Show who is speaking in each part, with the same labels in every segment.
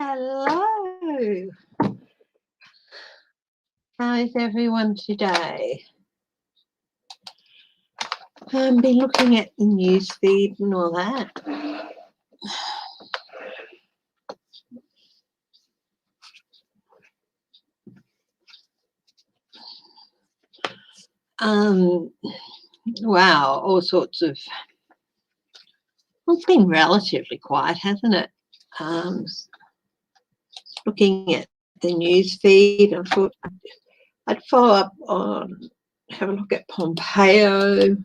Speaker 1: Hello. How is everyone today? I've been looking at the news feed and all that. Wow, all sorts of. Well, it's been relatively quiet, hasn't it? Looking at the news feed, I thought I'd follow up on, have a look at Pompeo.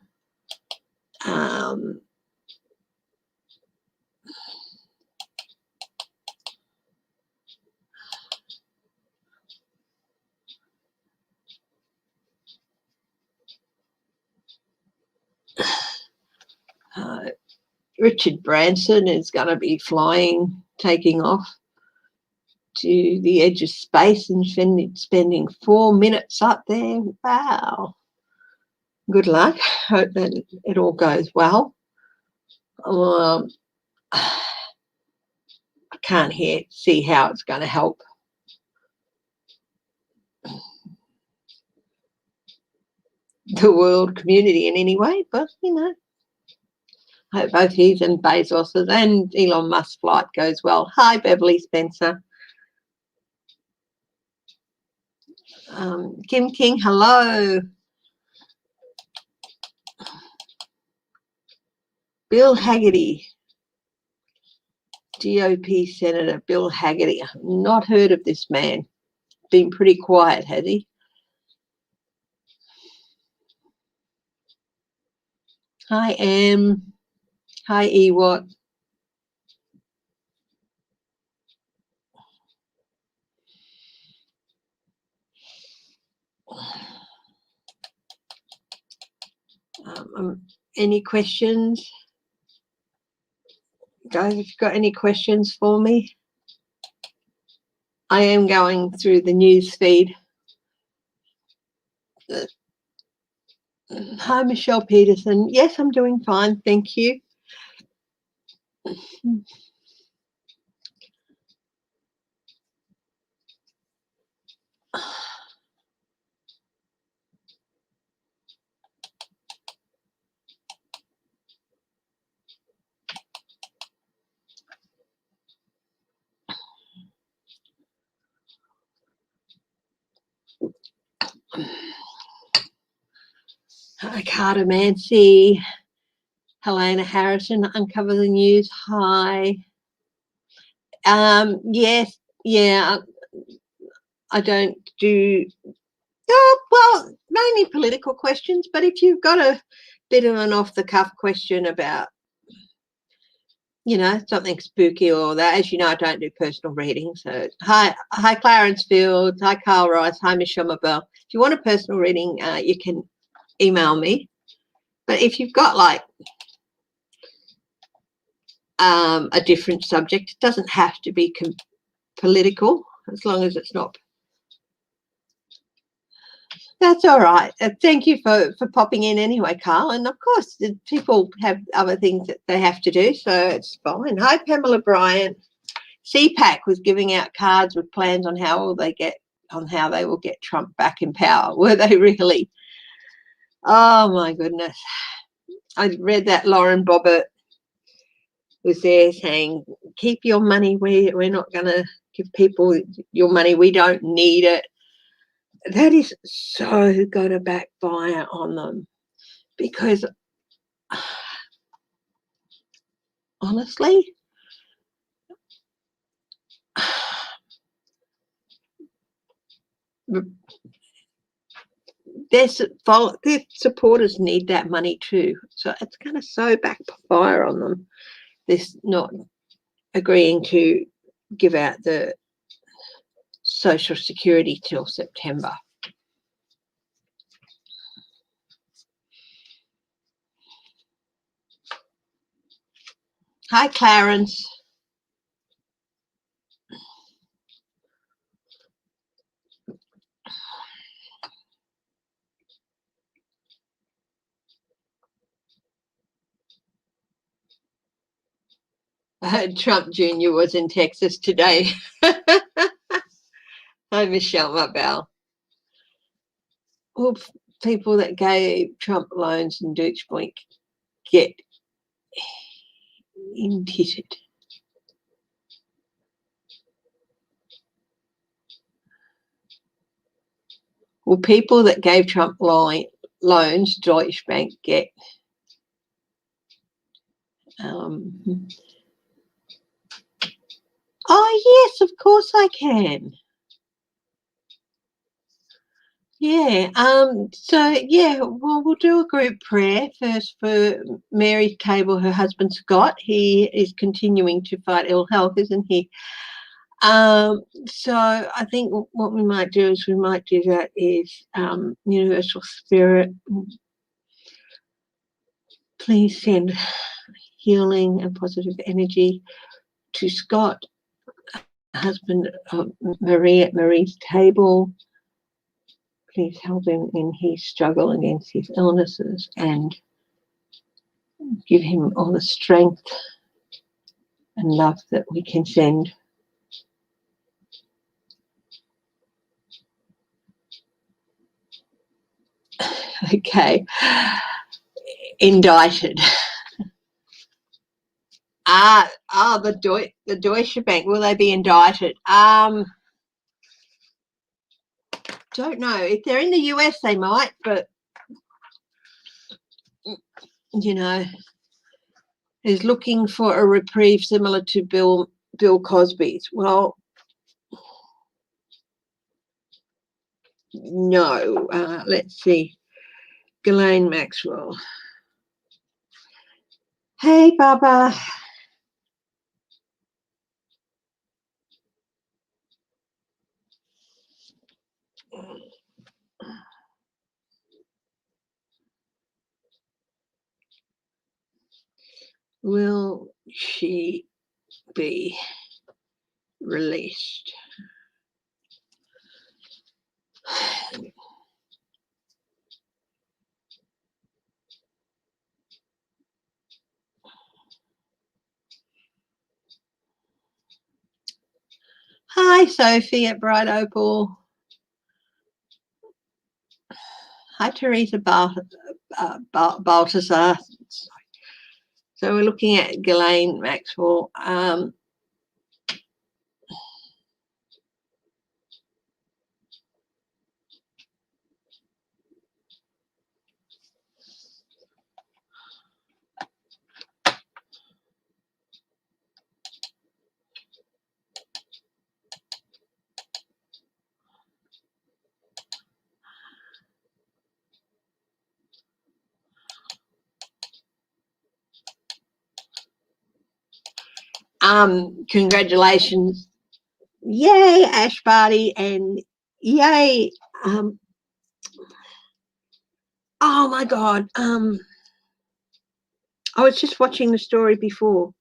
Speaker 1: Richard Branson is going to be taking off to the edge of space and spending 4 minutes up there. Wow. Good luck. Hope that it all goes well. I can't see how it's going to help the world community in any way, but, I hope both his and Bezos's and Elon Musk's flight goes well. Hi, Beverly Spencer. Kim King, hello. Bill Haggerty, GOP Senator Bill Haggerty. I've not heard of this man. Been pretty quiet, has he? Hi, Em. Hi, Ewart. Any questions? Guys, if you've got any questions for me? I am going through the news feed. Hi, Michelle Peterson. Yes, I'm doing fine, thank you. Hi, Carter Mancy. Helena Harrison, Uncover the News. Hi. Yes, yeah, I don't do, well, mainly political questions, but if you've got a bit of an off-the-cuff question about, something spooky or that, as you know, I don't do personal readings. So hi Clarence Fields, hi Carl Rice, hi Michelle Mabel. If you want a personal reading, you can email me. But if you've got like a different subject, it doesn't have to be political, as long as it's not. That's all right. Thank you for popping in anyway, Carl. And of course, people have other things that they have to do, so it's fine. Hi, Pamela Bryant. CPAC was giving out cards with plans on how they will get Trump back in power. Were they really? Oh my goodness! I read that Lauren Boebert was there saying, "Keep your money. We're not going to give people your money. We don't need it." That is so going to backfire on them, because honestly, their supporters need that money too. So it's going to so backfire on them, this not agreeing to give out the Social Security till September. Hi, Clarence. Trump Jr. was in Texas today. Hi, Michelle Mabel. Well, people that gave Trump loans and Deutschbank get indicted. Well, people that gave Trump loans, Deutsche Bank, get oh, yes, of course I can. Yeah. So, yeah, well, we'll do a group prayer first for Mary's Cable, her husband, Scott. He is continuing to fight ill health, isn't he? So I think what we might do is Universal Spirit, please send healing and positive energy to Scott, husband of Marie at Marie's Table. Please help him in his struggle against his illnesses and give him all the strength and love that we can send. Okay. Indicted. The Deutsche Bank, will they be indicted? Don't know. If they're in the US, they might, but you know, is looking for a reprieve similar to Bill Cosby's. Well, no. Let's see. Ghislaine Maxwell. Hey, Baba. Will she be released? Hi, Sophie at Bright Opal. Hi, Teresa Baltasar. So we're looking at Ghislaine Maxwell. Congratulations. Yay, Ash Barty, and yay. Oh my God. I was just watching the story before,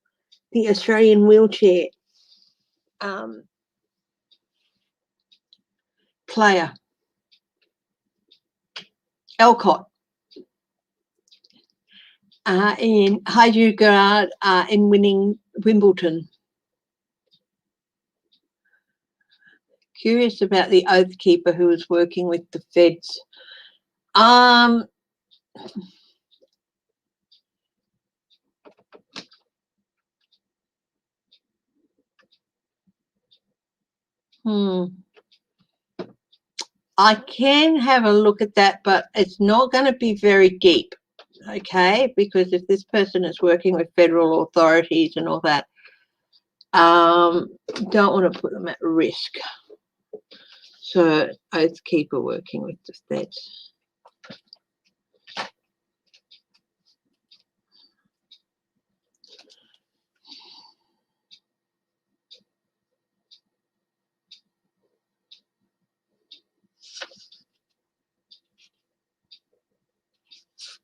Speaker 1: the Australian wheelchair player, Alcott, in Hyderabad in winning Wimbledon. Curious about the oath keeper who was working with the feds. I can have a look at that, but it's not going to be very deep, okay? Because if this person is working with federal authorities and all that, don't want to put them at risk. So, oath keeper working with the feds.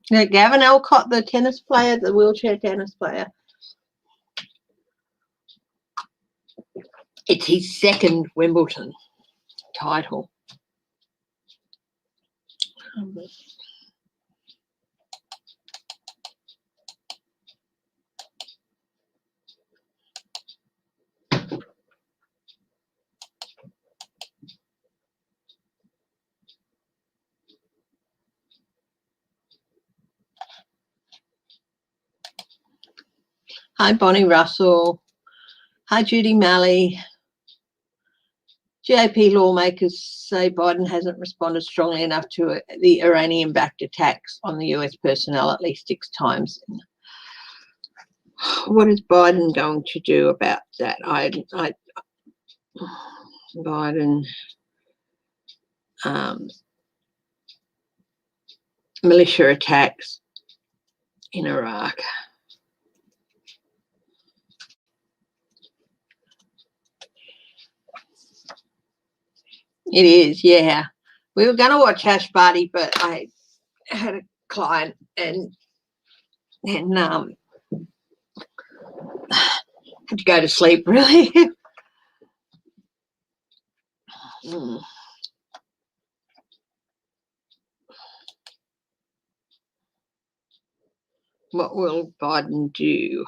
Speaker 1: Now, Gavin Alcott, the tennis player, the wheelchair tennis player, it's his second Wimbledon title. Hi, Bonnie Russell. Hi, Judy Malley. GOP lawmakers say Biden hasn't responded strongly enough to the Iranian-backed attacks on the US personnel at least 6 times. What is Biden going to do about that? Biden, militia attacks in Iraq. It is, yeah. We were going to watch Hash Party, but I had a client and had to go to sleep, really. What will Biden do?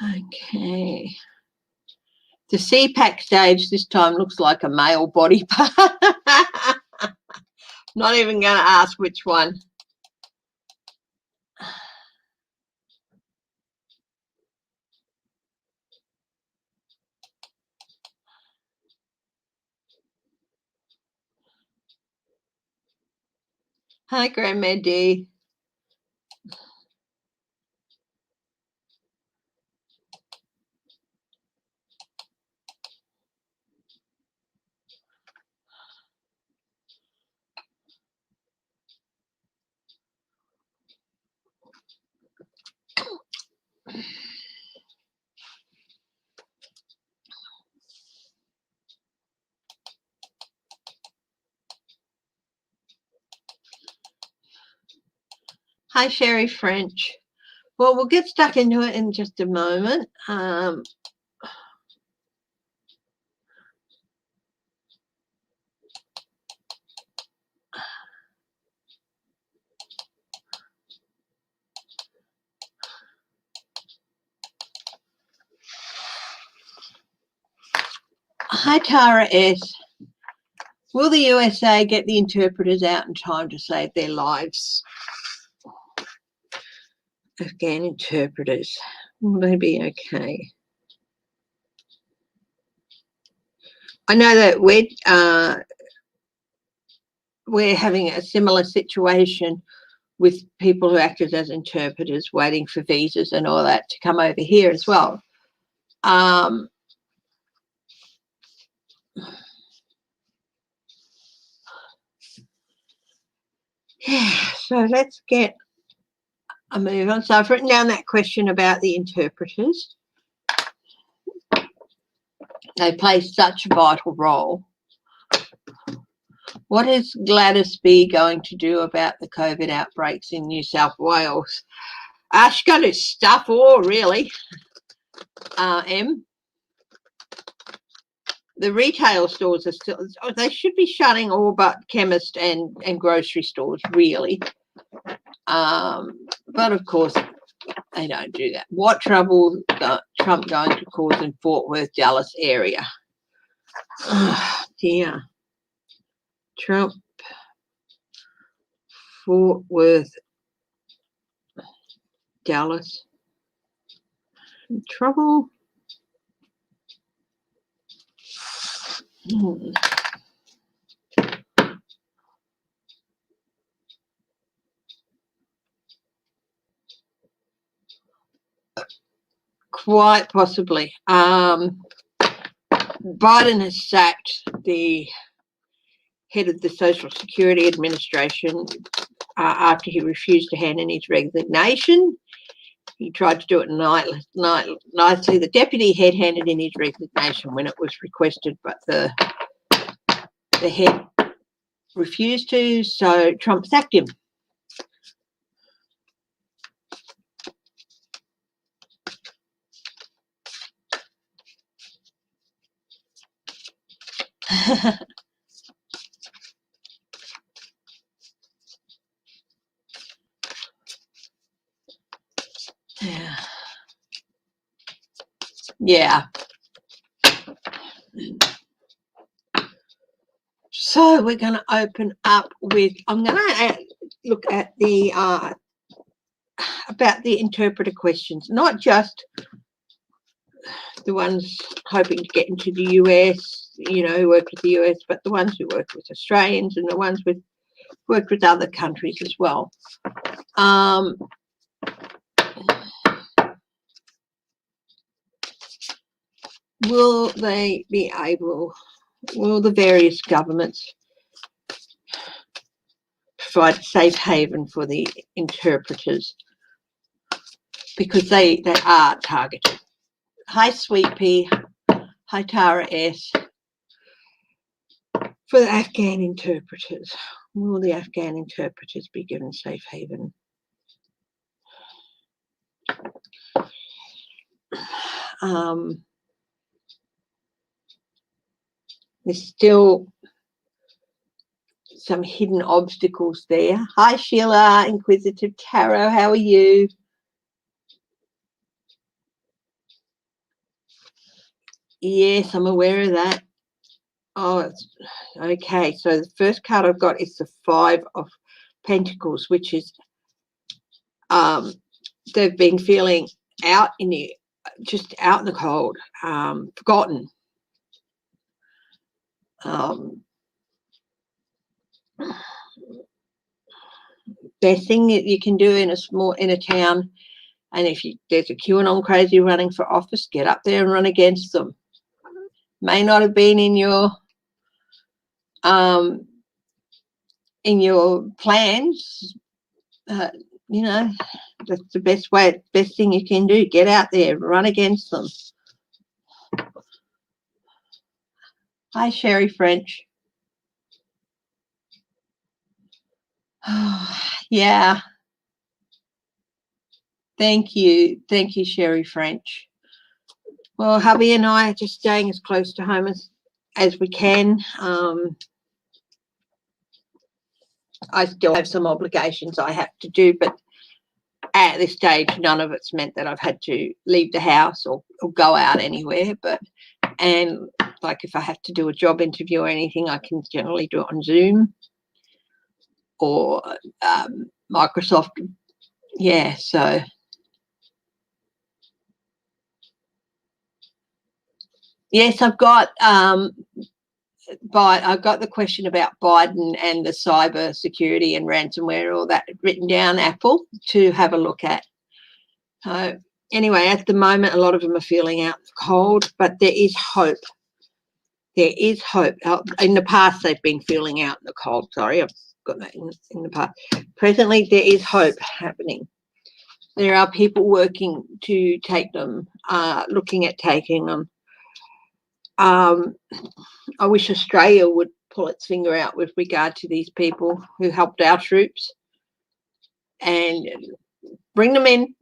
Speaker 1: Okay. The CPAC stage this time looks like a male body part. Not even going to ask which one. Hi, Grandma D. Hi, Sherry French. Well, we'll get stuck into it in just a moment. Hi, Tara S. Will the USA get the interpreters out in time to save their lives? Afghan interpreters. Will they be okay? I know that we're having a similar situation with people who acted as interpreters waiting for visas and all that to come over here as well. So let's get a move on. So I've written down that question about the interpreters. They play such a vital role. What is Gladys B going to do about the COVID outbreaks in New South Wales? She's going to stuff all, really. M. The retail stores are still, they should be shutting all but chemist and grocery stores, really. But of course, they don't do that. What trouble is Trump going to cause in Fort Worth, Dallas area? Oh, dear. Trump, Fort Worth, Dallas. Trouble? Quite possibly. Biden has sacked the head of the Social Security Administration after he refused to hand in his resignation. He tried to do it nicely. The deputy head handed in his resignation when it was requested, but the head refused to, so Trump sacked him. Yeah. Yeah. So we're going to open up with, I'm going to look at the about the interpreter questions, not just the ones hoping to get into the US, you know, who work with the US, but the ones who work with Australians and the ones who work with other countries as well. Will they be able, will the various governments provide a safe haven for the interpreters? Because they are targeted. Hi, Sweet Pea. Hi, Tara S. For the Afghan interpreters, will the Afghan interpreters be given safe haven? There's still some hidden obstacles there. Hi, Sheila, Inquisitive Tarot, how are you? Yes, I'm aware of that. Oh, okay. So the first card I've got is the Five of Pentacles, which is they've been feeling out in the, just out in the cold, forgotten. Best thing that you can do in a town, and if there's a QAnon crazy running for office, get up there and run against them. May not have been in your plans, you know, that's the best thing you can do. Get out there, run against them. Hi, Sherry French. Yeah. Thank you, Sherry French. Well, hubby and I are just staying as close to home as we can. I still have some obligations I have to do, but at this stage, none of it's meant that I've had to leave the house or go out anywhere. And like if I have to do a job interview or anything, I can generally do it on Zoom or Microsoft. Yeah, so yes, I've got I've got the question about Biden and the cyber security and ransomware, all that written down, Apple, to have a look at. So anyway, at the moment, a lot of them are feeling out cold, but there is hope. There is hope. In the past, they've been feeling out in the cold. Sorry, I've got that in the past. Presently, there is hope happening. There are people working to take them, looking at taking them. I wish Australia would pull its finger out with regard to these people who helped our troops and bring them in,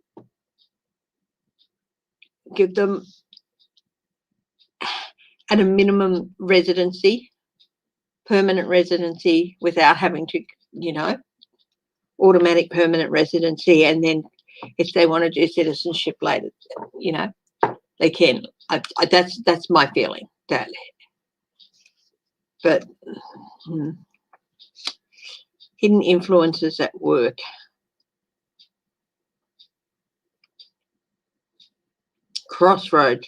Speaker 1: give them at a minimum residency, permanent residency, without having to, you know, automatic permanent residency, and then if they want to do citizenship later, you know, they can. That's my feeling. But hidden influences at work. Crossroads.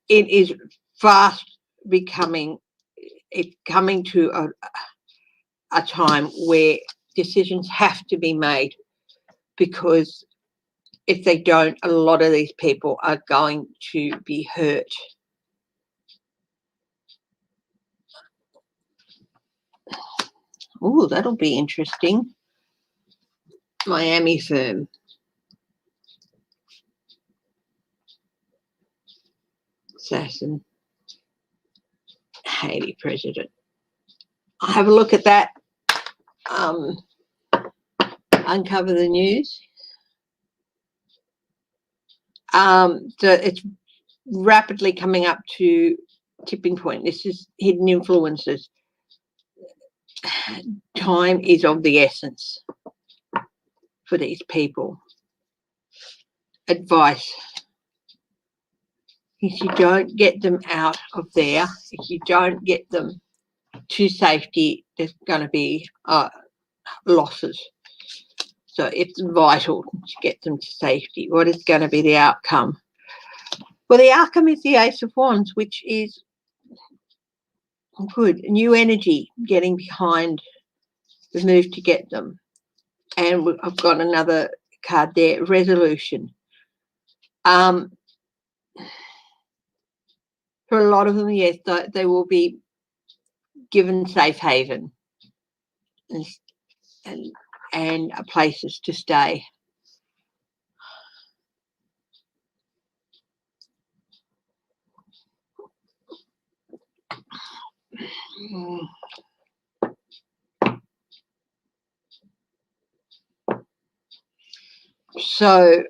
Speaker 1: It is fast becoming. It's coming to a time where decisions have to be made, because if they don't, a lot of these people are going to be hurt. Oh, that'll be interesting. Miami firm. Assassin. Haiti president. I'll have a look at that. Uncover the news. So it's rapidly coming up to tipping point. This is hidden influences. Time is of the essence for these people. Advice. If you don't get them out of there, if you don't get them to safety, there's going to be losses. So it's vital to get them to safety. What is going to be the outcome? Well, the outcome is the Ace of Wands, which is good. New energy getting behind the move to get them. And I've got another card there, resolution. For a lot of them, yes, they will be given safe haven and places to stay. So,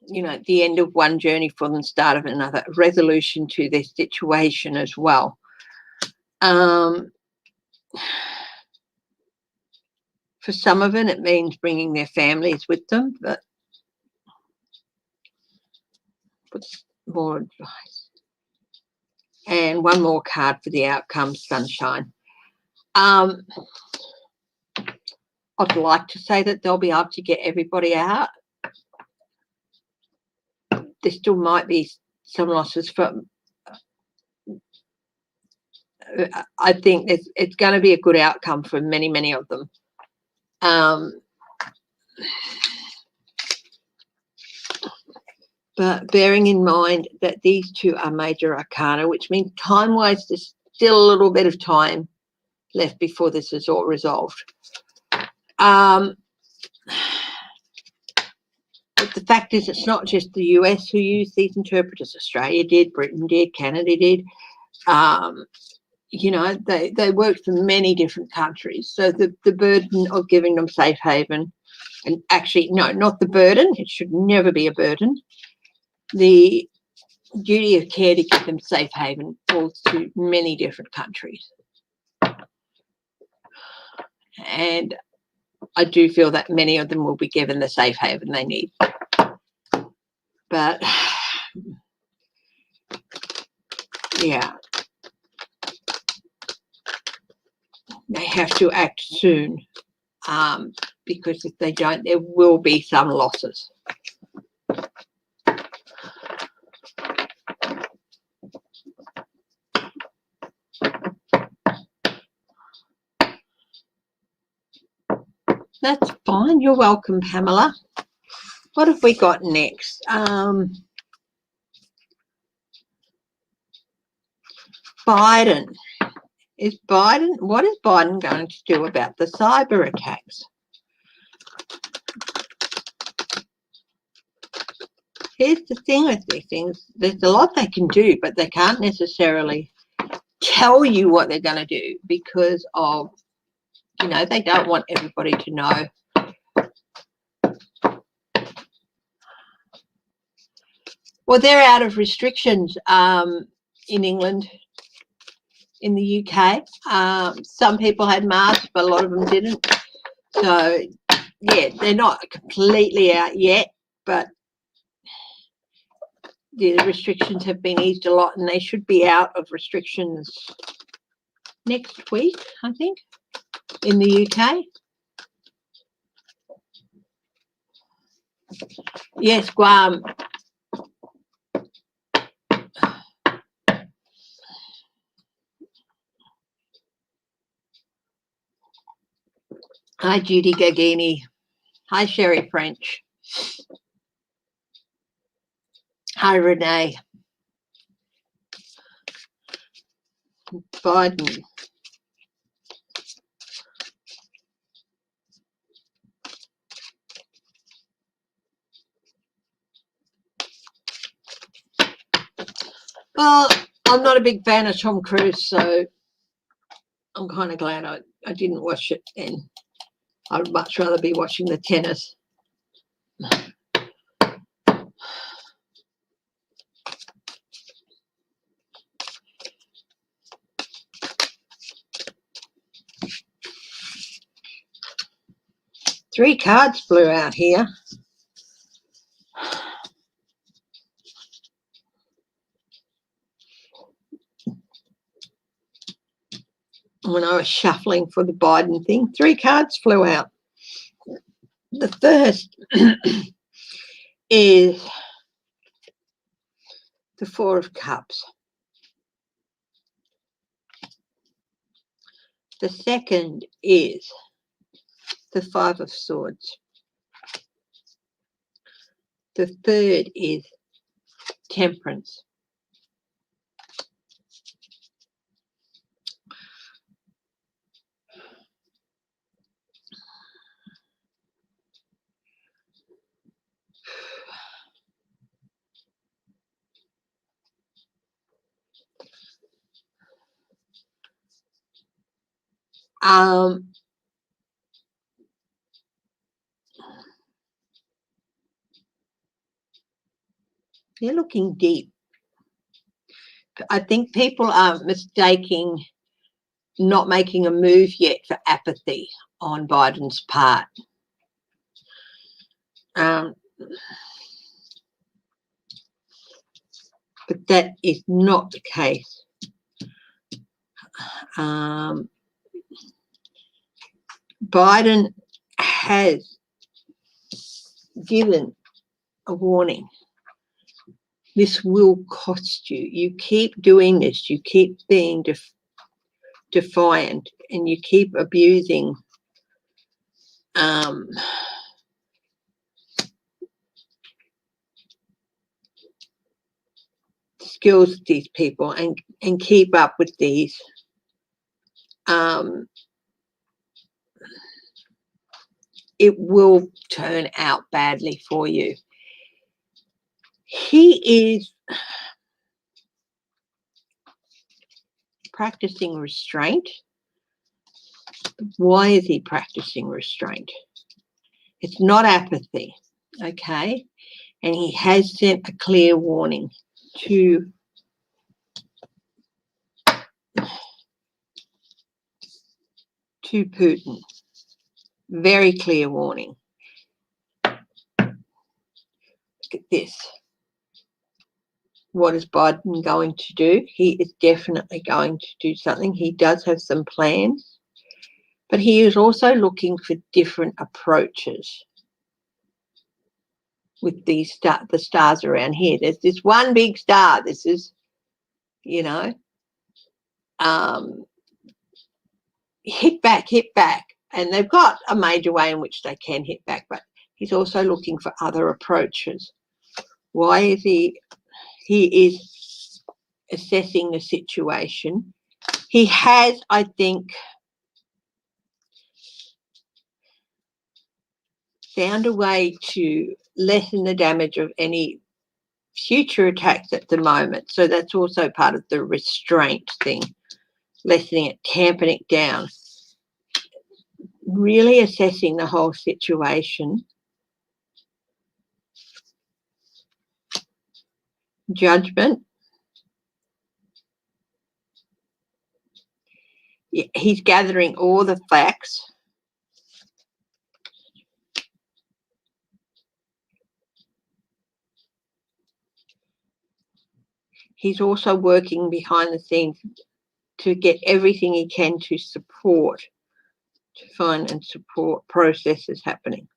Speaker 1: you know, the end of one journey for them, start of another, resolution to their situation as well. For some of it means bringing their families with them, but what's more advice? And one more card for the outcome, sunshine. I'd like to say that they'll be able to get everybody out. There still might be some losses from. I think it's going to be a good outcome for many, many of them. But bearing in mind that these two are major arcana, which means time-wise there's still a little bit of time left before this is all resolved. But the fact is, it's not just the US who use these interpreters. Australia did, Britain did, Canada did. You know, they worked for many different countries. So the burden of giving them safe haven, and actually, no, not the burden. It should never be a burden. The duty of care to give them safe haven falls to many different countries. And I do feel that many of them will be given the safe haven they need. But, yeah, they have to act soon, because if they don't, there will be some losses. That's fine. You're welcome, Pamela. What have we got next? Biden. What is Biden going to do about the cyber attacks? Here's the thing with these things. There's a lot they can do, but they can't necessarily tell you what they're going to do because of, you know, they don't want everybody to know. Well, they're out of restrictions in England. In the UK, some people had masks, but a lot of them didn't. So, yeah, they're not completely out yet, but the restrictions have been eased a lot, and they should be out of restrictions next week, I think, in the UK. Yes, Guam. Hi, Judy Gagini. Hi, Sherry French. Hi, Renee. Biden. Well, I'm not a big fan of Tom Cruise, so I'm kind of glad I didn't watch it then. I'd much rather be watching the tennis. 3 cards flew out here. When I was shuffling for the Biden thing, 3 cards flew out. The first is the 4 of Cups. The second is the 5 of Swords. The third is Temperance. They're looking deep. I think people are mistaking not making a move yet for apathy on Biden's part. But that is not the case. Biden has given a warning. This will cost you. You keep doing this. You keep being defiant, and you keep abusing skills of these people and keep up with these. It will turn out badly for you. He is practicing restraint. Why is he practicing restraint? It's not apathy, okay? And he has sent a clear warning to Putin. Very clear warning. Look at this. What is Biden going to do? He is definitely going to do something. He does have some plans, but he is also looking for different approaches with these the stars around here. There's this one big star. This is, you know, hit back. And they've got a major way in which they can hit back, but he's also looking for other approaches. Why is he? He is assessing the situation. He has, I think, found a way to lessen the damage of any future attacks at the moment. So that's also part of the restraint thing, lessening it, tamping it down, really assessing the whole situation. Judgment. He's gathering all the facts. He's also working behind the scenes to get everything he can to support, to find and support processes happening.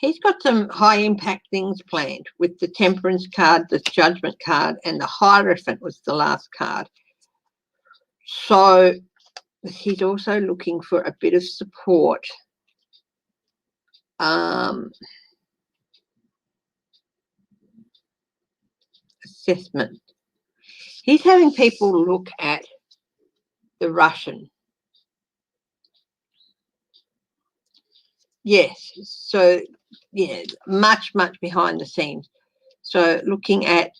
Speaker 1: He's got some high impact things planned with the Temperance card, the Judgment card, and the Hierophant was the last card. So he's also looking for a bit of support. Assessment. He's having people look at the Russian. Yes, so yeah, much behind the scenes. So looking at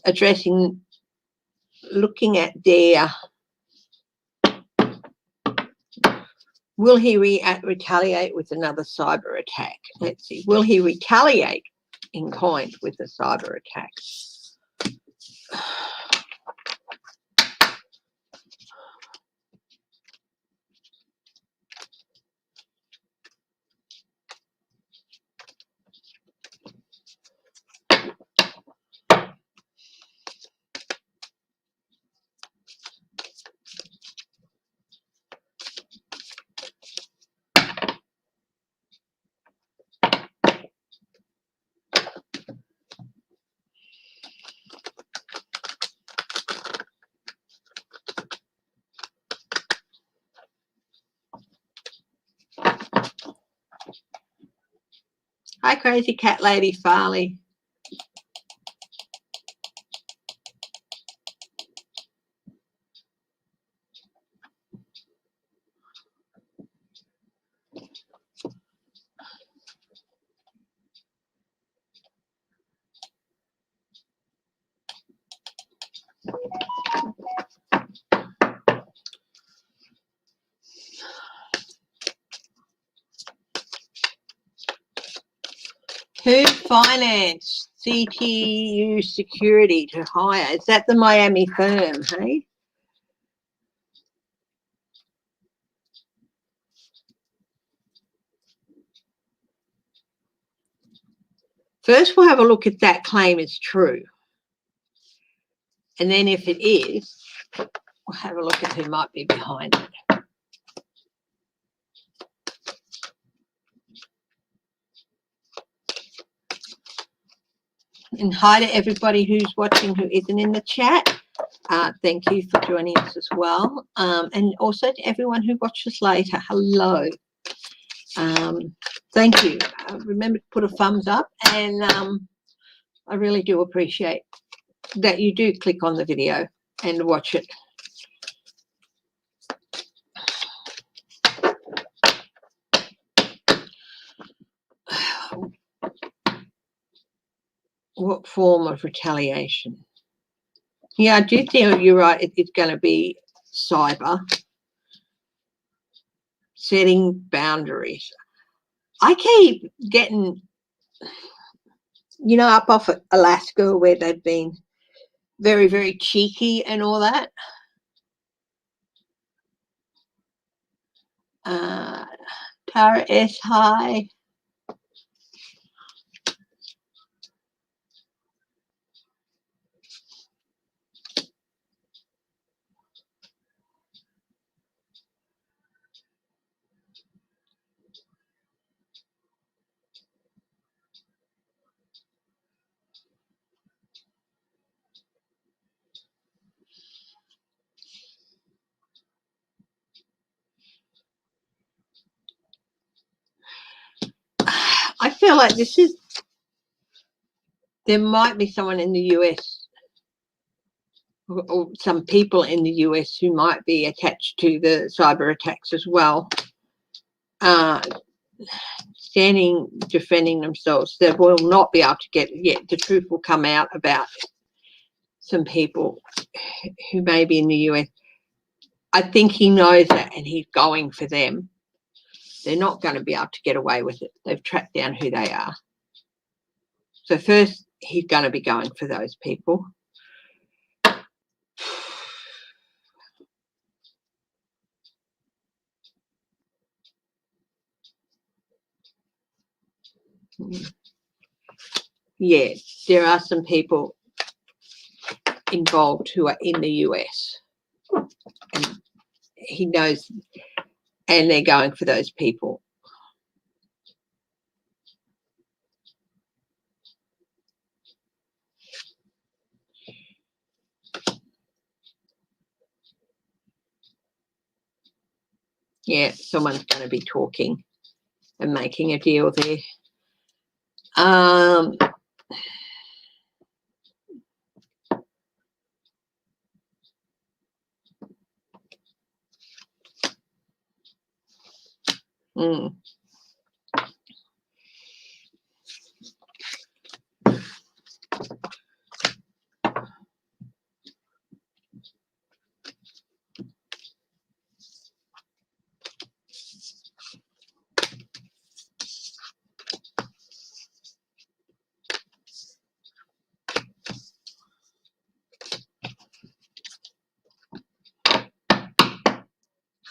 Speaker 1: addressing, looking at their, will he retaliate with another cyber attack? Let's see. Will he retaliate in kind with a cyber attack? Hi, Crazy Cat Lady Farley. Who financed CTU Security to hire? Is that the Miami firm, hey? First, we'll have a look if that claim is true. And then if it is, we'll have a look at who might be behind it. And hi to everybody who's watching who isn't in the chat. Thank you for joining us as well. And also to everyone who watches later, hello. Thank you. Remember to put a thumbs up, and I really do appreciate that you do click on the video and watch it. What form of retaliation? Yeah, I do think you're right. It's going to be cyber. Setting boundaries. I keep getting, you know, up off Alaska where they've been very, very cheeky and all that. Tara S. Hi. I feel like there might be someone in the US or some people in the US who might be attached to the cyber attacks as well, defending themselves. They will not be able to get, yet the truth will come out about some people who may be in the US. I think he knows that and he's going for them. They're not going to be able to get away with it. They've tracked down who they are. So first, he's going to be going for those people. Yeah, there are some people involved who are in the US. And he knows, and they're going for those people. Yeah, someone's going to be talking and making a deal there.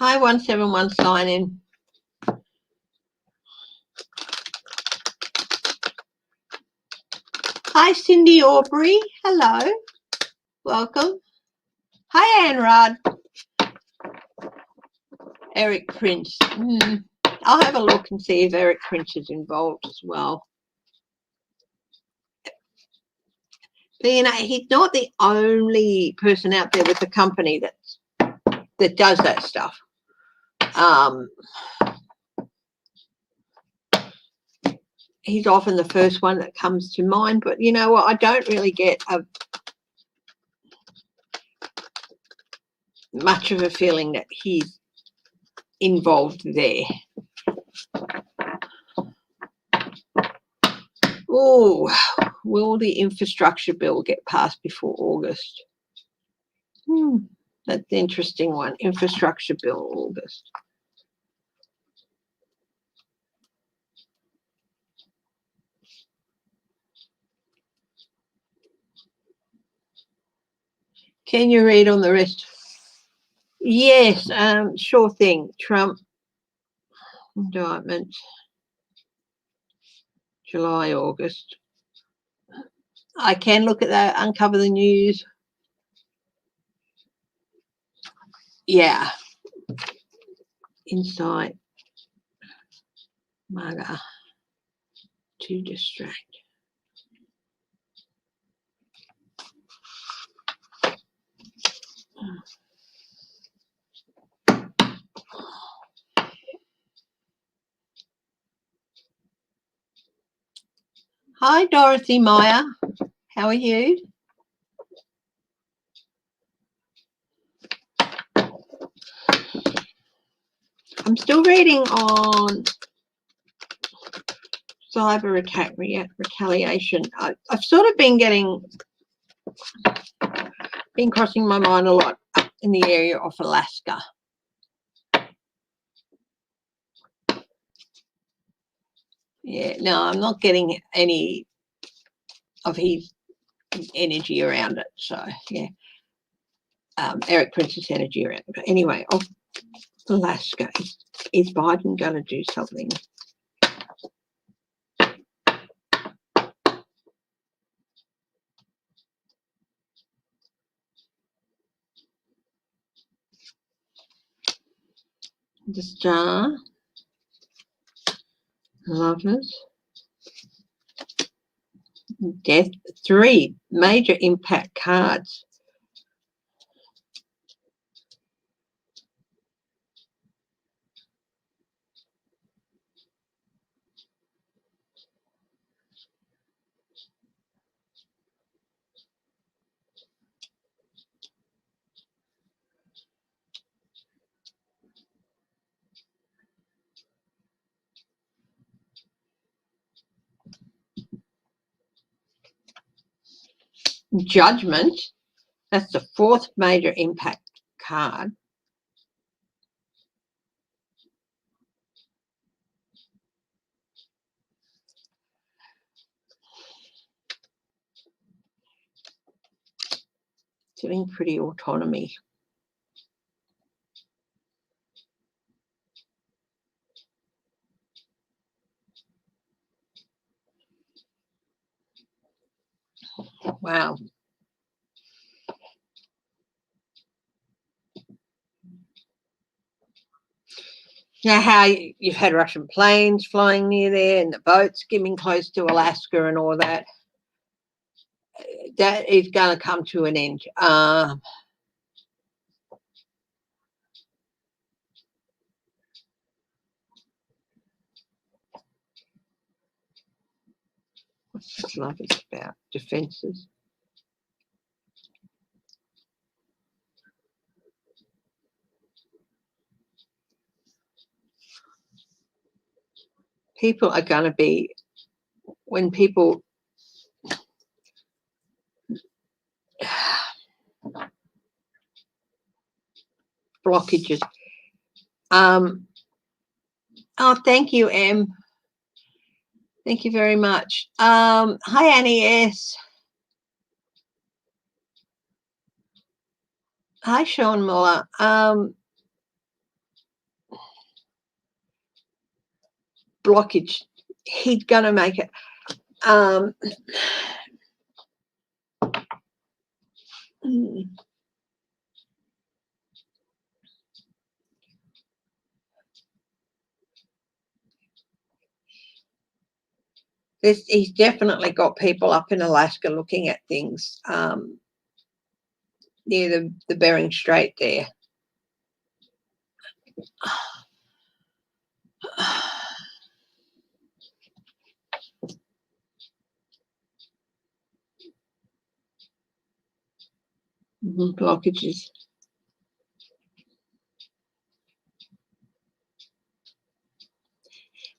Speaker 1: Hi, 171 sign in. Hi, Cindy Aubrey. Hello. Welcome. Hi, Anne Rudd. Eric Prince. I'll have a look and see if Eric Prince is involved as well. But, you know, he's not the only person out there with the company that does that stuff. He's often the first one that comes to mind, but you know what? I don't really get much of a feeling that he's involved there. Oh, will the infrastructure bill get passed before August? That's the interesting one. Infrastructure bill, August. Can you read on the rest? Yes, sure thing. Trump indictment, July, August. I can look at that, uncover the news. Yeah. Insight. Maga. To distract. Hi, Dorothy Meyer. How are you? I'm still reading on cyber attack retaliation. I've sort of been crossing my mind a lot in the area of Alaska. Yeah, no, I'm not getting any of his energy around it. So, yeah. Eric Prince's energy around it. But anyway, of Alaska, is Biden going to do something? The Star, Lovers, Death, 3 major impact cards. Judgment, that's the 4th major impact card. Feeling pretty autonomy. Wow. Now, how you've had Russian planes flying near there and the boats skimming close to Alaska and all that. That is going to come to an end. What's this love is about? Defenses. People are going to be, when people blockages. Oh, thank you, Em. Thank you very much. Hi, Annie S. Hi, Sean Muller. blockage. He's going to make it. He's definitely got people up in Alaska looking at things near the Bering Strait there. Blockages.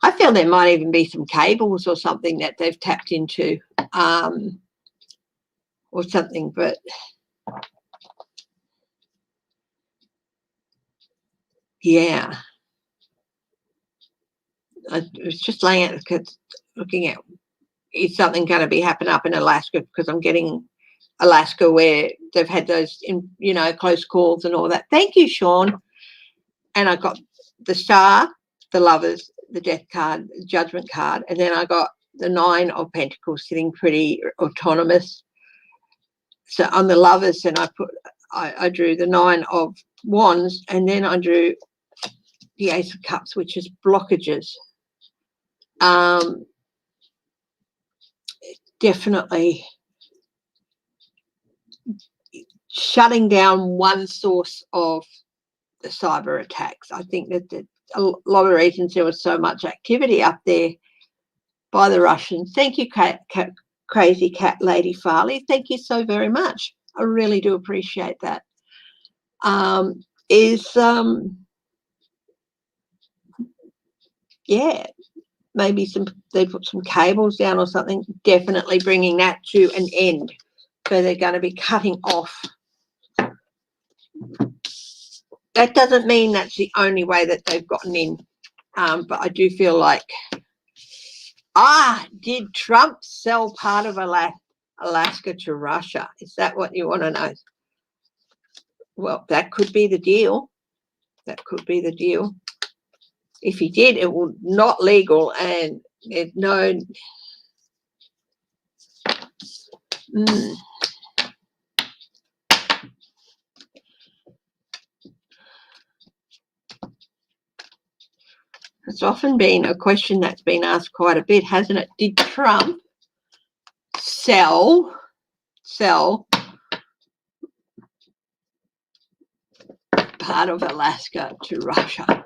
Speaker 1: I feel there might even be some cables or something that they've tapped into, or something, but yeah. I was just looking at, is something going to be happening up in Alaska, because I'm getting Alaska where they've had those, close calls and all that. Thank you, Sean. And I got the Star, the Lovers, the Death card, the Judgment card, and then I got the 9 of Pentacles sitting pretty autonomous. So on the Lovers, and I drew the 9 of Wands, and then I drew the Ace of Cups, which is blockages. Definitely shutting down one source of the cyber attacks. I think that a lot of reasons there was so much activity up there by the Russians. Thank you, Crazy Cat Lady Farley. Thank you so very much. I really do appreciate that. Yeah, maybe they put some cables down or something, definitely bringing that to an end. So they're going to be cutting off. That doesn't mean that's the only way that they've gotten in, but I do feel like, did Trump sell part of Alaska to Russia? Is that what you want to know? Well, that could be the deal. That could be the deal. If he did, it will not legal, and there's no. It's often been a question that's been asked quite a bit, hasn't it? Did Trump sell part of Alaska to Russia?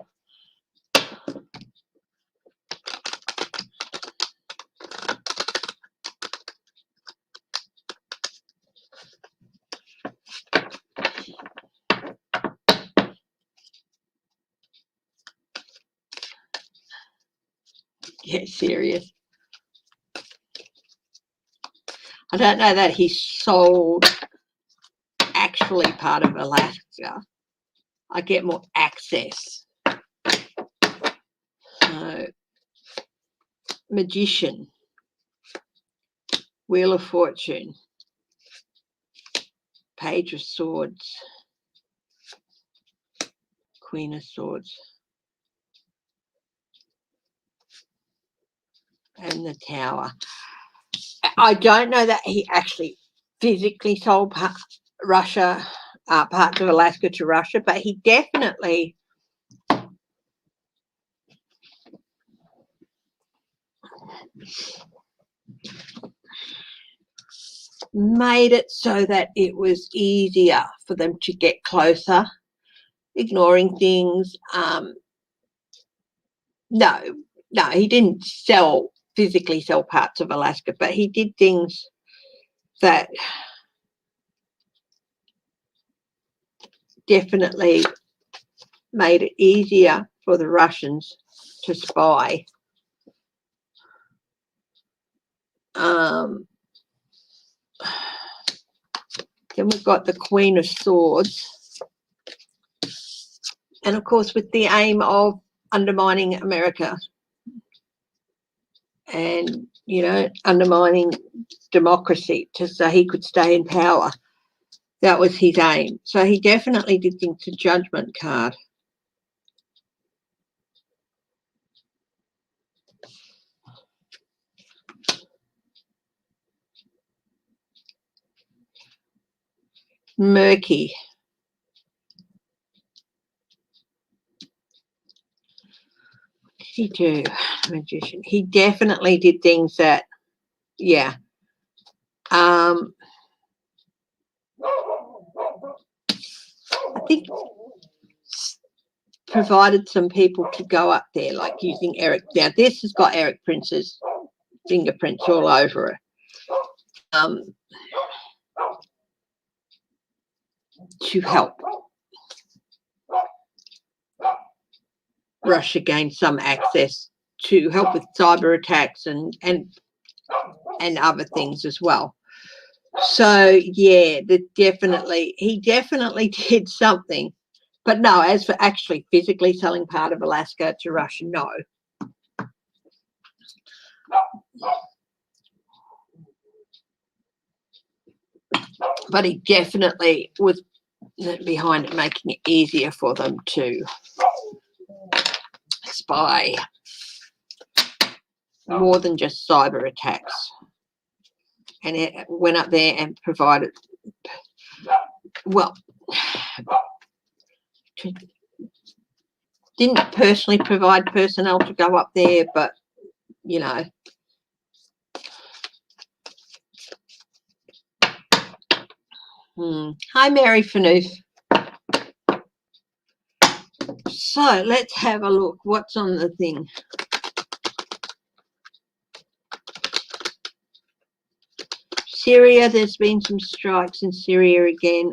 Speaker 1: Get serious. I don't know that he sold actually part of Alaska. I get more access. So, Magician, Wheel of Fortune, Page of Swords, Queen of Swords, and the Tower. I don't know that he actually physically sold parts of Alaska to Russia, but he definitely made it so that it was easier for them to get closer, ignoring things. No, he didn't physically sell parts of Alaska, but he did things that definitely made it easier for the Russians to spy. Then we've got the Queen of Swords, and of course with the aim of undermining America and undermining democracy so he could stay in power. That was his aim. So he definitely did think the Judgment card. murky. What did he do, magician? He definitely did things that, yeah. I think provided some people to go up there, like using Eric. Now, this has got Eric Prince's fingerprints all over it. To help Russia gain some access to help with cyber attacks and other things as well. So yeah, he definitely did something. But no, as for actually physically selling part of Alaska to Russia, no. But he definitely was behind it, making it easier for them to spy, more than just cyber attacks. And it went up there and provided, well, didn't personally provide personnel to go up there, but, you know. Hi, Mary Fanoof. So let's have a look. What's on the thing? Syria, there's been some strikes in Syria again.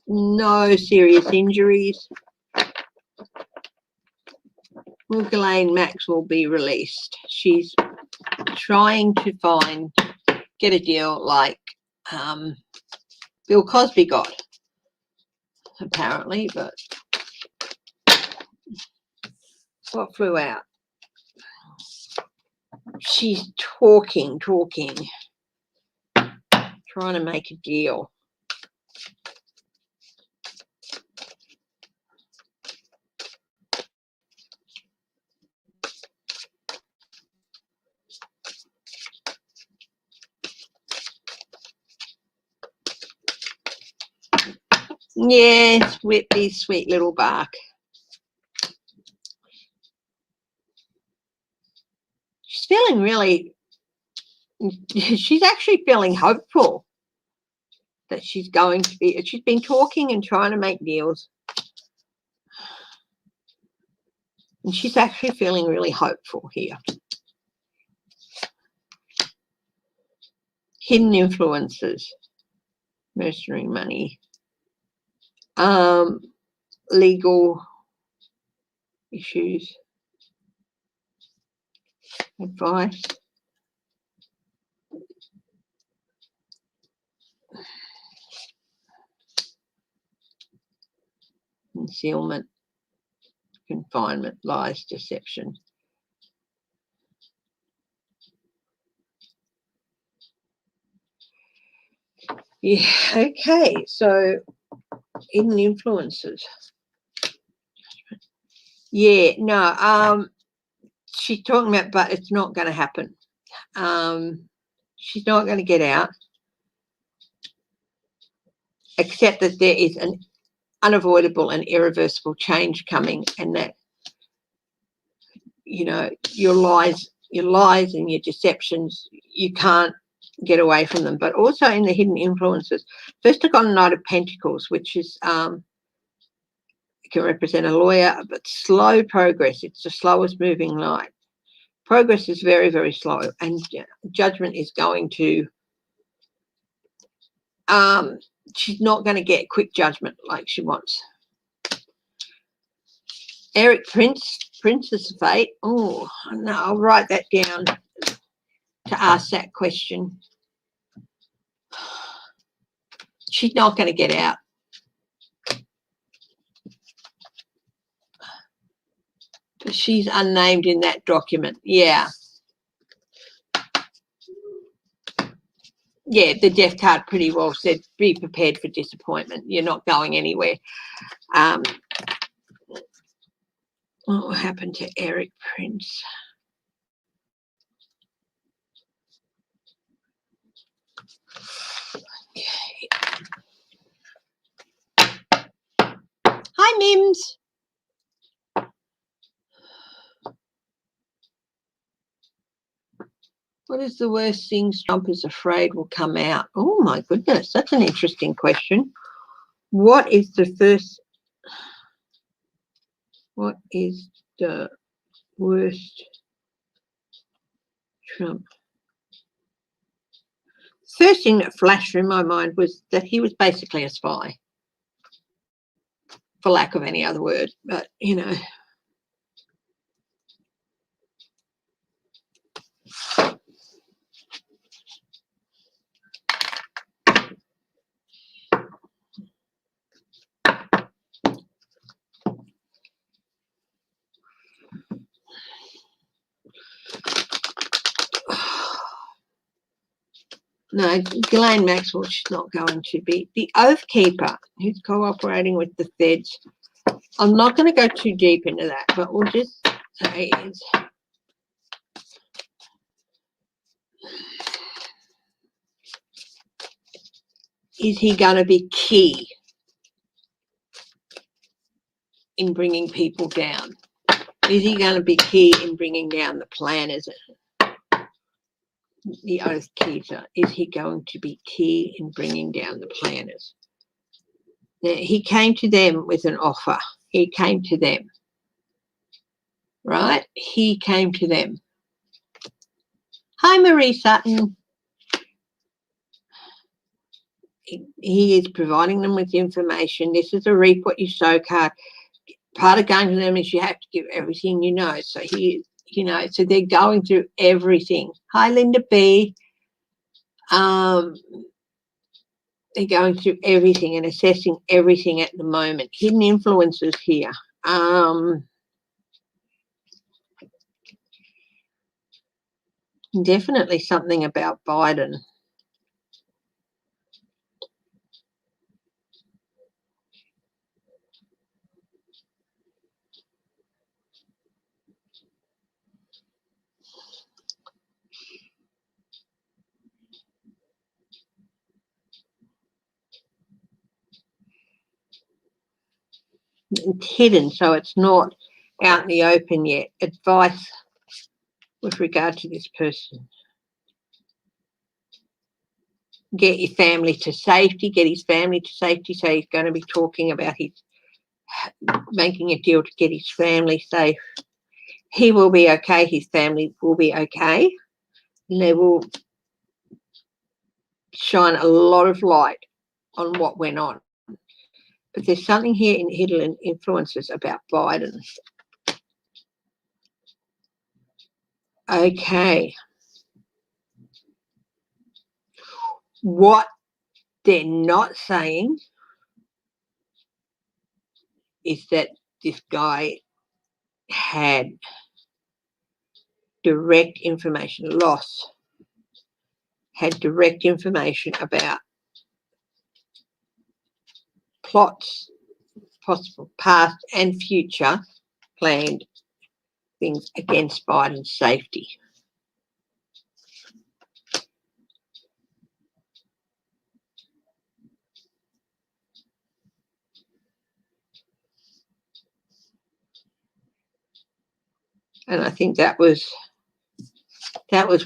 Speaker 1: No serious injuries. Will Ghislaine Max will be released. She's trying to get a deal like Bill Cosby got, apparently, but what flew out? She's talking, trying to make a deal. Yes, Whitby's sweet little bark. She's feeling really, she's actually feeling hopeful that she's going to be, she's been talking and trying to make deals. And she's actually feeling really hopeful here. Hidden influences, mercenary money, legal issues, advice, concealment, confinement, lies, deception. Yeah, okay, so hidden influences. Yeah, no, she's talking about, but it's not going to happen. She's not going to get out, except that there is an unavoidable and irreversible change coming, and that, you know, your lies and your deceptions, you can't get away from them. But also in the hidden influences, first I got a Knight of Pentacles, which is can represent a lawyer, but slow progress. It's the slowest moving light. Progress is very, very slow, and judgment is going to, she's not going to get quick judgment like she wants. Eric Prince, Princess Fate. Oh, no, I'll write that down to ask that question. She's not going to get out. She's unnamed in that document. Yeah. Yeah, the death card pretty well said, be prepared for disappointment. You're not going anywhere. What happened to Eric Prince? Okay. Mims. What is the worst thing Trump is afraid will come out? Oh, my goodness, that's an interesting question. What is the worst Trump? First thing that flashed through my mind was that he was basically a spy, for lack of any other word, but, you know. No, Ghislaine Maxwell, she's not going to be. The Oath Keeper, who's cooperating with the feds. I'm not going to go too deep into that, but we'll just say is he going to be key in bringing people down? Is he going to be key in bringing down the planners? The Oath Keeper, is he going to be key in bringing down the planners? Now, he came to them with an offer. He came to them, right? He came to them. Hi, Marie Sutton. He is providing them with information. This is a reap what you sow card. Part of going to them is you have to give everything you know. So so they're going through everything. Hi, Linda B. They're going through everything and assessing everything at the moment. Hidden influences here. Definitely something about Biden. It's hidden, so it's not out in the open yet. Advice with regard to this person. Get your family to safety, get his family to safety. So he's going to be talking about making a deal to get his family safe. He will be okay. His family will be okay. And they will shine a lot of light on what went on. But there's something here in hidden influences about Biden. Okay. What they're not saying is that this guy had direct information, had direct information about plots, possible past and future planned things against Biden's safety. And I think that was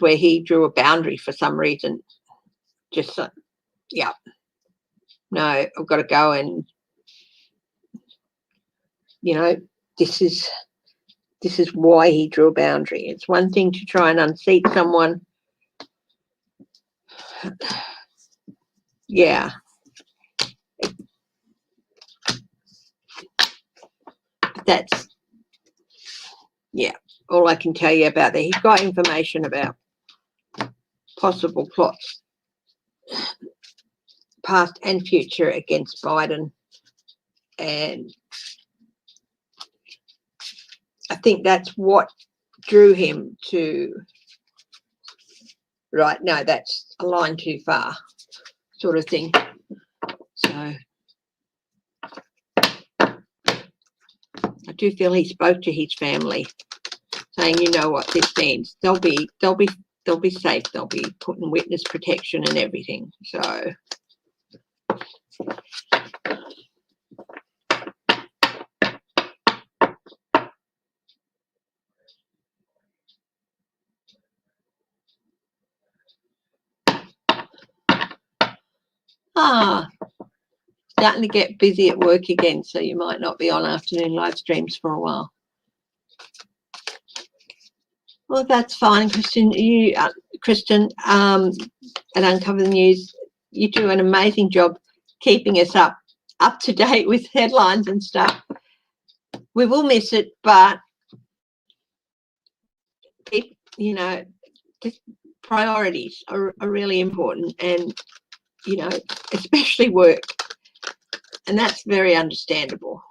Speaker 1: where he drew a boundary for some reason. Just yeah, no, I've got to go, and this is why he drew a boundary. It's one thing to try and unseat someone. Yeah. That's, yeah, all I can tell you about that. He's got information about possible plots, past and future, against Biden. And I think that's what drew him to, right, no, that's a line too far sort of thing. So I do feel he spoke to his family saying, you know what this means. They'll be safe. They'll be put in witness protection and everything. So Starting to get busy at work again, so you might not be on afternoon live streams for a while. Well, that's fine, Kristen. Kristen, at Uncover the News, you do an amazing job keeping us up to date with headlines and stuff. We will miss it, but you know, priorities are really important, and you know, especially work, and that's very understandable.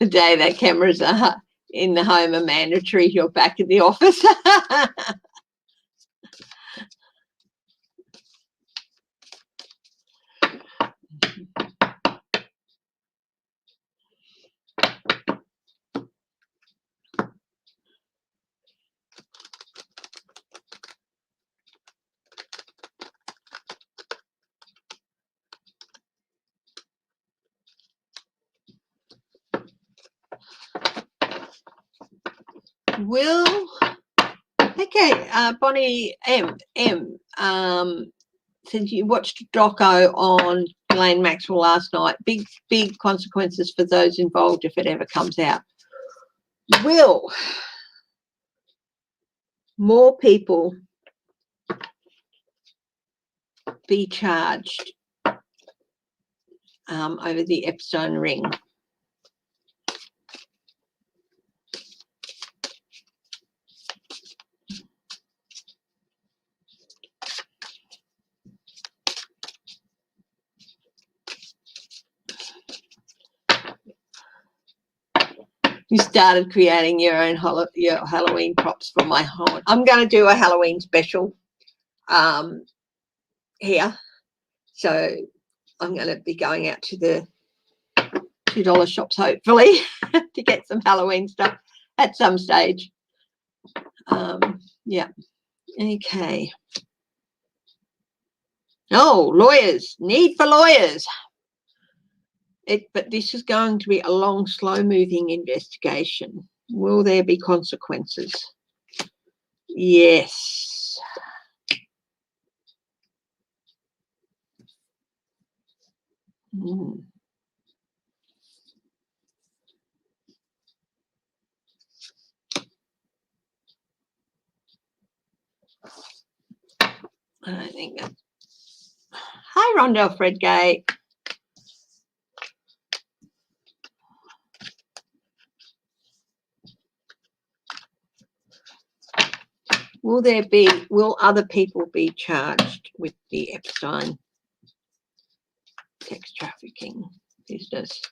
Speaker 1: The day that cameras are in the home are mandatory, you're back in the office. Okay, Bonnie M. Said you watched a doco on Ghislaine Maxwell last night. Big consequences for those involved if it ever comes out. Will more people be charged over the Epstein ring? You started creating your own your Halloween props for my home. I'm going to do a Halloween special here. So I'm going to be going out to the $2 shops, hopefully, to get some Halloween stuff at some stage. Yeah. Okay. Oh, lawyers. Need for lawyers. But this is going to be a long, slow-moving investigation. Will there be consequences? Yes. I don't think that. Hi, Rondell Fredgate. Will other people be charged with the Epstein sex trafficking business?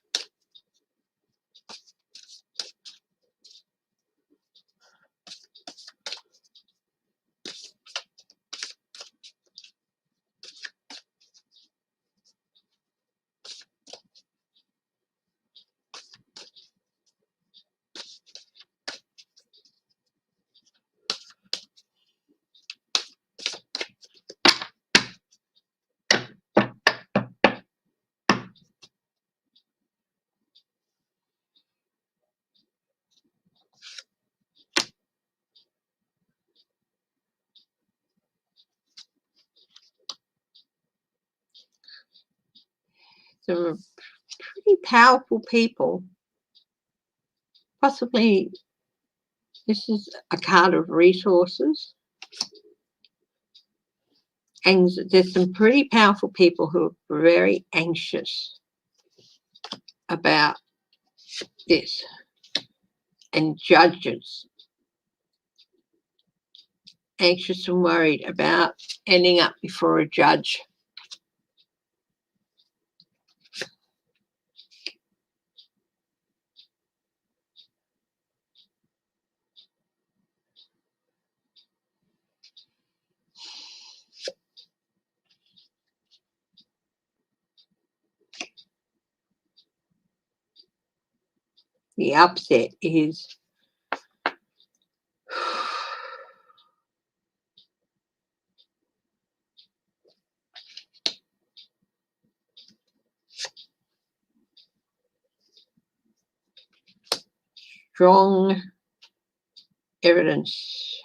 Speaker 1: Some pretty powerful people. Possibly this is a card of resources. And there's some pretty powerful people who are very anxious about this, and judges anxious and worried about ending up before a judge. The upset is strong evidence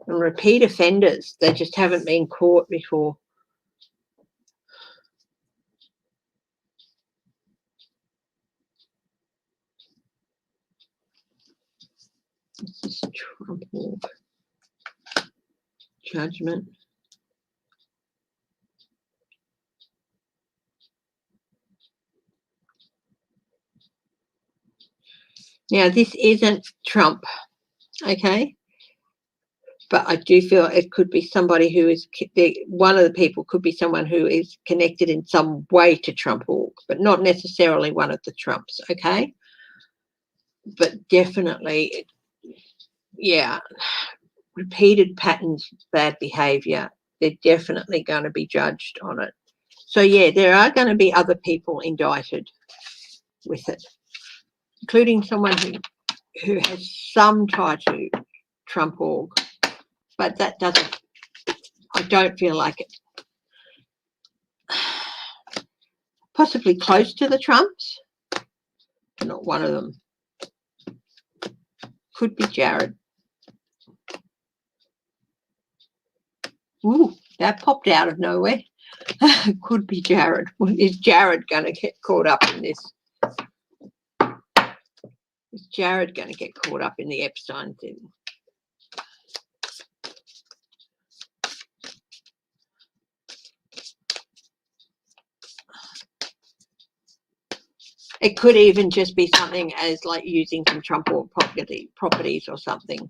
Speaker 1: and repeat offenders. They just haven't been caught before. This is trouble. Judgment. Now, this isn't Trump, okay? But I do feel it could be somebody who is, one of the people could be someone who is connected in some way to Trump org, but not necessarily one of the Trumps, okay? But definitely, yeah, repeated patterns of bad behaviour, they're definitely going to be judged on it. So, yeah, there are going to be other people indicted with it, including someone who has some tie to Trump org, but that doesn't, I don't feel like it. Possibly close to the Trumps, but not one of them. Could be Jared. Ooh, that popped out of nowhere. Could be Jared. Is Jared going to get caught up in this? Is Jared going to get caught up in the Epstein thing? It could even just be something as like using some Trump or properties or something.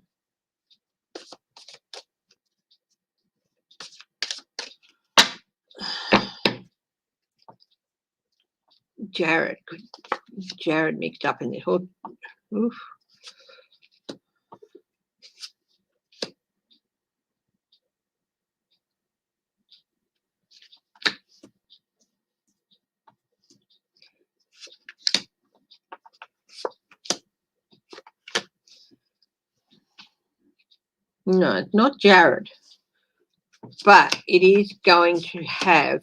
Speaker 1: Jared mixed up in this. Oof. No, it's not Jared, but it is going to have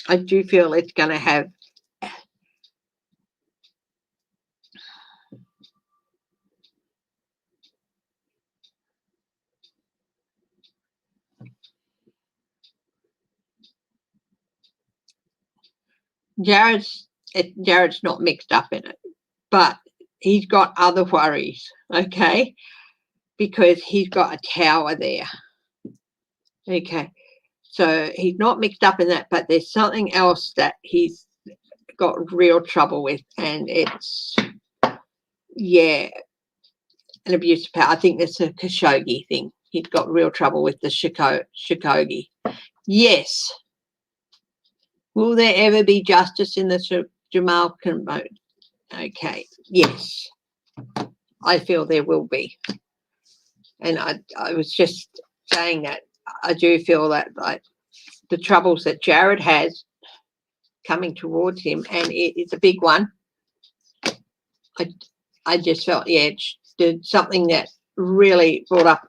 Speaker 1: I do feel it's going to have Jared's not mixed up in it, but he's got other worries, okay, because he's got a tower there, okay, so he's not mixed up in that, but there's something else that he's got real trouble with, and it's, yeah, an abuse of power. I think that's a Khashoggi thing. He's got real trouble with the Khashoggi. Yes. Will there ever be justice in the Jamal mode? Okay, yes, I feel there will be. And I was just saying that I do feel that like the troubles that Jared has coming towards him, and it's a big one. I just felt, yeah, did something that really brought up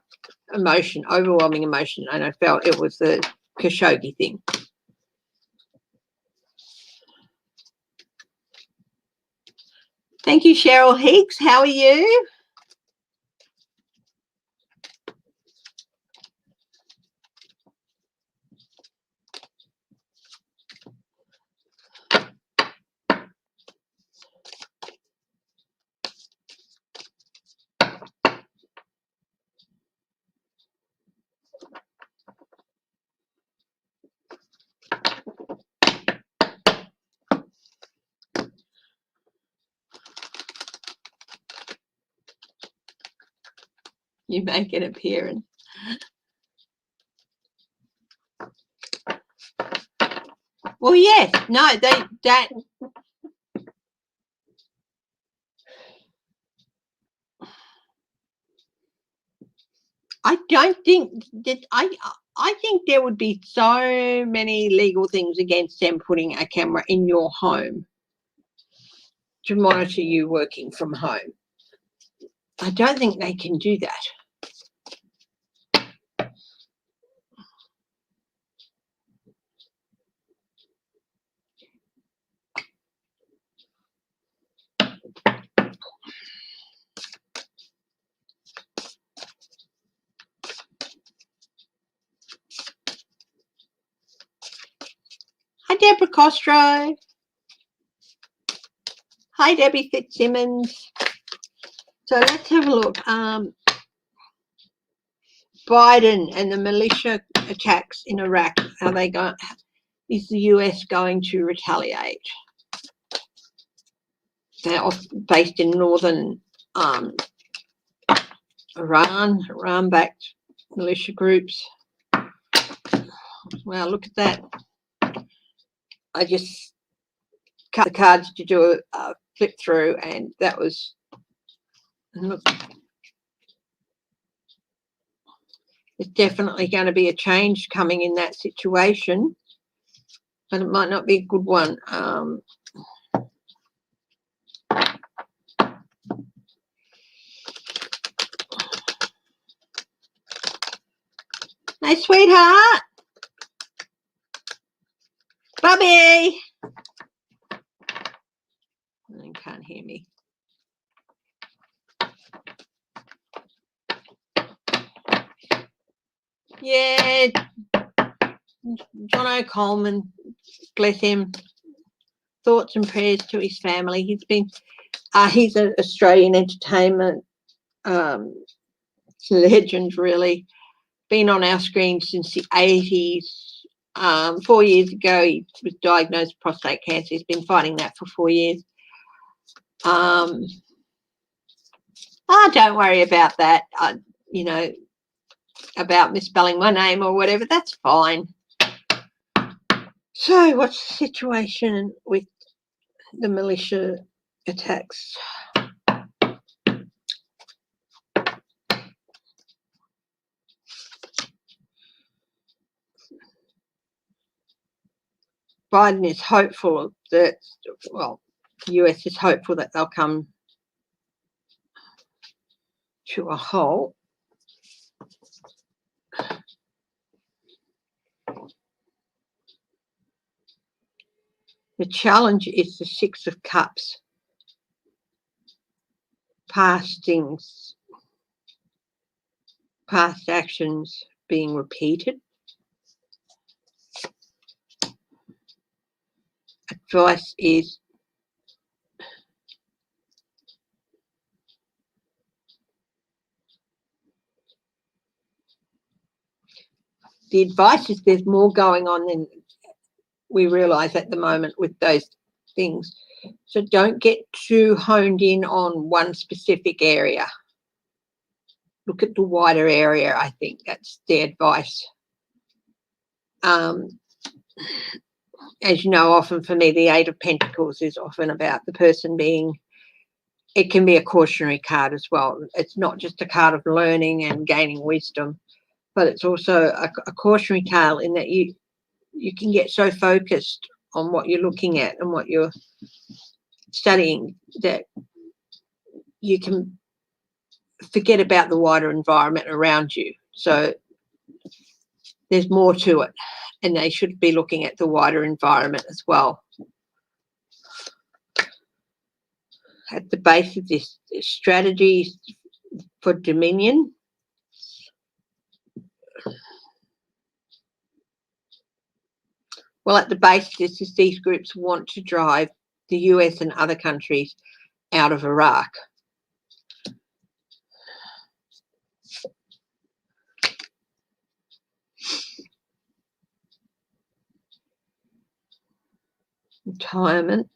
Speaker 1: emotion, overwhelming emotion, and I felt it was the Khashoggi thing. Thank you, Cheryl Higgs. How are you? You make an appearance. Well, yes, no, that I don't think that I think there would be so many legal things against them putting a camera in your home to monitor you working from home. I don't think they can do that. Hi, Deborah Costro. Hi, Debbie Fitzsimmons. So let's have a look. Biden and the militia attacks in Iraq. Are they going? Is the US going to retaliate? They're based in northern Iran-backed militia groups. Well, look at that. I just cut the cards to do a flip through, and that was, look, there's definitely going to be a change coming in that situation, but it might not be a good one. Hey, sweetheart. Bubby. You can't hear me. Yeah, John O'Coleman, bless him. Thoughts and prayers to his family. He's an Australian entertainment legend, really. Been on our screen since the 80s. 4 years ago, he was diagnosed with prostate cancer. He's been fighting that for 4 years. Don't worry about that. You know, about misspelling my name or whatever. That's fine. So, what's the situation with the militia attacks? Biden is hopeful that, well, the US is hopeful that they'll come to a halt. The challenge is the Six of Cups. Past things, past actions being repeated. Advice is there's more going on than we realise at the moment with those things. So don't get too honed in on one specific area. Look at the wider area. I think that's the advice. As you know, often for me, the Eight of Pentacles is often about the person being, it can be a cautionary card as well. It's not just a card of learning and gaining wisdom, but it's also a cautionary tale in that you can get so focused on what you're looking at and what you're studying that you can forget about the wider environment around you. So there's more to it, and they should be looking at the wider environment as well. At the base of this strategy for dominion, well, at the base of this is these groups want to drive the US and other countries out of Iraq. Retirement.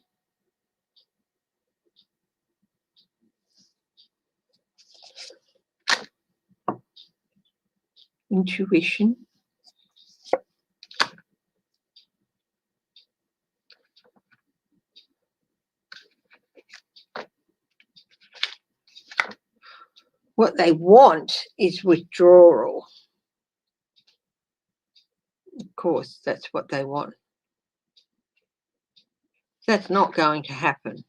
Speaker 1: intuition. What they want is withdrawal. Of course, that's what they want. That's not going to happen.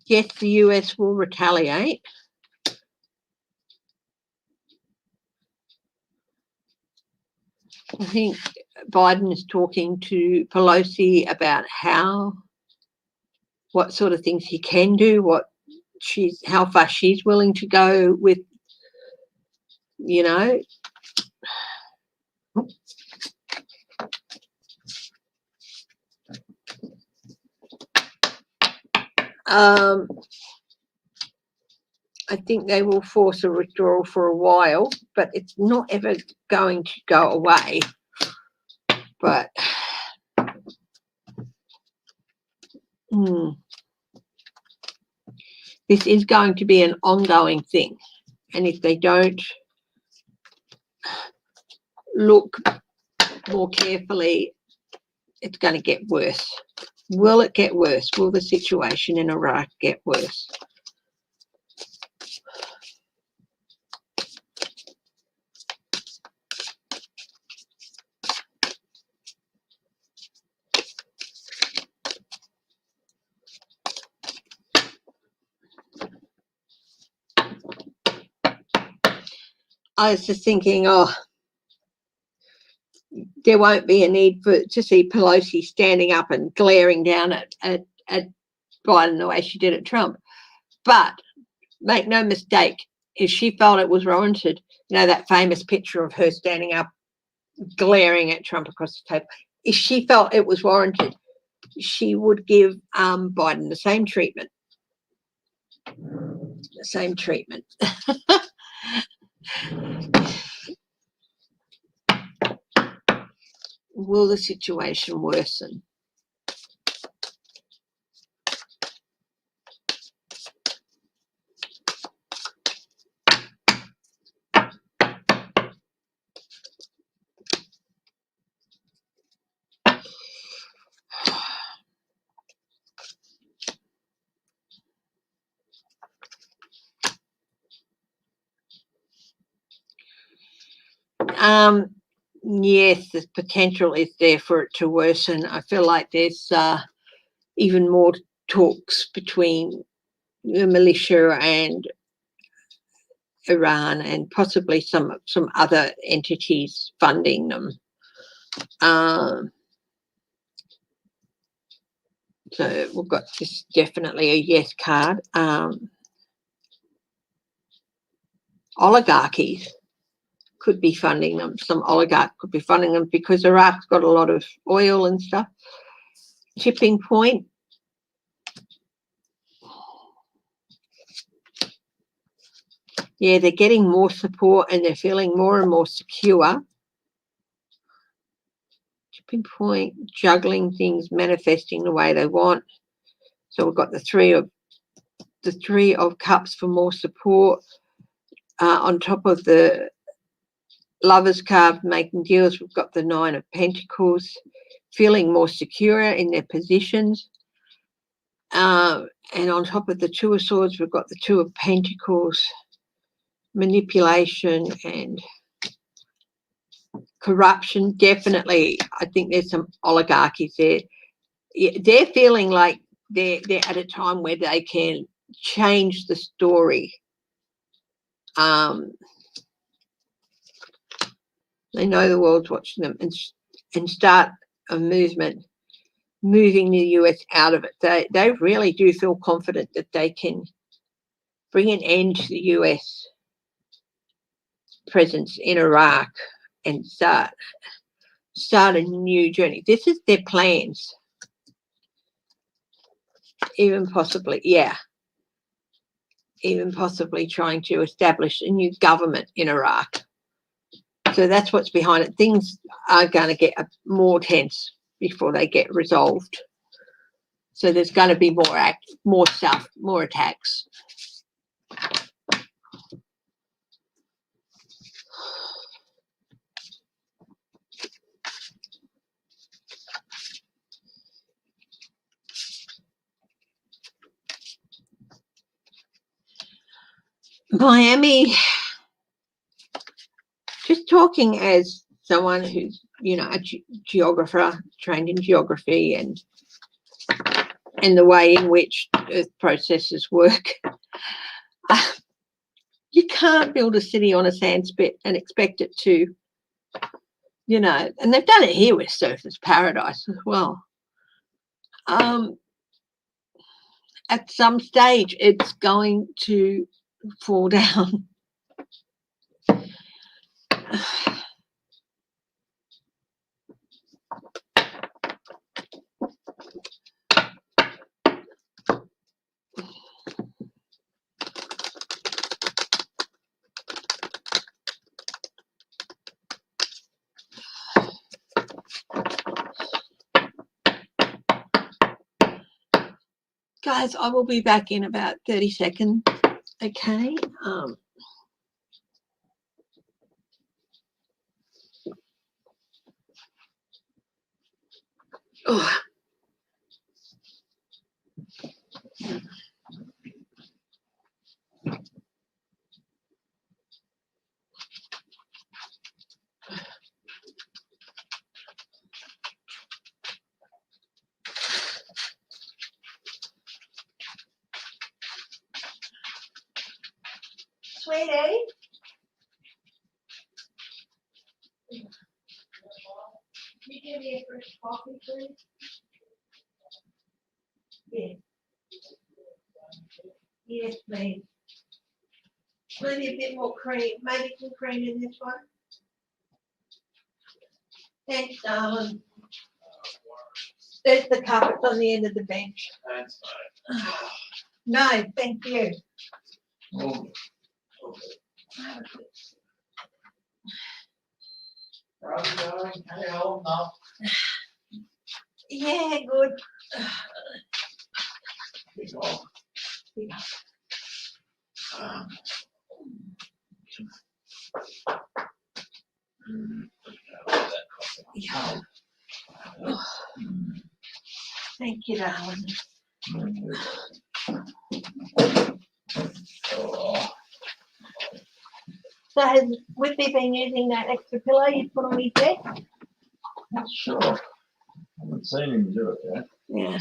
Speaker 1: Yes, the US will retaliate. I think Biden is talking to Pelosi about what sort of things he can do, how far she's willing to go with, you know. I think they will force a withdrawal for a while, but it's not ever going to go away. But this is going to be an ongoing thing. And if they don't look more carefully, it's going to get worse. Will it get worse? Will the situation in Iraq get worse? I was just thinking, there won't be a need to see Pelosi standing up and glaring down at Biden the way she did at Trump. But make no mistake, if she felt it was warranted, that famous picture of her standing up glaring at Trump across the table, if she felt it was warranted, she would give Biden the same treatment. The same treatment. Will the situation worsen? Yes, the potential is there for it to worsen. I feel like there's even more talks between the militia and Iran, and possibly some other entities funding them. So we've got this definitely a yes card. Oligarchies could be funding them. Some oligarch could be funding them because Iraq's got a lot of oil and stuff. Tipping point. Yeah, they're getting more support and they're feeling more and more secure. Tipping point, juggling things, manifesting the way they want. So we've got the three of cups for more support. On top of the Lovers card, making deals, we've got the 9 of Pentacles, feeling more secure in their positions. And on top of the 2 of Swords, we've got the 2 of Pentacles, manipulation and corruption. Definitely, I think there's some oligarchies there. They're feeling like they're at a time where they can change the story. They know the world's watching them and start a movement, moving the US out of it. They really do feel confident that they can bring an end to the US presence in Iraq and start a new journey. This is their plans. Even possibly, yeah. even possibly trying to establish a new government in Iraq. So that's what's behind it. Things are going to get more tense before they get resolved. So there's going to be more stuff, more attacks. Miami, just talking as someone who's, you know, a geographer, trained in geography and the way in which earth processes work. You can't build a city on a sandspit and expect it to, you know, and they've done it here with Surfers Paradise as well. At some stage, it's going to fall down. Guys, I will be back in about 30 seconds. Okay. Oh. Sweetie? You give me a fresh coffee, please? Yeah. Yes, please. Maybe a bit more cream. Maybe some cream in this one. Thanks, darling. There's the cup. It's on the end of the bench. Thanks, mate. No, thank you. Oh. How's it going? How you holding up? Yeah, good. Big old. Big old. Yeah. Oh. Thank you, darling. So has Whitby been using that extra pillow you put on his bed?
Speaker 2: Sure. I haven't seen him do it yet.
Speaker 1: Yeah.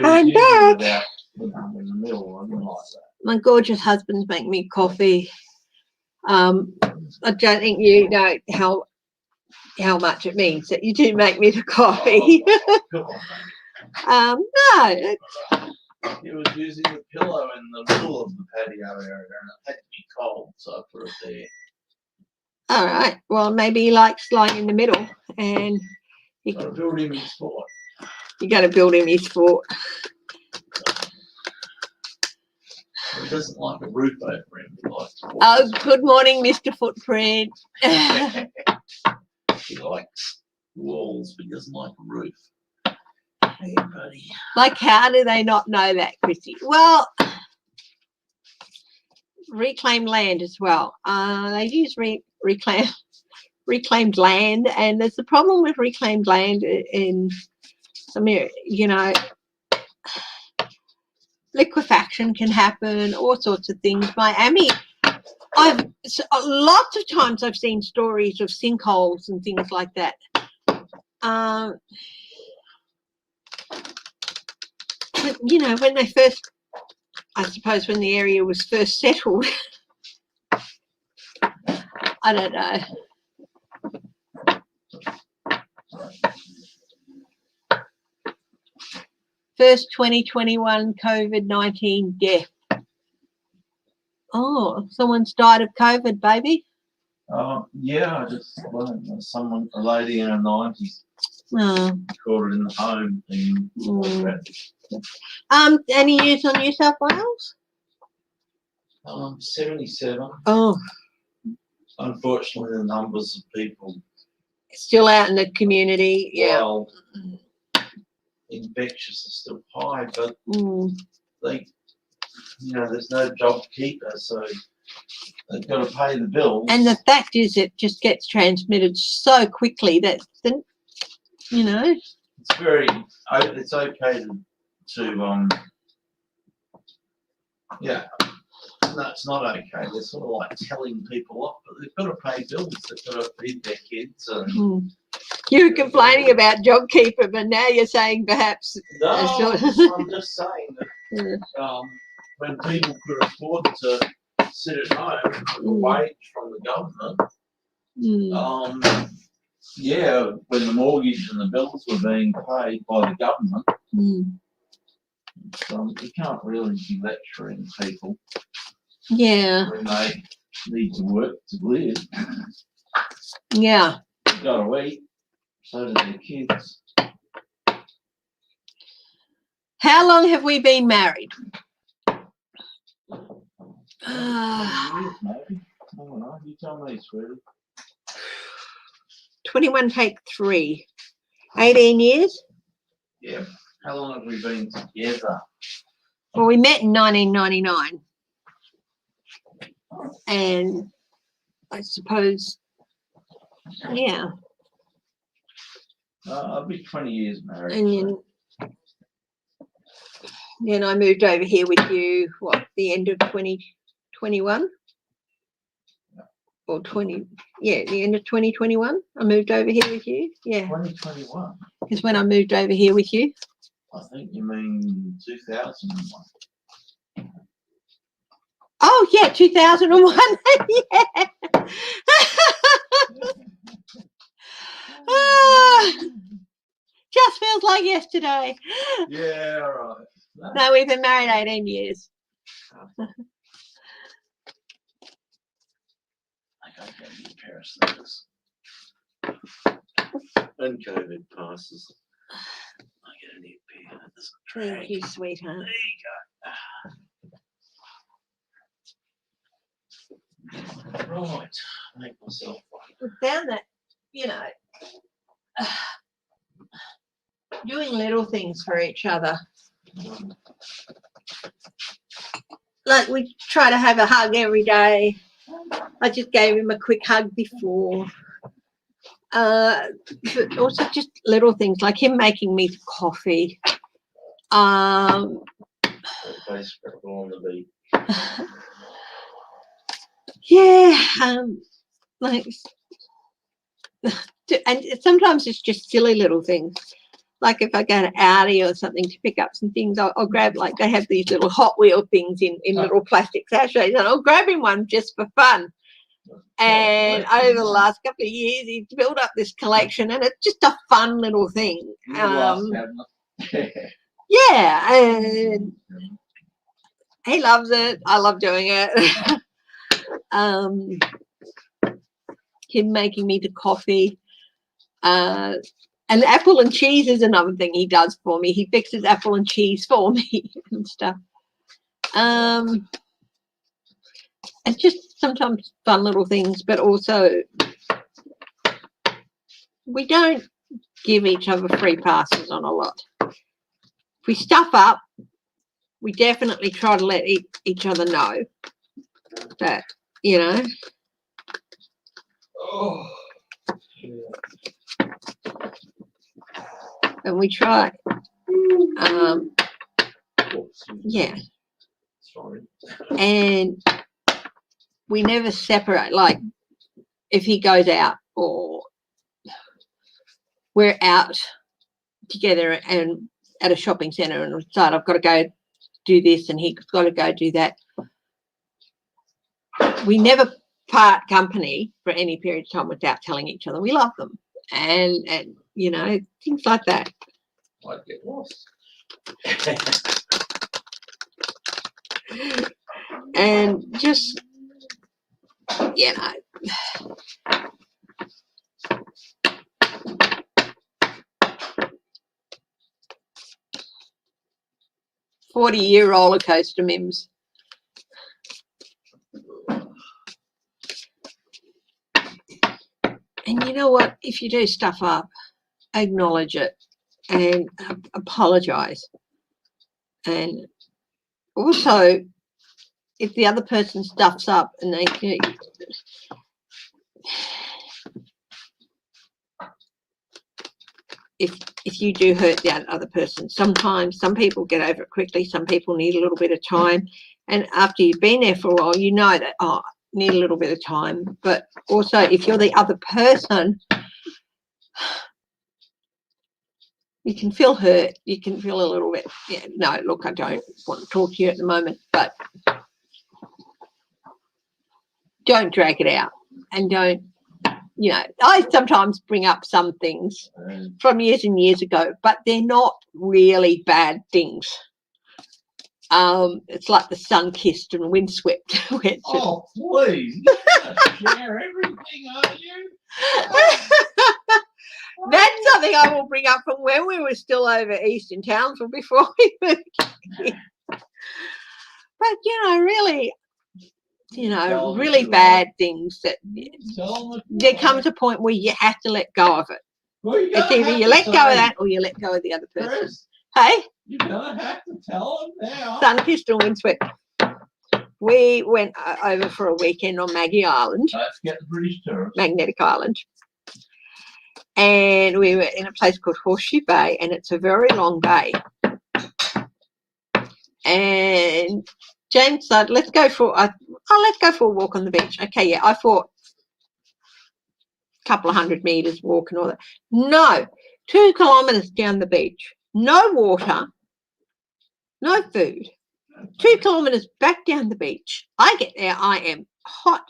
Speaker 1: I'm back.
Speaker 2: In the middle, I didn't like that.
Speaker 1: My gorgeous husband's making me coffee. I don't think you know how much it means that you do make me the coffee. No.
Speaker 2: He was using the pillow in the middle of the patio area and it had to be cold, so I put it there.
Speaker 1: All right. Well, maybe he likes lying in the middle, and
Speaker 2: you got to build him his fort.
Speaker 1: You got to build him his fort.
Speaker 2: He doesn't like a roof over him. He likes
Speaker 1: oh, good morning, Mr. Footprint.
Speaker 2: He likes walls, but he doesn't like a roof. Hey, buddy.
Speaker 1: Like, how do they not know that, Chrissy? Well, reclaimed land as well. They use reclaimed land, and there's the problem with reclaimed land in some area, you know, liquefaction can happen, all sorts of things. Miami, lots of times I've seen stories of sinkholes and things like that. But, you know, when they first, I suppose when the area was first settled, I don't know. First 2021 COVID-19 death. Oh, someone's died of COVID, baby.
Speaker 2: Yeah, I just learned someone, a lady in her 90s, caught it in the home thing.
Speaker 1: Any news on New South Wales?
Speaker 2: 77.
Speaker 1: Oh,
Speaker 2: Unfortunately, the numbers of people,
Speaker 1: still out in the community. Yeah.
Speaker 2: while infectious, are still high, but they, there's no job keeper, so they've got to pay the bills.
Speaker 1: And the fact is, it just gets transmitted so quickly that,
Speaker 2: it's very, it's okay to yeah. No, it's not okay. They're sort of like telling people off, but they've got to pay bills. They've got to feed their kids. And
Speaker 1: you were complaining about JobKeeper, but now you're saying perhaps.
Speaker 2: no, I'm just saying that when people could afford to sit at home with a wage from the government, when the mortgage and the bills were being paid by the government, you can't really be lecturing people.
Speaker 1: Yeah.
Speaker 2: When they need to work to live.
Speaker 1: Yeah.
Speaker 2: They've got to eat, so do their kids.
Speaker 1: How long have we been married?
Speaker 2: Years, maybe. I don't know. You tell me, sweetie.
Speaker 1: 21 take 3. 18 years?
Speaker 2: Yeah. How long have we been together?
Speaker 1: Well, we met in 1999. And I suppose, yeah.
Speaker 2: I'll be 20 years married.
Speaker 1: And then I moved over here with you, the end of 2021? Or the end of 2021. I moved over here with you. Yeah.
Speaker 2: 2021?
Speaker 1: Is when I moved over here with you.
Speaker 2: I think you mean 2001.
Speaker 1: Oh, yeah, 2001. Yeah. Just feels like yesterday.
Speaker 2: Yeah, all right.
Speaker 1: No, we've been married 18 years.
Speaker 2: I gotta go get a pair of slippers. When COVID passes, I get a new pair.
Speaker 1: Thank you, sweetheart.
Speaker 2: There you go. Right, make myself one.
Speaker 1: We found that, doing little things for each other. Like we try to have a hug every day. I just gave him a quick hug before. But also just little things like him making me coffee. And sometimes it's just silly little things. Like if I go to Audi or something to pick up some things, I'll grab, like they have these little Hot Wheel things in little plastic sachets, and I'll grab him one just for fun. And over the last couple of years, he's built up this collection, and it's just a fun little thing. Yeah, and he loves it. I love doing it. Him making me the coffee. And apple and cheese is another thing he does for me. He fixes apple and cheese for me and stuff. And just sometimes fun little things, but also we don't give each other free passes on a lot. If we stuff up, we definitely try to let each other know that,
Speaker 2: Oh.
Speaker 1: And we try. Yeah.
Speaker 2: Sorry.
Speaker 1: And we never separate. Like if he goes out or we're out together and at a shopping centre and we decide I've got to go do this and he's got to go do that. We never part company for any period of time without telling each other we love them. And things like that.
Speaker 2: Might get lost.
Speaker 1: And just, 40-year roller coaster, Mims. And you know what? If you do stuff up, acknowledge it and apologise. And also, if the other person stuffs up and they if you do hurt the other person, sometimes some people get over it quickly, some people need a little bit of time, and after you've been there for a while, you know that need a little bit of time. But also, if you're the other person, you can feel hurt, you can feel a little bit, yeah, no, look, I don't want to talk to you at the moment, but don't drag it out. And don't, you know, I sometimes bring up some things from years and years ago, but they're not really bad things. It's like the sun-kissed and windswept.
Speaker 2: Oh, please. You're gonna share everything, aren't you?
Speaker 1: That's something I will bring up from when we were still over east in Townsville before we moved here. But, you know, really, really bad things that there comes a point where you have to let go of it.
Speaker 2: Well,
Speaker 1: it's either you let go of that or you let go of the other person.
Speaker 2: Chris,
Speaker 1: hey?
Speaker 2: You're going to have to tell them now.
Speaker 1: Sun-kissed and windswept. We went over for a weekend on Maggie Island.
Speaker 2: Let's get the British tourists.
Speaker 1: Magnetic Island. And we were in a place called Horseshoe Bay, and it's a very long bay. And James said, let's go for a walk on the beach. Okay, yeah, I thought a couple of 100 meters walk and all that. No, 2 kilometers down the beach, no water, no food. 2 kilometers back down the beach. I get there, I am hot.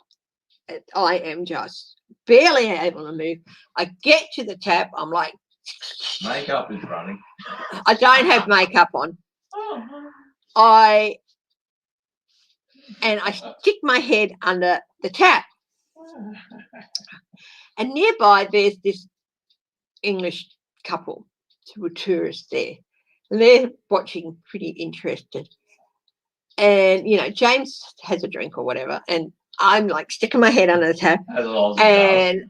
Speaker 1: I am just barely able to move. I get to the tap, I'm like,
Speaker 2: makeup is running.
Speaker 1: I don't have makeup on.
Speaker 2: Oh.
Speaker 1: I stick my head under the tap. And nearby there's this English couple who were tourists there. And they're watching, pretty interested. And, you know, James has a drink or whatever, and I'm like sticking my head under the tap. And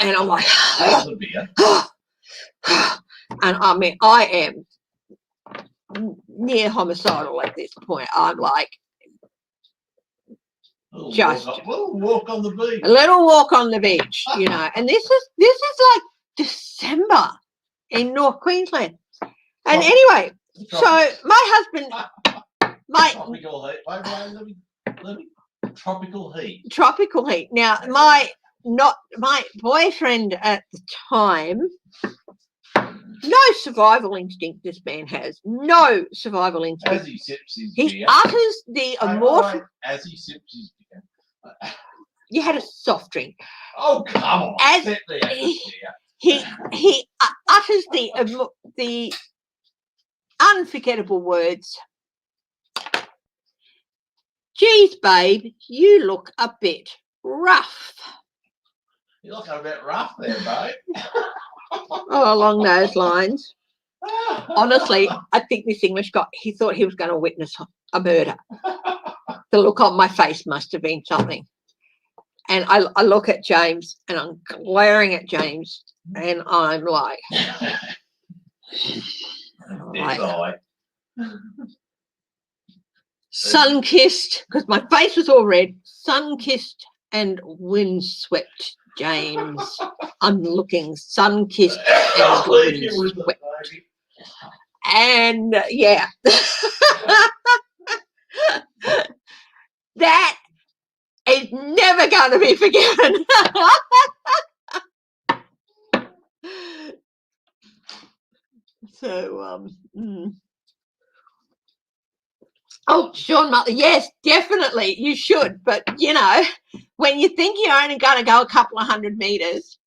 Speaker 1: I'm like, and I mean, I am near homicidal at this point. I'm like, just
Speaker 2: a little walk on the beach.
Speaker 1: A little walk on the beach, you know. And this is like December in North Queensland. And anyway, so my husband,
Speaker 2: tropical heat. Let me. Tropical heat.
Speaker 1: Tropical heat. Now, my boyfriend at the time, no survival instinct this man has. No survival instinct.
Speaker 2: As he sips his
Speaker 1: he
Speaker 2: beer.
Speaker 1: utters the immortal.
Speaker 2: As he sips his beer.
Speaker 1: You had a soft drink.
Speaker 2: Oh, come on.
Speaker 1: He utters the unforgettable words. Geez, babe, you look a bit rough.
Speaker 2: You look a bit rough there, babe.
Speaker 1: Oh, along those lines. Honestly, I think this English guy, he thought he was going to witness a murder. The look on my face must have been something. And I look at James, and I'm glaring at James, and I'm like, sun-kissed, because my face was all red, sun-kissed and windswept, James. I'm looking sun-kissed and windswept. And, yeah. That is never going to be forgiven. So, oh, Sean Muttley, yes, definitely, you should. But, you know, when you think you're only going to go a couple of 100 meters,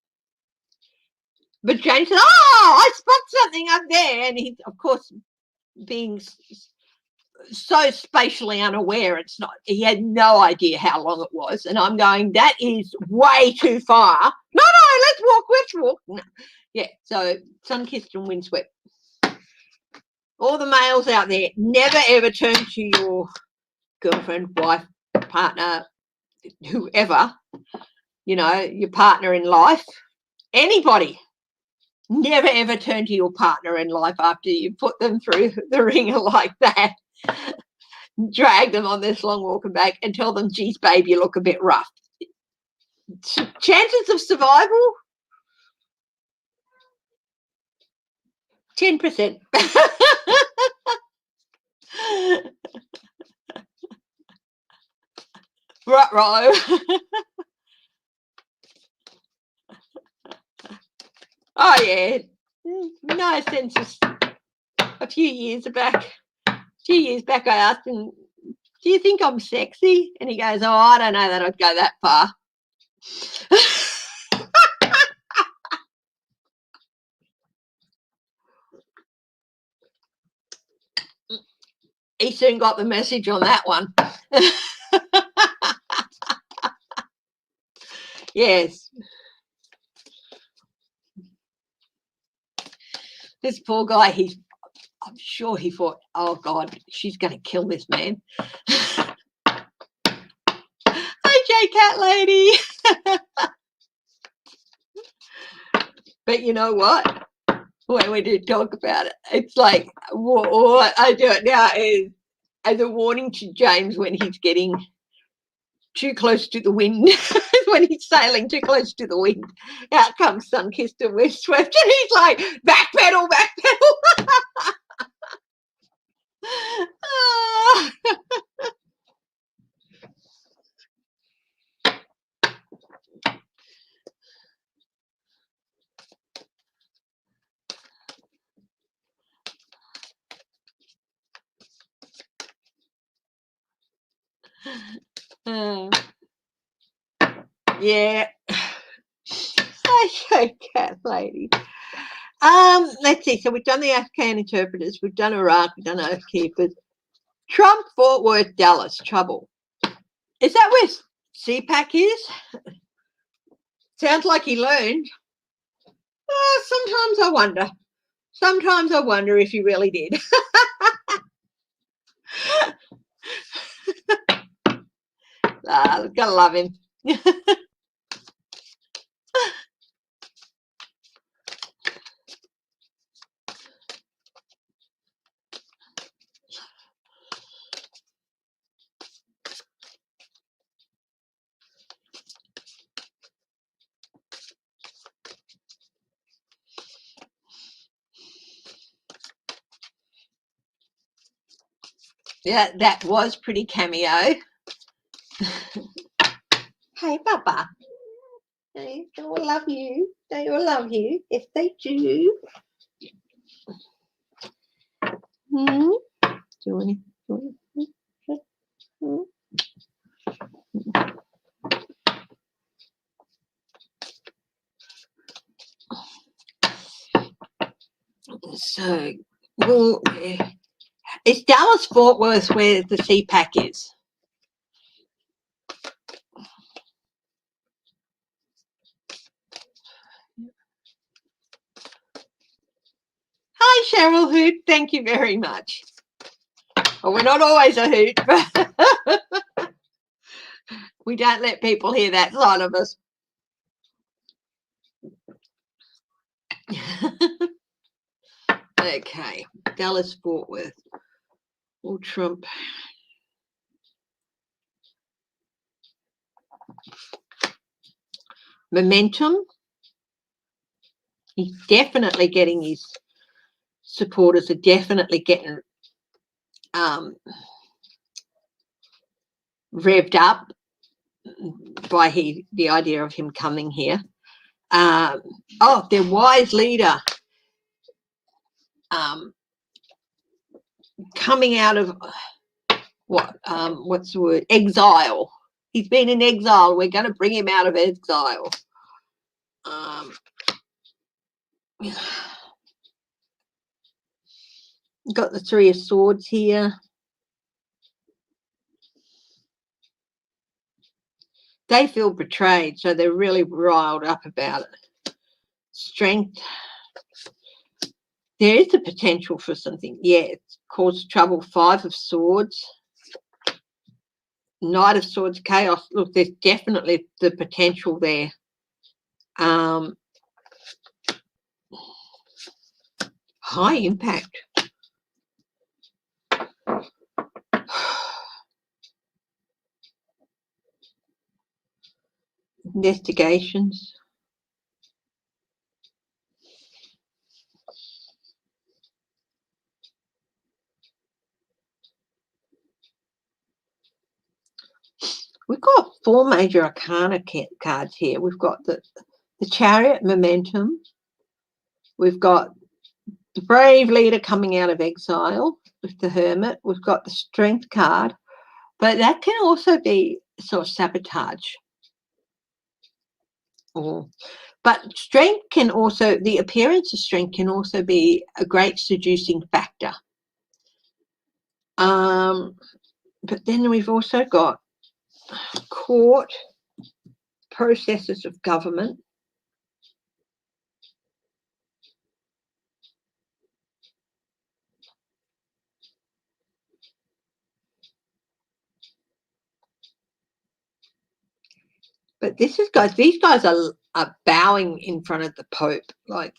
Speaker 1: but James said, oh, I spot something up there. And he, of course, being so spatially unaware, it's not, he had no idea how long it was. And I'm going, that is way too far. No, let's walk. No. Yeah, so sun-kissed and windswept. All the males out there, never ever turn to your girlfriend, wife, partner, whoever, you know, your partner in life, anybody. Never ever turn to your partner in life after you put them through the ringer like that. Drag them on this long walk back and tell them, geez, babe, you look a bit rough. Chances of survival, 10%. Right. Oh, yeah. No sense of a few years back, I asked him, do you think I'm sexy? And he goes, oh, I don't know that I'd go that far. He soon got the message on that one. Yes. This poor guy, I'm sure he thought, oh, God, she's going to kill this man. Okay, cat lady. But you know what? When we do talk about it, it's like what I do it now is as a warning to James when he's getting too close to the wind, when he's sailing too close to the wind. Out comes Sunkissed and West Swift, and he's like, backpedal, backpedal. Oh. Yeah. Okay, cat lady. Let's see. So we've done the Afghan interpreters, we've done Iraq, we've done Oath Keepers. Trump, Fort Worth, Dallas, trouble. Is that where CPAC is? Sounds like he learned. Sometimes I wonder. Sometimes I wonder if he really did. Gotta love him. Yeah, that was pretty cameo. Hey, Papa. They all love you. They all love you. Yes, they do. Hmm? Do you want So, well, it's Dallas Fort Worth where the CPAC is. Hi, Cheryl Hoot. Thank you very much. Well, we're not always a hoot, but we don't let people hear that side of us. Okay, Dallas Fort Worth. Or Trump. Momentum. He's definitely getting his supporters are definitely getting revved up by the idea of him coming here. Their wise leader coming out of what's the word? Exile. He's been in exile. We're going to bring him out of exile. Got the Three of Swords here. They feel betrayed, so they're really riled up about it. Strength. There is the potential for something. Yeah, it's caused trouble. Five of Swords. Knight of Swords, chaos. Look, there's definitely the potential there. High impact. Investigations. We've got 4 major arcana cards here. We've got the Chariot, momentum. We've got the brave leader coming out of exile with the Hermit. We've got the Strength card, but that can also be sort of sabotage. But strength can also, the appearance of strength can also be a great seducing factor. But then we've also got court, processes of government. But this is guys, these guys are bowing in front of the Pope, like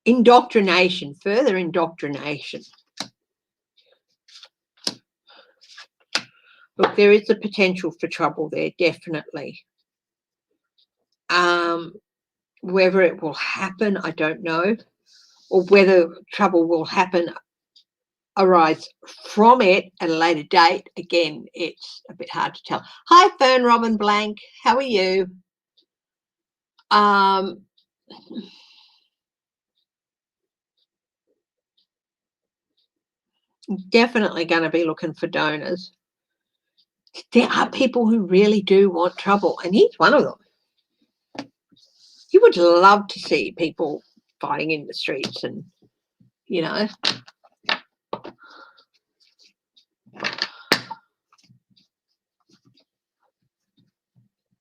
Speaker 1: indoctrination, further indoctrination. Look, there is the potential for trouble there, definitely. Whether it will happen, I don't know, or whether trouble will arise from it at a later date. Again, it's a bit hard to tell. Hi, Fern Robin Blank. How are you? Definitely going to be looking for donors. There are people who really do want trouble, and he's one of them. You would love to see people fighting in the streets and, you know.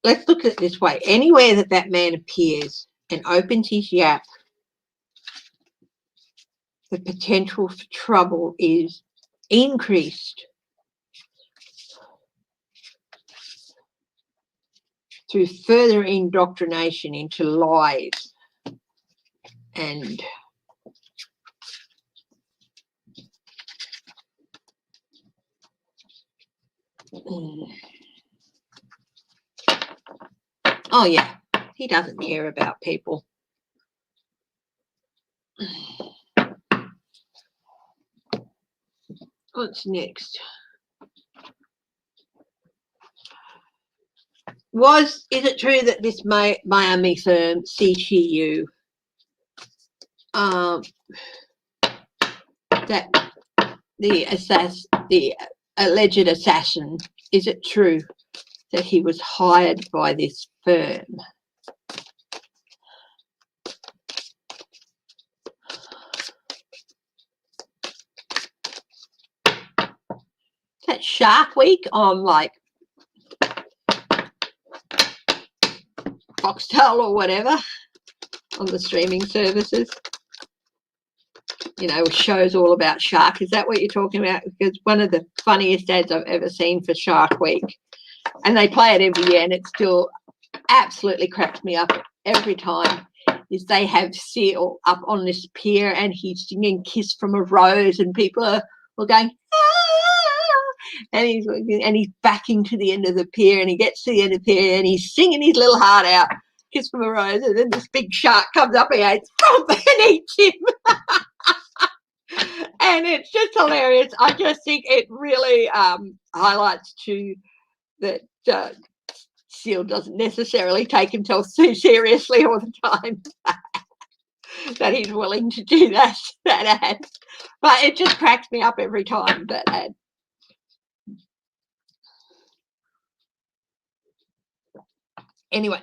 Speaker 1: Let's look at it this way. Anywhere that man appears and opens his yap, the potential for trouble is increased through further indoctrination into lies and oh yeah, he doesn't care about people. What's next? Is it true that this Miami firm, CTU, that the alleged assassin, is it true that he was hired by this firm? That Shark Week on like Foxtel or whatever on the streaming services, you know, shows all about shark. Is that what you're talking about? Because one of the funniest ads I've ever seen for Shark Week, and they play it every year, and it still absolutely cracks me up every time, is they have Seal up on this pier and he's singing Kiss from a Rose, and people are going, and he's backing to the end of the pier, and he gets to the end of the pier and he's singing his little heart out, Kiss from a Rose, and then this big shark comes up and eats him. And it's just hilarious. I just think it really highlights to that Seal doesn't necessarily take himself too seriously all the time. That he's willing to do that ad. But it just cracks me up every time, that ad. Anyway,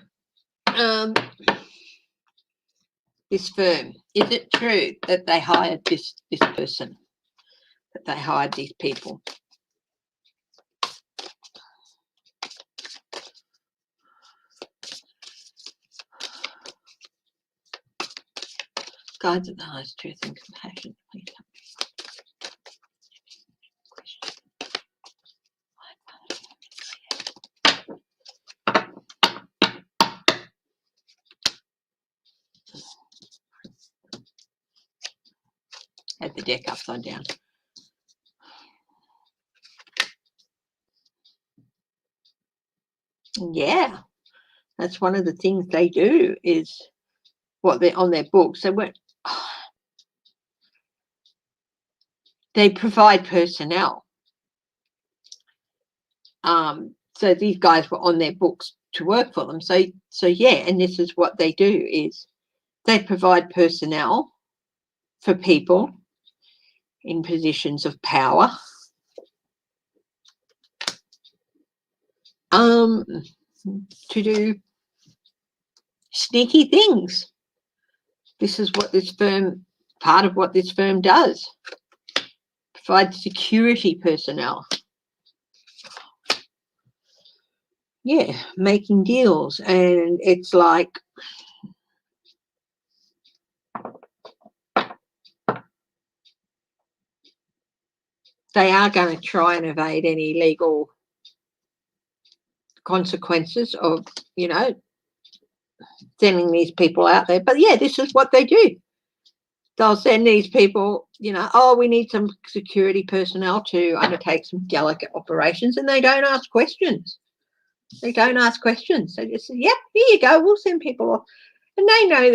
Speaker 1: this firm, is it true that they hired this person, that they hired these people? Guides of the highest truth and compassion. deck upside down. Yeah, that's one of the things they do is what they're on their books. They provide personnel. So these guys were on their books to work for them. So yeah, and this is what they do is they provide personnel for people in positions of power. To do sneaky things. This is what this firm, part of what this firm does. Provide security personnel. Yeah, making deals. And it's like they are going to try and evade any legal consequences of, you know, sending these people out there. But yeah, this is what they do. They'll send these people, you know, oh, we need some security personnel to undertake some delicate operations, and they don't ask questions. They don't ask questions. They just say, yep, here you go, we'll send people off. And they know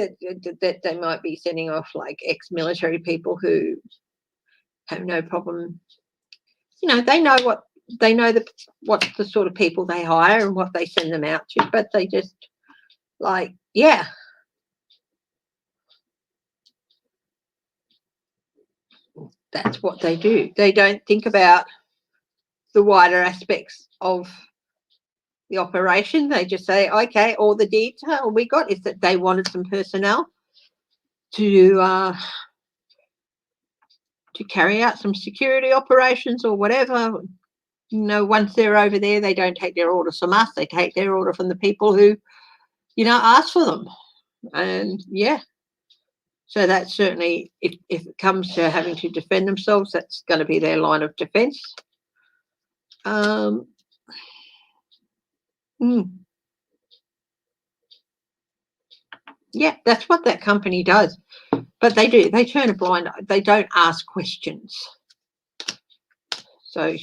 Speaker 1: that they might be sending off like ex-military people who have no problem. You know, they know what what's the sort of people they hire and what they send them out to, but they just like, yeah. That's what they do. They don't think about the wider aspects of the operation. They just say, okay, all the detail we got is that they wanted some personnel to carry out some security operations or whatever. You know, once they're over there, they don't take their orders from us. They take their order from the people who, you know, ask for them. And yeah, so that's certainly, if it comes to having to defend themselves, that's going to be their line of defense. Yeah, that's what that company does. But they do. They turn a blind eye. They don't ask questions. So,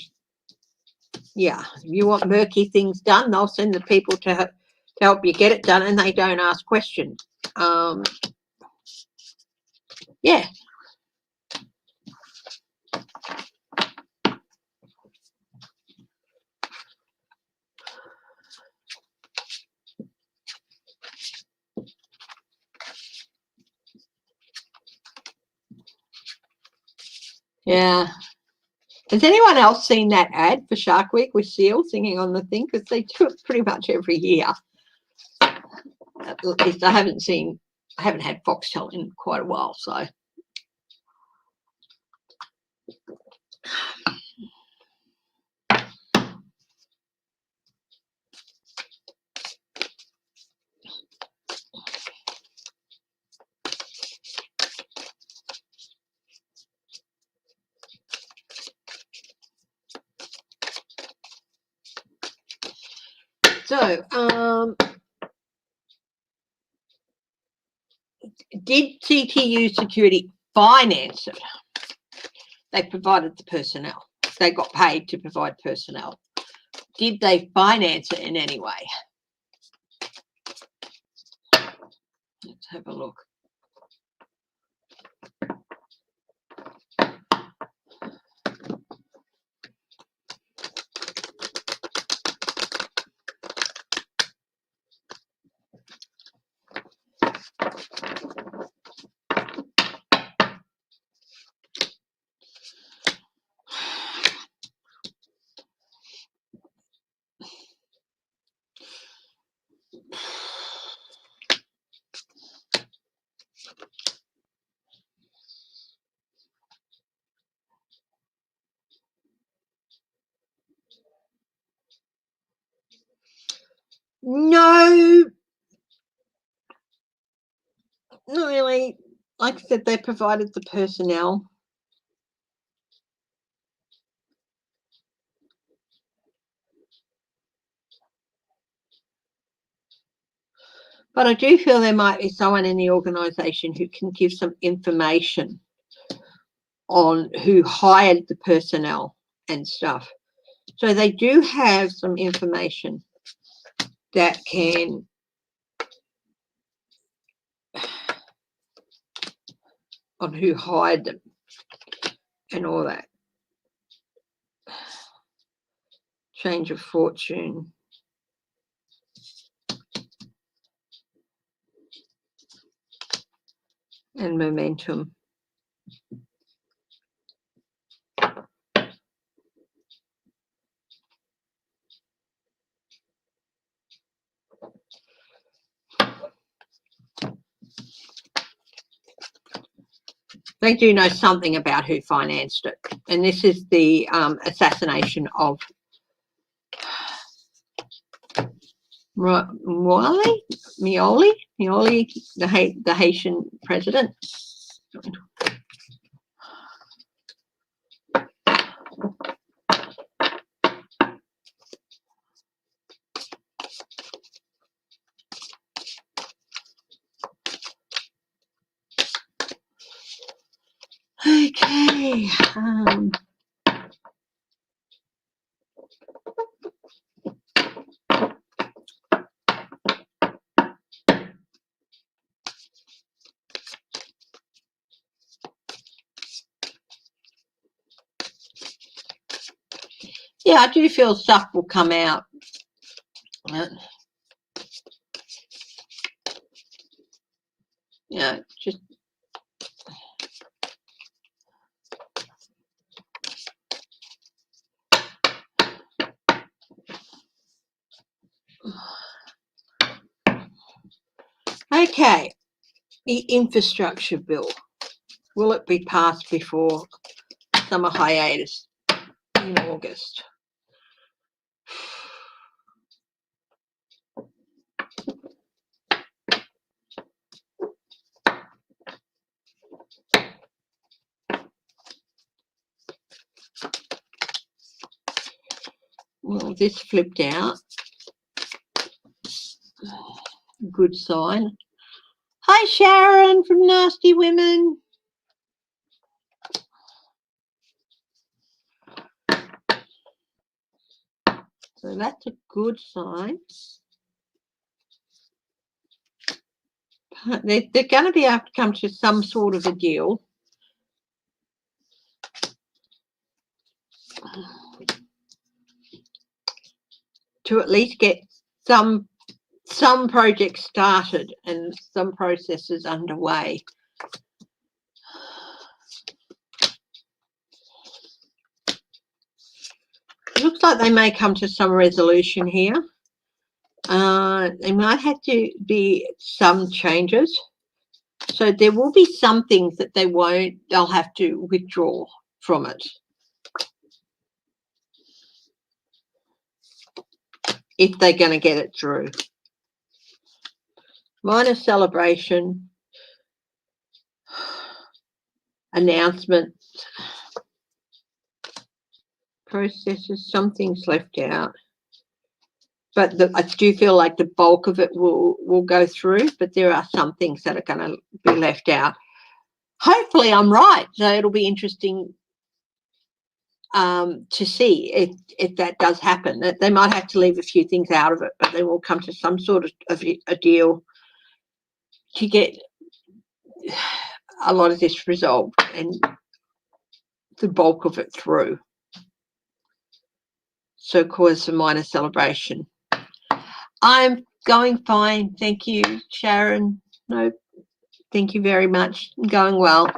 Speaker 1: yeah, if you want murky things done, they'll send the people to help you get it done, and they don't ask questions. Yeah. Yeah. Has anyone else seen that ad for Shark Week with Seal singing on the thing? Because they do it pretty much every year. At least I haven't had Foxtel in quite a while, so. So, did CTU Security finance it? They provided the personnel. They got paid to provide personnel. Did they finance it in any way? Let's have a look. No, not really. Like I said, they provided the personnel. But I do feel there might be someone in the organisation who can give some information on who hired the personnel and stuff. So they do have some information that can on who hired them and all that. Change of fortune. And momentum. They do know something about who financed it. And this is the assassination of Mioli, the Haitian president. Okay. Yeah, I do feel stuff will come out. Yeah, just okay. The infrastructure bill. Will it be passed before summer hiatus in August? Well, this flipped out. Good sign. Hi, Sharon from Nasty Women. So that's a good sign. They're going to be able to come to some sort of a deal. To at least get some projects started and some processes underway. It looks like they may come to some resolution here. There might have to be some changes. So there will be some things that they'll have to withdraw from it. If they're going to get it through. Minor celebration. Announcement. Processes. Some things left out. But I do feel like the bulk of it will go through, but there are some things that are going to be left out. Hopefully I'm right, so it'll be interesting to see if that does happen. They might have to leave a few things out of it, but they will come to some sort of a deal to get a lot of this resolved and the bulk of it through. So cause a minor celebration. I'm going fine. Thank you, Sharon. No, thank you very much. I'm going well.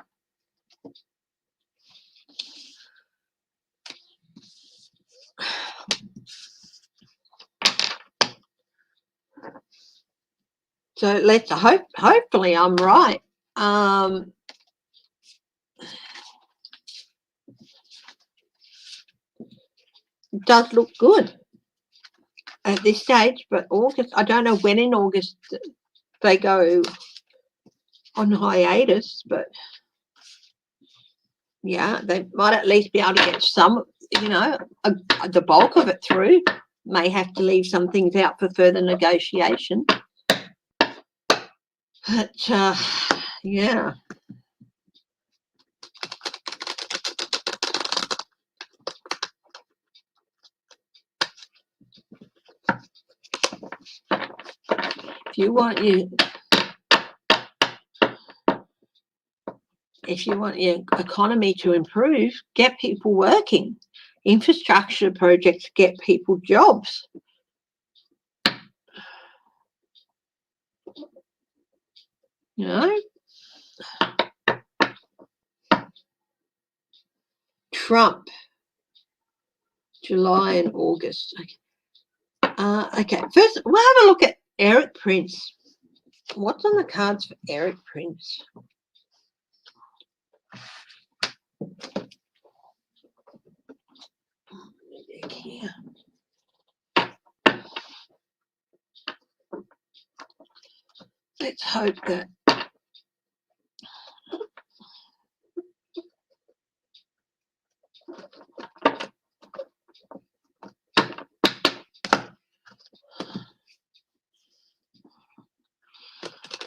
Speaker 1: So let's hopefully I'm right. It does look good at this stage, but August, I don't know when in August they go on hiatus, but yeah, they might at least be able to get some, the bulk of it through. May have to leave some things out for further negotiation. But yeah. if you want your economy to improve, get people working. Infrastructure projects get people jobs. You know? Trump, July and August. Okay, first we'll have a look at Eric Prince. What's on the cards for Eric Prince? Here. Let's hope that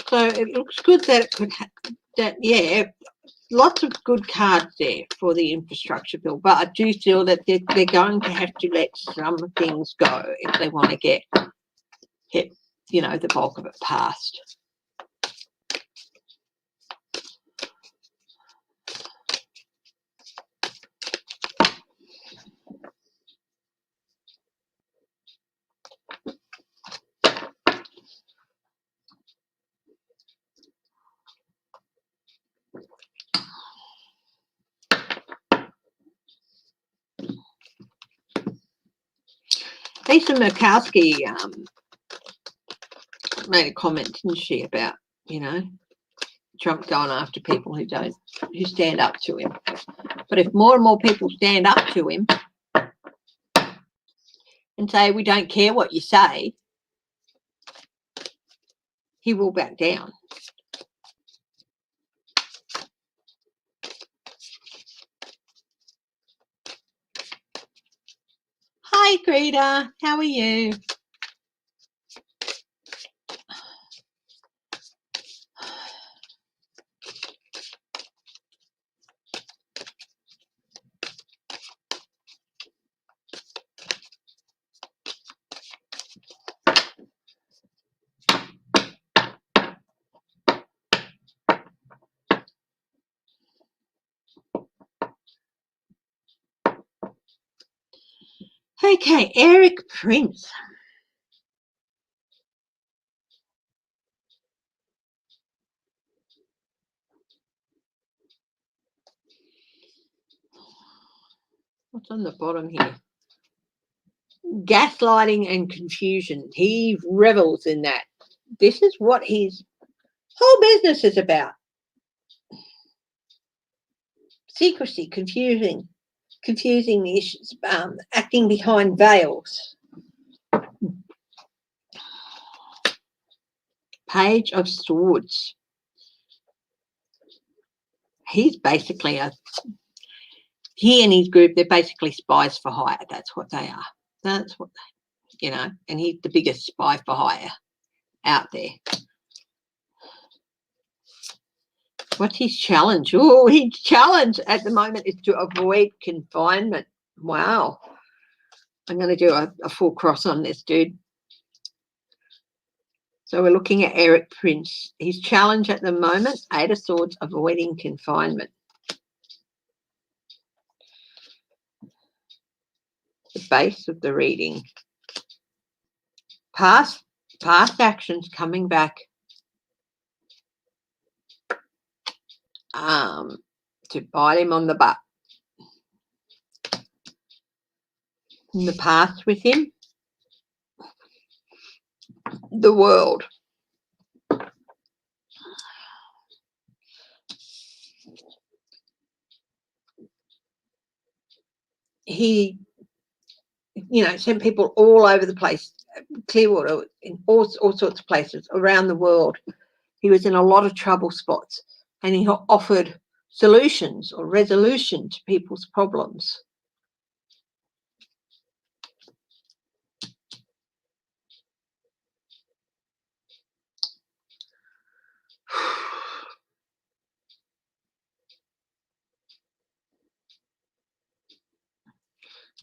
Speaker 1: so it looks good that it could yeah, lots of good cards there for the infrastructure bill, but I do feel that they're going to have to let some things go if they want to get you know, the bulk of it passed. Lisa Murkowski made a comment, didn't she, about, you know, Trump going after people who stand up to him. But if more and more people stand up to him and say, we don't care what you say, he will back down. Hi, Greta. How are you? Okay, Eric Prince. What's on the bottom here? Gaslighting and confusion. He revels in that. This is what his whole business is about. Secrecy, confusing the issues, acting behind veils. Page of Swords. He's basically he and his group, they're basically spies for hire. That's what they are. That's what they, you know, and he's the biggest spy for hire out there. What's his challenge? Oh, his challenge at the moment is to avoid confinement. Wow. I'm going to do a full cross on this, dude. So we're looking at Eric Prince. His challenge at the moment, 8 of Swords, avoiding confinement. The base of the reading. Past actions coming back to bite him on the butt. In the past with him, the world. He, you know, sent people all over the place, Clearwater, in all sorts of places around the world. He was in a lot of trouble spots, and he offered solutions or resolution to people's problems.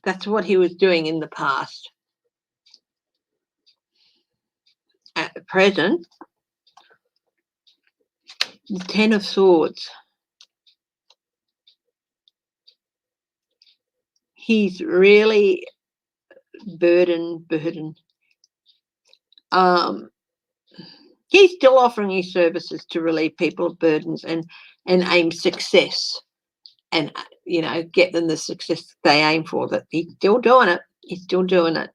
Speaker 1: That's what he was doing in the past. at the present. The Ten of Swords. He's really burdened. He's still offering his services to relieve people of burdens and aim success, and get them the success they aim for. That he's still doing it. He's still doing it.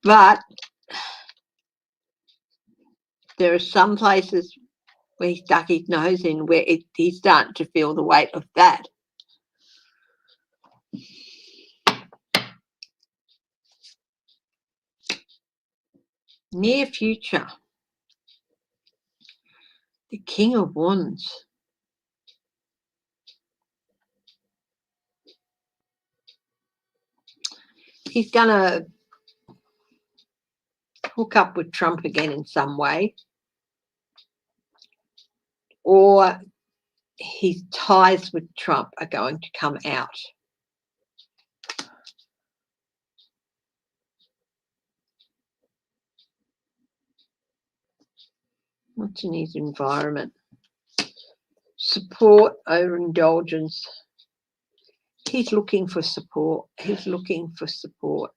Speaker 1: But there are some places where he stuck his nose in where he's starting to feel the weight of that. Near future. The King of Wands. He's going to hook up with Trump again in some way. Or his ties with Trump are going to come out. What's in his environment? Support over indulgence. He's looking for support. He's looking for support.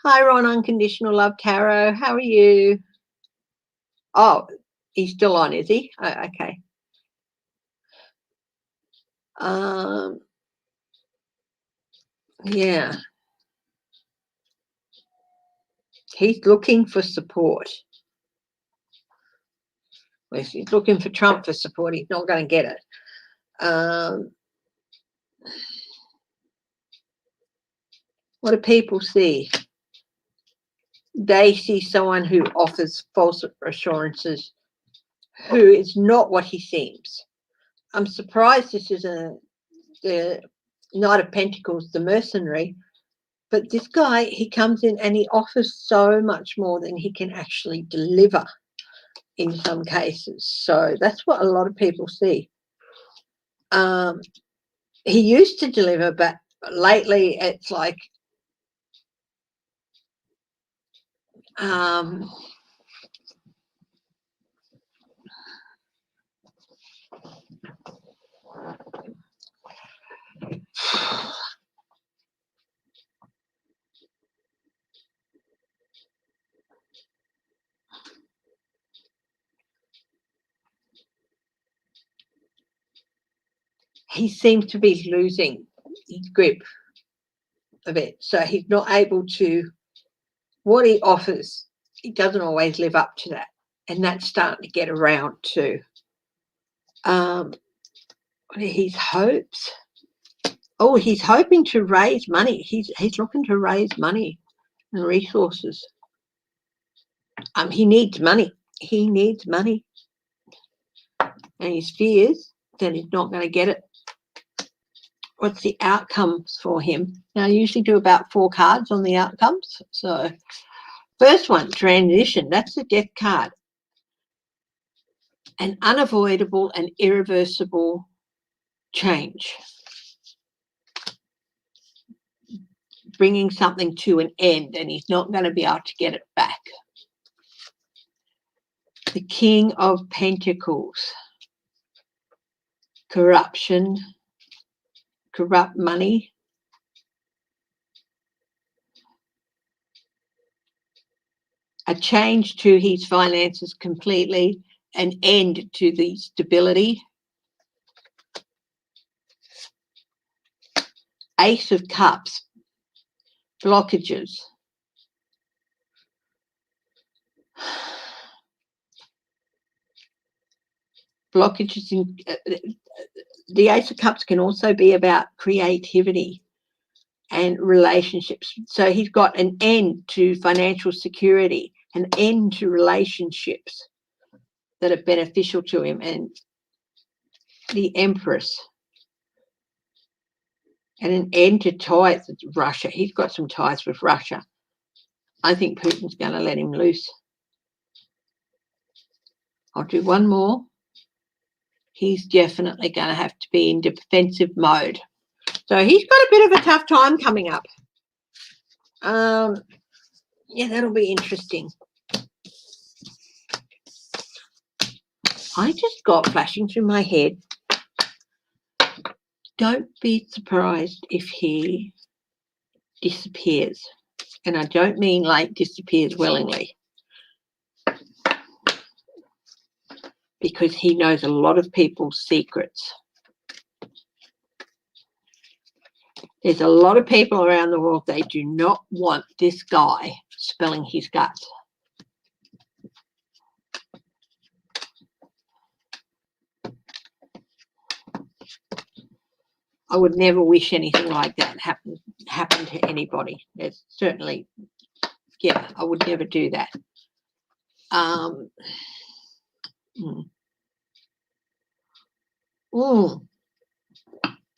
Speaker 1: Hi, Ron, Unconditional Love Tarot. How are you? Oh, he's still on, is he? Oh, okay. Yeah. He's looking for support. Well, if he's looking for Trump for support, he's not going to get it. What do people see? They see someone who offers false assurances, who is not what he seems. I'm surprised this is the Knight of Pentacles, the mercenary, but this guy, he comes in and he offers so much more than he can actually deliver in some cases. So that's what a lot of people see. He used to deliver, but lately it's like he seems to be losing his grip of it. So he's not able to, what he offers, he doesn't always live up to that. And that's starting to get around too. What are his hopes? Oh, he's hoping to raise money. He's looking to raise money and resources. He needs money. He needs money. And his fears that he's not going to get it. What's the outcomes for him? Now, I usually do about 4 cards on the outcomes. So, first one, transition. That's the death card. An unavoidable and irreversible change. Bringing something to an end, and he's not going to be able to get it back. The King of Pentacles. Corruption. Corrupt money. A change to his finances completely. An end to the stability. Ace of Cups. Blockages. Blockages in the Ace of Cups can also be about creativity and relationships. So he's got an end to financial security, an end to relationships that are beneficial to him, and the Empress, and an end to ties with Russia. He's got some ties with Russia. I think Putin's going to let him loose. I'll do one more. He's definitely going to have to be in defensive mode. So he's got a bit of a tough time coming up. Yeah, that'll be interesting. I just got flashing through my head. Don't be surprised if he disappears. And I don't mean like disappears willingly, because he knows a lot of people's secrets. There's a lot of people around the world, they do not want this guy spilling his guts. I would never wish anything like that happen to anybody. There's certainly, yeah, I would never do that.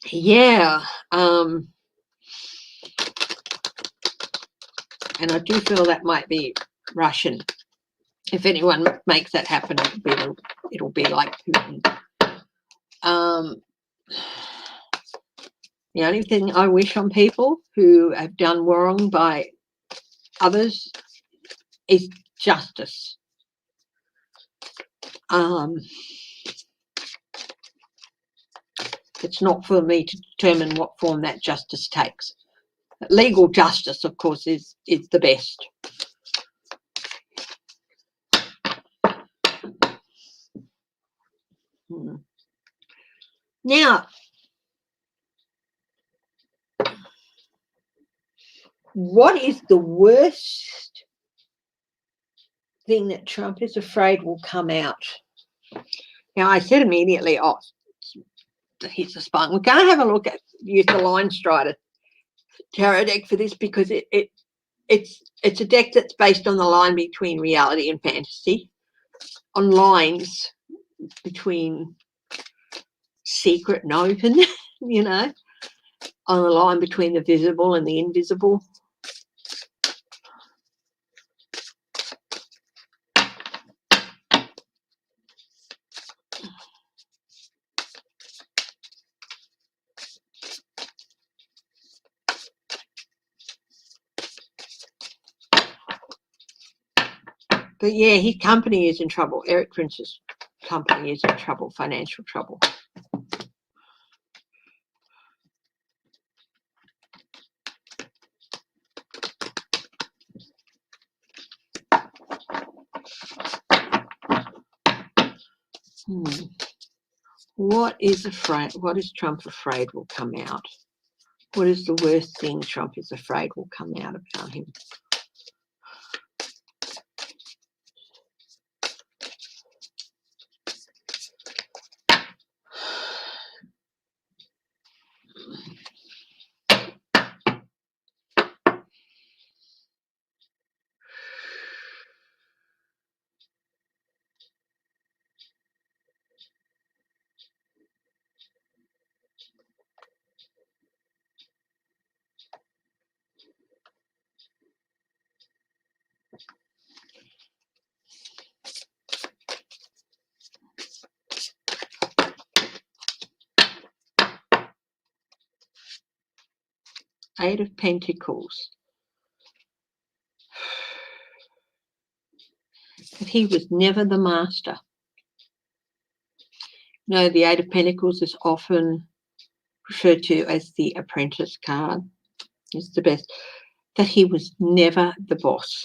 Speaker 1: Yeah. And I do feel that might be Russian. If anyone makes that happen, it'll be like Putin. The only thing I wish on people who have done wrong by others is justice. It's not for me to determine what form that justice takes. Legal justice, of course, is the best. Now, what is the worst thing that Trump is afraid will come out? Now, I said immediately, oh, he's a spy. We're going to have a look at, use the line strider tarot deck for this, because it's a deck that's based on the line between reality and fantasy, on lines between secret and open, you know, on the line between the visible and the invisible. But yeah, his company is in trouble. Eric Prince's company is in trouble, financial trouble. What is Trump afraid will come out? What is the worst thing Trump is afraid will come out about him? Eight of Pentacles. But he was never the master. No, the Eight of Pentacles is often referred to as the apprentice card. It's the best. That he was never the boss.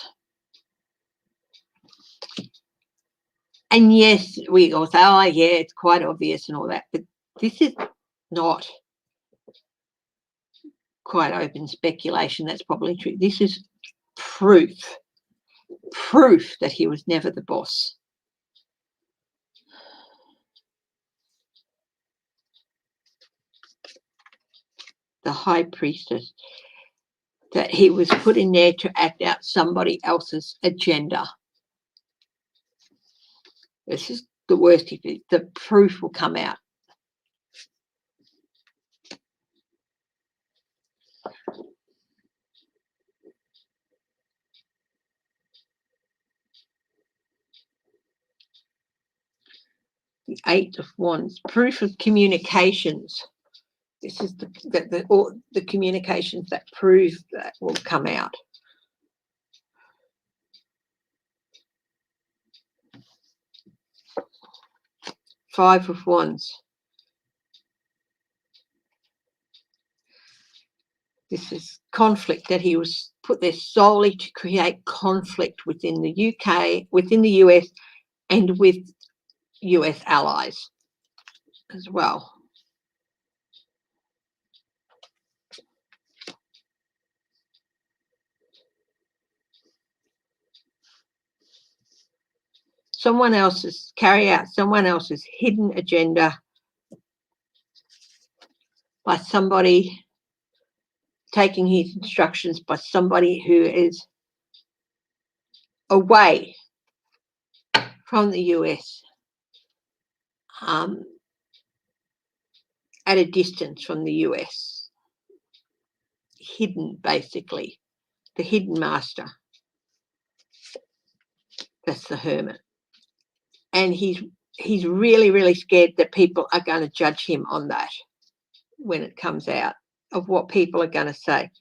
Speaker 1: And yes, we all say, oh yeah, it's quite obvious and all that, but this is not quite open speculation. That's probably true. This is proof that he was never the boss. The High Priestess, that he was put in there to act out somebody else's agenda. This is the worst. The proof will come out. The Eight of Wands, proof of communications. This is the communications that prove that will come out. Five of Wands. This is conflict, that he was put there solely to create conflict within the UK, within the US, and with US allies as well. Carry out someone else's hidden agenda by somebody, taking his instructions by somebody who is away from the US, at a distance from the US, hidden, basically, the hidden master. That's the Hermit. And he's really, really scared that people are going to judge him on that when it comes out, of what people are going to say.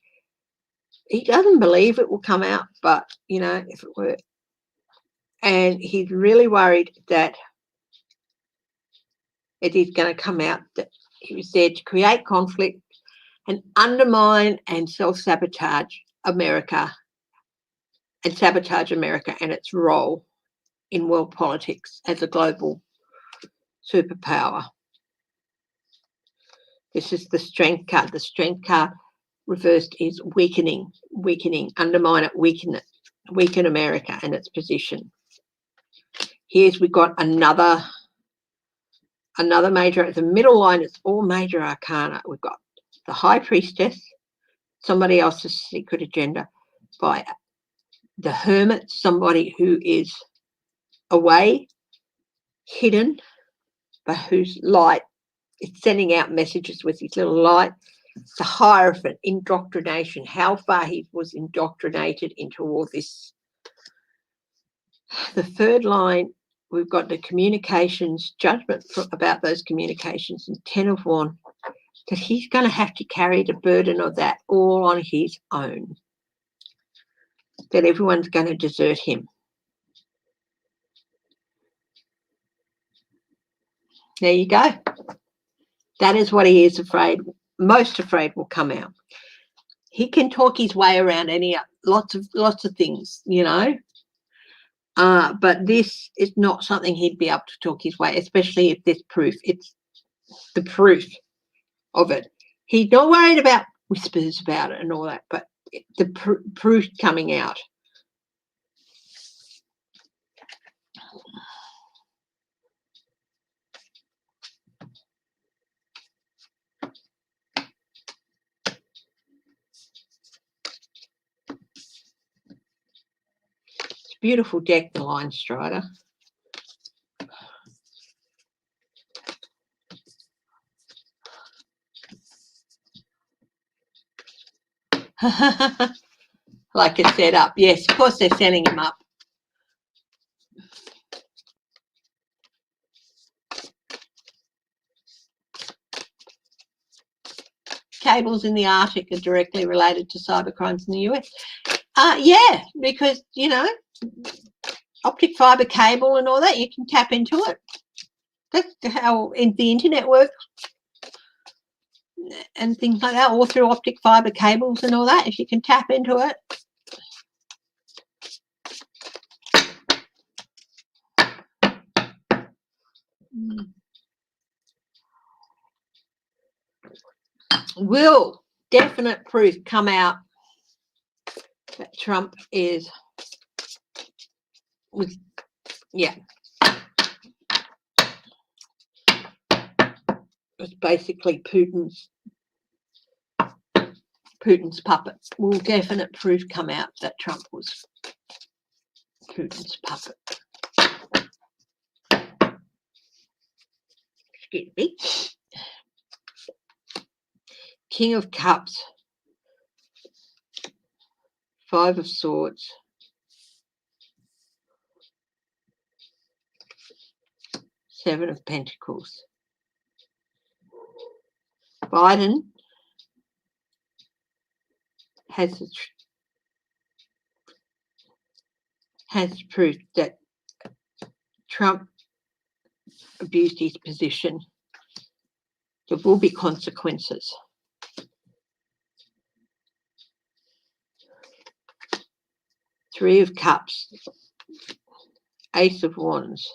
Speaker 1: He doesn't believe it will come out, but, you know, if it were. And he's really worried that it is going to come out that he was there to create conflict and undermine and self-sabotage America, and sabotage America and its role in world politics as a global superpower. This is the Strength card. The Strength card reversed is weakening, undermine it, weaken America and its position. Here's, we got another major. The middle line is all major arcana. We've got the High Priestess, somebody else's secret agenda, by the Hermit, somebody who is away, hidden, but whose light is sending out messages with his little light. The Hierophant, indoctrination, how far he was indoctrinated into all this. The third line, we've got the communications, judgment about those communications, and Ten of Wands, that he's going to have to carry the burden of that all on his own, that everyone's going to desert him. There you go. That is what he is most afraid will come out. He can talk his way around lots of things, you know. But this is not something he'd be able to talk his way, especially if there's proof. It's the proof of it. He's not worried about whispers about it and all that, but the proof coming out. It's a beautiful deck, the Line Strider. Like a setup. Yes, of course they're setting him up. Cables in the Arctic are directly related to cybercrimes in the US. Yeah, because, you know, optic fiber cable and all that, you can tap into it. That's how the internet works and things like that, all through optic fiber cables and all that, if you can tap into it. Will definite proof come out that Trump is it's basically Putin's puppet? Will definite proof come out that Trump was Putin's puppet? Excuse me. King of Cups, Five of Swords, Seven of Pentacles. Biden has proof that Trump abused his position. There will be consequences. Three of Cups, Ace of Wands,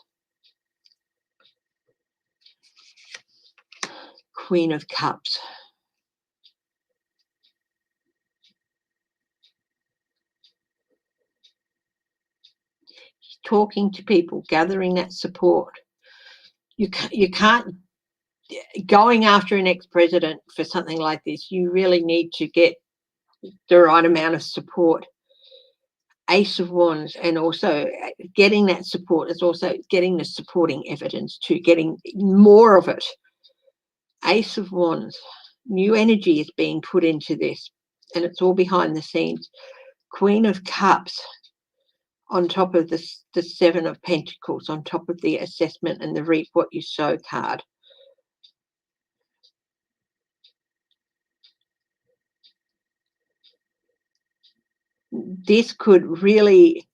Speaker 1: Queen of Cups. Talking to people, gathering that support. You can't, going after an ex-president for something like this, you really need to get the right amount of support. Ace of Wands, and also getting that support is also getting the supporting evidence too, getting more of it. Ace of Wands, new energy is being put into this, and it's all behind the scenes. Queen of Cups, on top of the Seven of Pentacles, on top of the assessment and the reap what you sow card. This could really,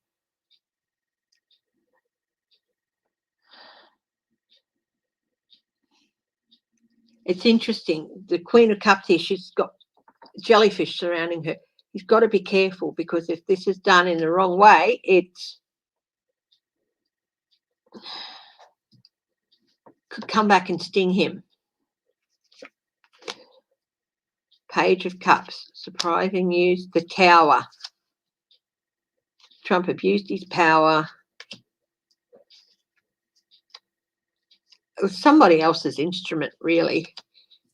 Speaker 1: it's interesting. The Queen of Cups here, she's got jellyfish surrounding her. You've got to be careful, because if this is done in the wrong way, it could come back and sting him. Page of Cups, surprising news. The Tower. Trump abused his power. It was somebody else's instrument, really,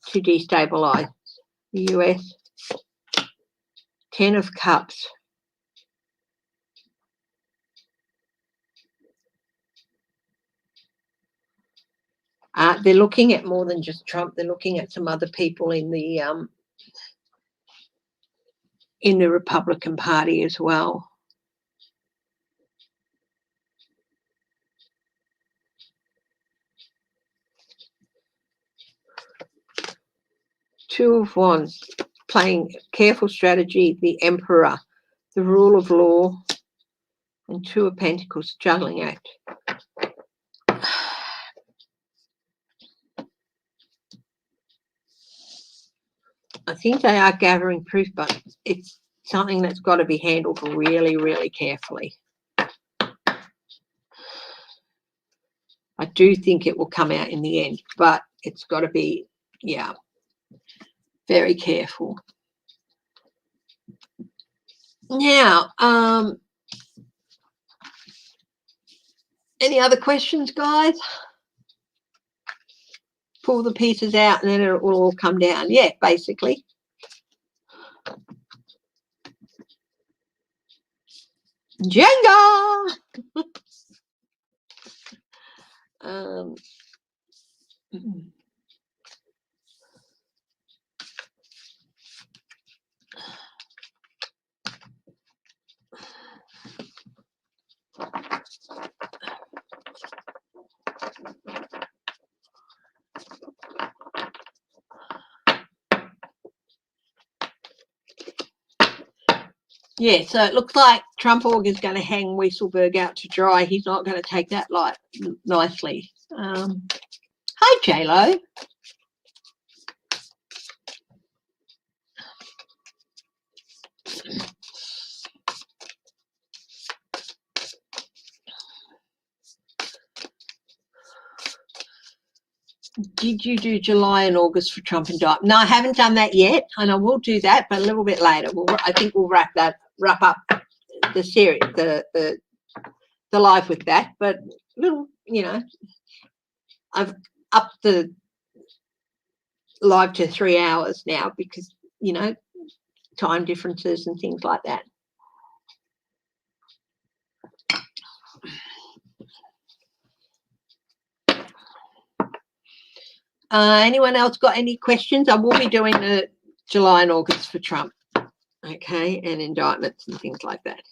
Speaker 1: to destabilize the US. 10 of Cups. They're looking at more than just Trump. They're looking at some other people in the Republican Party as well. Two of Wands, playing careful strategy. The Emperor, the rule of law, and Two of Pentacles, juggling act. I think they are gathering proof, but it's something that's got to be handled really, really carefully. I do think it will come out in the end, but it's got to be, yeah, very careful. Now, any other questions, guys? Pull the pieces out and then it will all come down. Yeah, basically. Jenga! Yeah, so it looks like Trump Org is going to hang Weisselberg out to dry. He's not going to take that nicely. Hi, J-Lo. Did you do July and August for Trump indictment? No, I haven't done that yet, and I will do that, but a little bit later. I think we'll wrap up the series, the live with that. But little, I've upped the live to 3 hours now because time differences and things like that. Anyone else got any questions? I will be doing the July and August for Trump, okay, and indictments and things like that.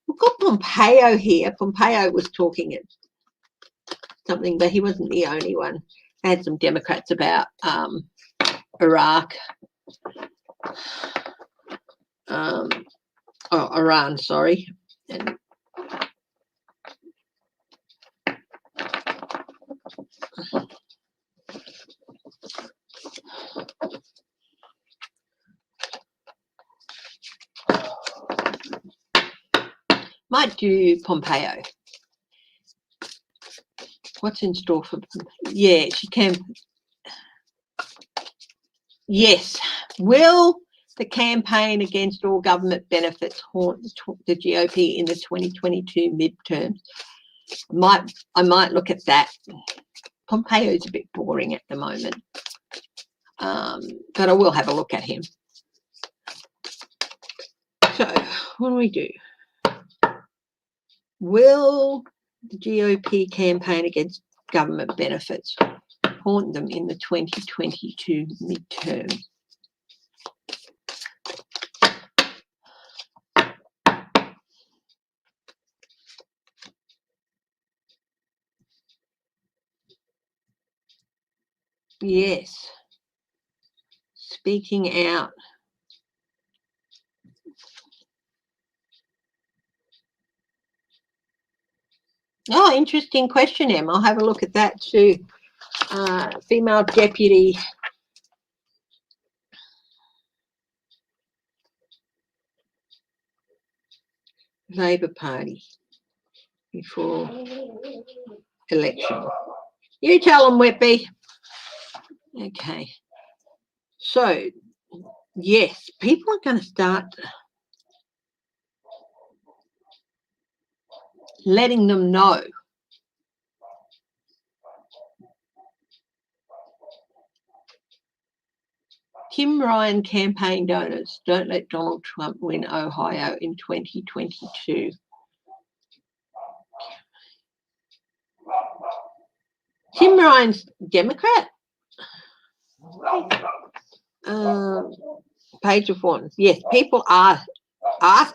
Speaker 1: We've got Pompeo here. Pompeo was talking at something, but he wasn't the only one. I had some Democrats about Iraq, Iran, sorry, and might do Pompeo. What's in store for Pompeo? Yeah, she can. Yes. Will the campaign against all government benefits haunt the GOP in the 2022 midterms? I might look at that. Pompeo's a bit boring at the moment, but I will have a look at him. So, what do we do? Will the GOP campaign against government benefits haunt them in the 2022 midterm? Yes. Speaking out. Oh, interesting question, Em. I'll have a look at that too. Female deputy. Labor Party before election. You tell them, Whippy. Okay. So, yes, people are going to start letting them know. Tim Ryan campaign donors, don't let Donald Trump win Ohio in 2022. Tim Ryan's Democrat? Page of one. Yes, people are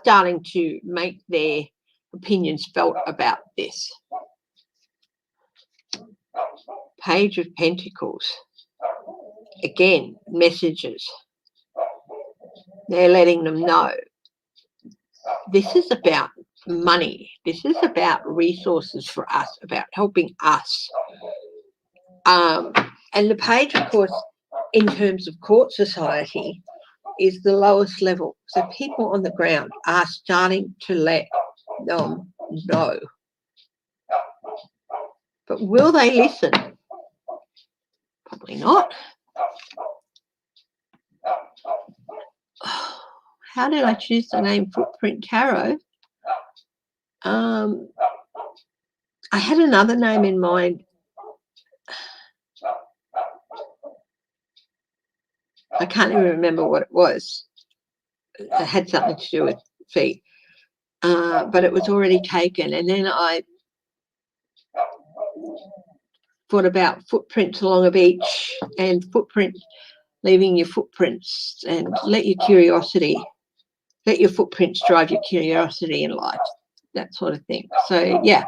Speaker 1: starting to make their opinions felt about this. Page of Pentacles. Again, messages. They're letting them know. This is about money. This is about resources for us, about helping us. And the page, of course, in terms of court society, is the lowest level. So people on the ground are starting to let them know. But will they listen? Probably not. How did I choose the name Footprint Tarot? I had another name in mind. I can't even remember what it was. It had something to do with feet. But it was already taken. And then I thought about footprints along a beach and footprints, leaving your footprints, and let your footprints drive your curiosity in life, that sort of thing. So, yeah.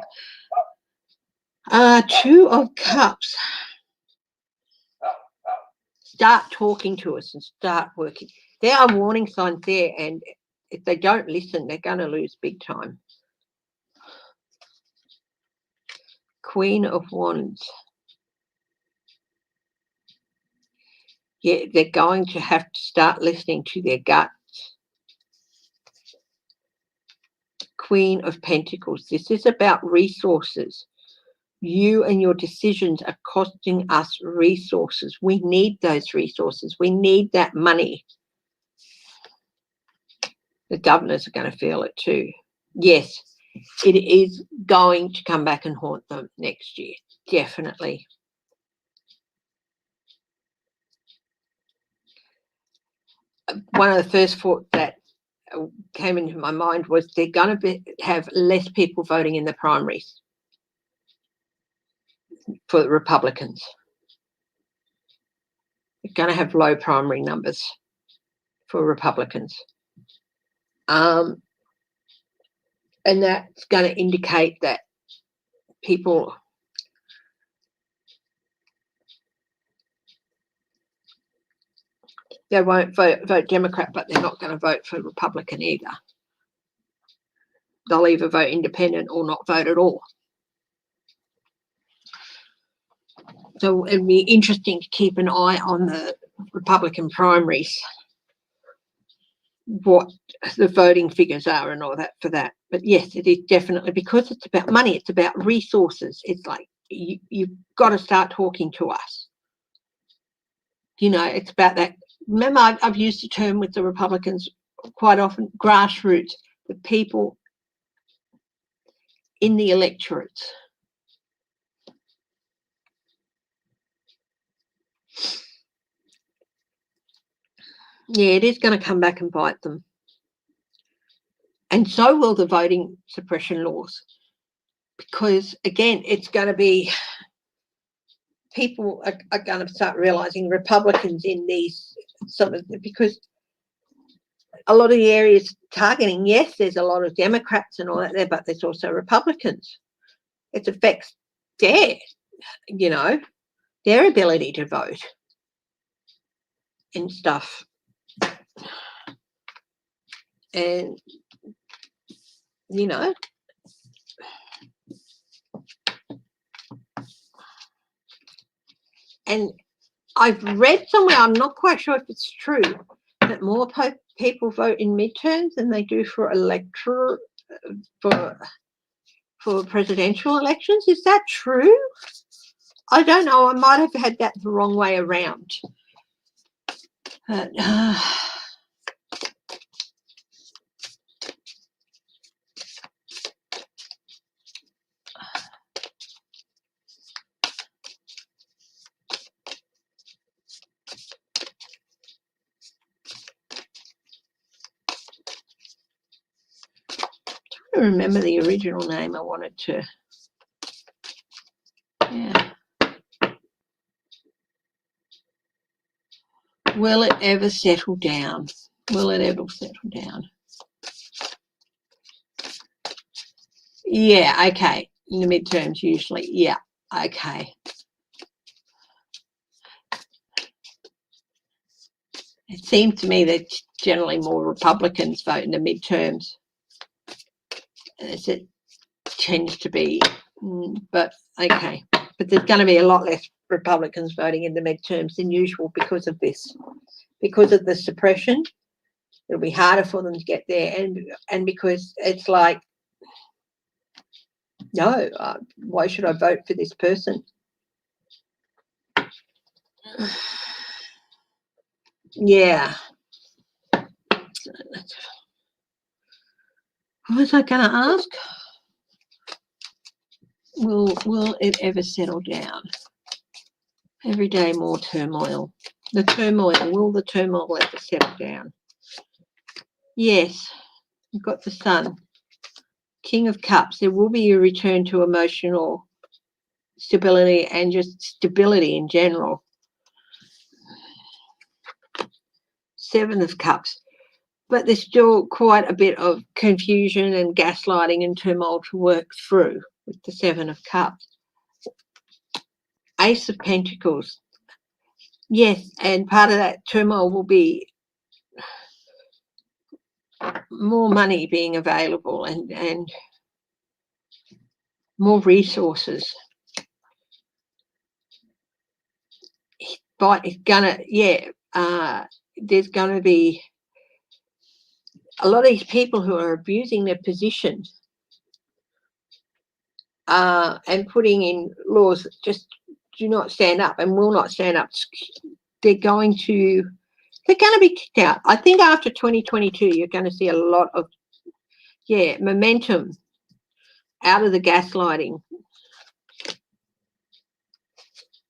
Speaker 1: Two of Cups. Start talking to us and start working. There are warning signs there, and if they don't listen, they're going to lose big time. Queen of Wands. Yeah, they're going to have to start listening to their guts. Queen of Pentacles. This is about resources. You and your decisions are costing us resources. We need those resources. We need that money. The governors are going to feel it too. Yes, it is going to come back and haunt them next year. Definitely. One of the first thoughts that came into my mind was they're going to have less people voting in the primaries for the Republicans. They're going to have low primary numbers for Republicans. And that's going to indicate that people they won't vote Democrat, but they're not going to vote for Republican either. They'll either vote independent or not vote at all. So it'd be interesting to keep an eye on the Republican primaries. what the voting figures are and all that for that. But yes, it is definitely, because it's about money, it's about resources. It's like you've got to start talking to us. You know, it's about that. Remember, I've used the term with the Republicans quite often, grassroots, the people in the electorates. Yeah, it is going to come back and bite them. And so will the voting suppression laws. Because, again, it's going to be, people are going to start realising Republicans in these sort of, because a lot of the areas targeting, yes, there's a lot of Democrats and all that there, but there's also Republicans. It affects their, you know, their ability to vote and stuff. And, you know, and I've read somewhere, I'm not quite sure if it's true, that more people vote in midterms than they do for for presidential elections. Is that true? I don't know. I might have had that the wrong way around. But, I remember the original name I wanted to. Yeah. Will it ever settle down? Will it ever settle down? Yeah, okay. In the midterms, usually. Yeah, okay. It seems to me that generally more Republicans vote in the midterms. As it tends to be, but okay. But there's going to be a lot less Republicans voting in the midterms than usual because of this, because of the suppression. It'll be harder for them to get there, and because it's like, no, why should I vote for this person? Yeah. What was I going to ask? Will it ever settle down? Every day more turmoil. The turmoil, will the turmoil ever settle down? Yes, you've got the Sun. King of Cups. There will be a return to emotional stability and just stability in general. Seven of Cups. But there's still quite a bit of confusion and gaslighting and turmoil to work through with the Seven of Cups. Ace of Pentacles. Yes, and part of that turmoil will be more money being available and more resources. But it's gonna, there's gonna be a lot of these people who are abusing their positions and putting in laws that just do not stand up and will not stand up. They're going to be kicked out. I think after 2022, you're going to see a lot of, momentum out of the gaslighting.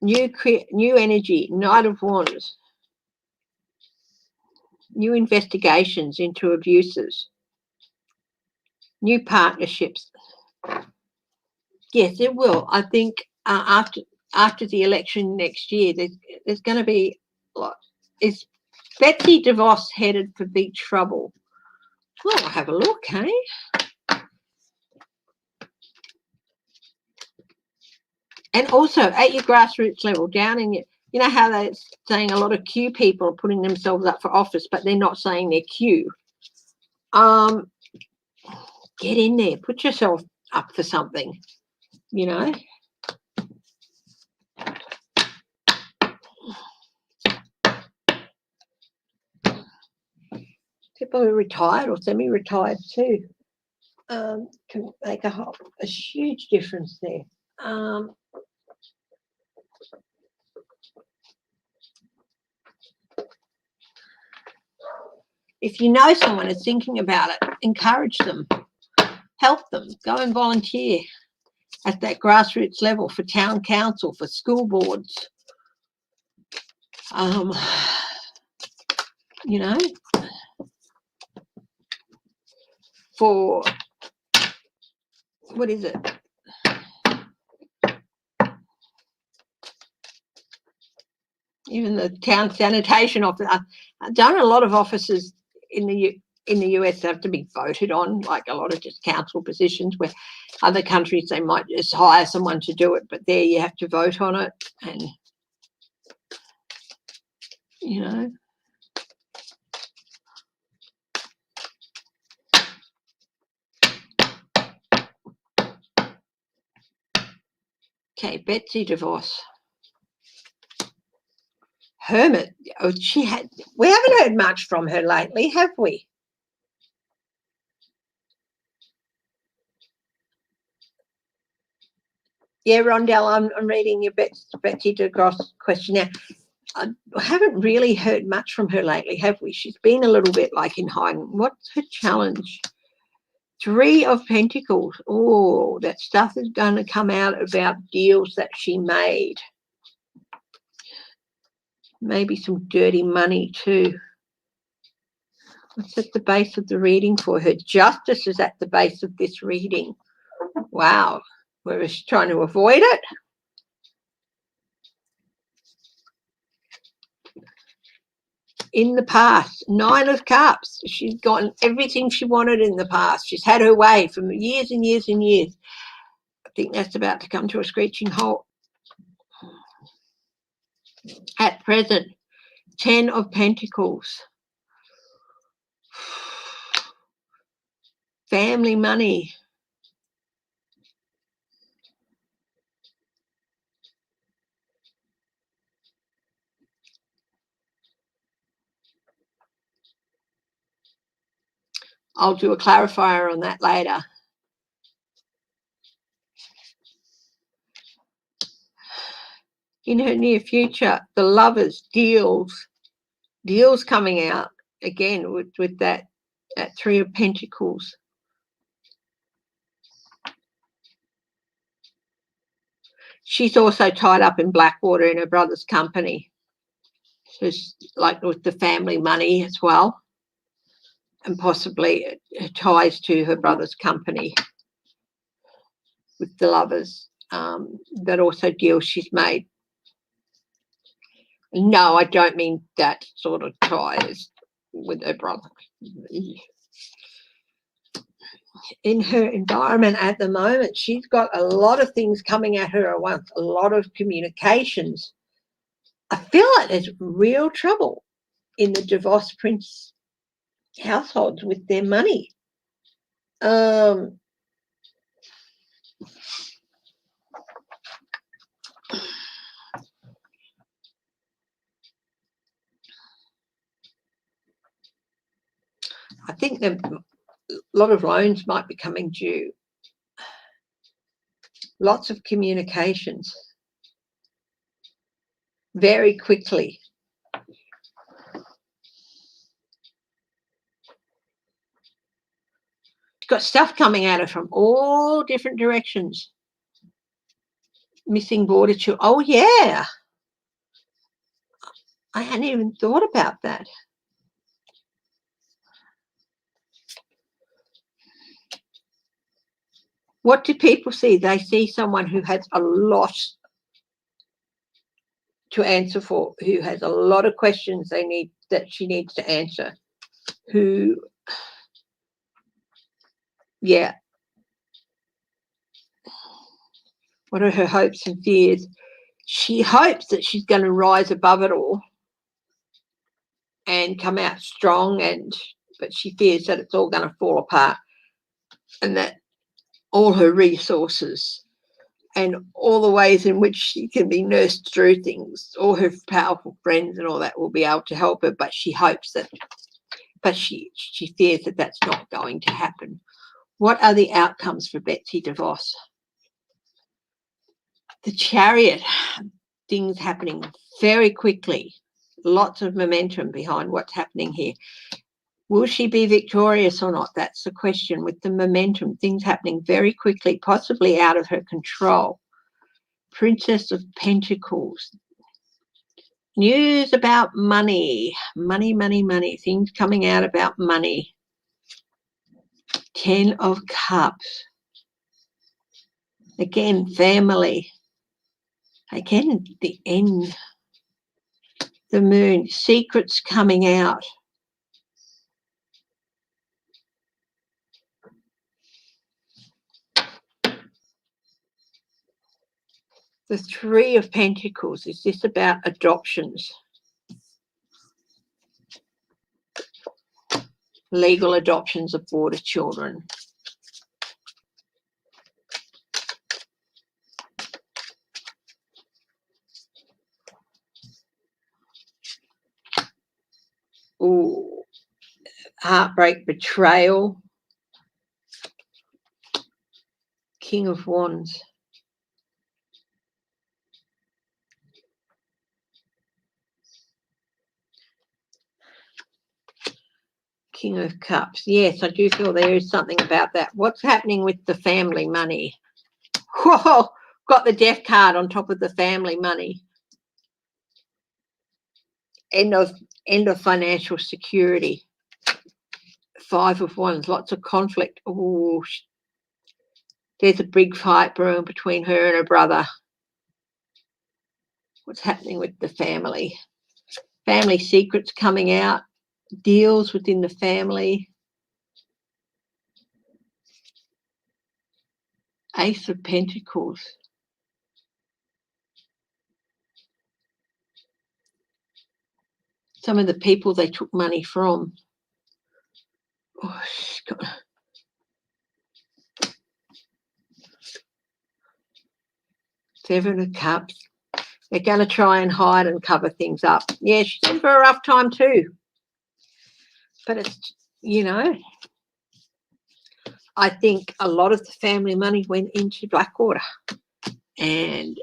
Speaker 1: New energy, Knight of Wands. New investigations into abuses. New partnerships. Yes, it will. I think after the election next year, there's going to be a lot. Is Betsy DeVos headed for big trouble? Well, I'll have a look, hey? And also at your grassroots level, down in your, you know how they're saying a lot of Q people are putting themselves up for office, but they're not saying they're Q. Get in there, put yourself up for something, you know. people who are retired or semi-retired too can make a huge difference there. If you know someone is thinking about it, encourage them, help them, go and volunteer at that grassroots level for town council, for school boards. You know, for, what is it? Even the town sanitation office. I've done a lot of offices in the US that have to be voted on, like a lot of just council positions, where other countries they might just hire someone to do it, but there you have to vote on it. And, you know, okay, Betsy DeVos. Hermit. Oh, we haven't heard much from her lately, have we? Yeah, Rondell, I'm reading your Betsy DeVos question now. I haven't really heard much from her lately, have we? She's been a little bit like in hiding. What's her challenge? 3 of Pentacles. Oh, that stuff is going to come out about deals that she made. Maybe some dirty money too. What's at the base of the reading for her? Justice is at the base of this reading. Wow. We're just trying to avoid it. In the past, 9 of Cups. She's gotten everything she wanted in the past. She's had her way for years and years and years. I think that's about to come to a screeching halt. At present, 10 of Pentacles. Family money. I'll do a clarifier on that later. In her near future, the Lovers, deals coming out again with that 3 of Pentacles. She's also tied up in Blackwater in her brother's company. So it's like with the family money as well. And possibly ties to her brother's company with the Lovers. That also deals she's made. No, I don't mean that sort of ties with her brother. In her environment at the moment, she's got a lot of things coming at her at once, a lot of communications. I feel like there's real trouble in the DeVos Prince households with their money. I think that a lot of loans might be coming due. Lots of communications. Very quickly. She's got stuff coming at her from all different directions. Missing border children. Oh, yeah. I hadn't even thought about that. What do people see? They see someone who has a lot to answer for, who has a lot of questions that she needs to answer, who, yeah. What are her hopes and fears? She hopes that she's going to rise above it all and come out strong, but she fears that it's all going to fall apart and that all her resources and all the ways in which she can be nursed through things, all her powerful friends and all that will be able to help her, but she hopes that but she fears that that's not going to happen. What are the outcomes for Betsy DeVos? The Chariot, things happening very quickly, lots of momentum behind what's happening here. Will she be victorious or not? That's the question. With the momentum, things happening very quickly, possibly out of her control. Princess of Pentacles. News about money, money, things coming out about money. 10 of Cups. Again, family. Again, the end. The Moon, secrets coming out. The Three of Pentacles. Is this about adoptions? Legal adoptions of border children. Ooh, heartbreak, betrayal. King of Wands. King of Cups. Yes, I do feel there is something about that. What's happening with the family money? Whoa, got the death card on top of the family money. End of financial security. Five of Wands, lots of conflict. Oh, there's a big fight brewing between her and her brother. What's happening with the family? Family secrets coming out. Deals within the family. Ace of Pentacles. Some of the people they took money from. Oh, God. Seven of Cups. They're going to try and hide and cover things up. Yeah, she's in for a rough time too. But it's, you know, I think a lot of the family money went into Blackwater. And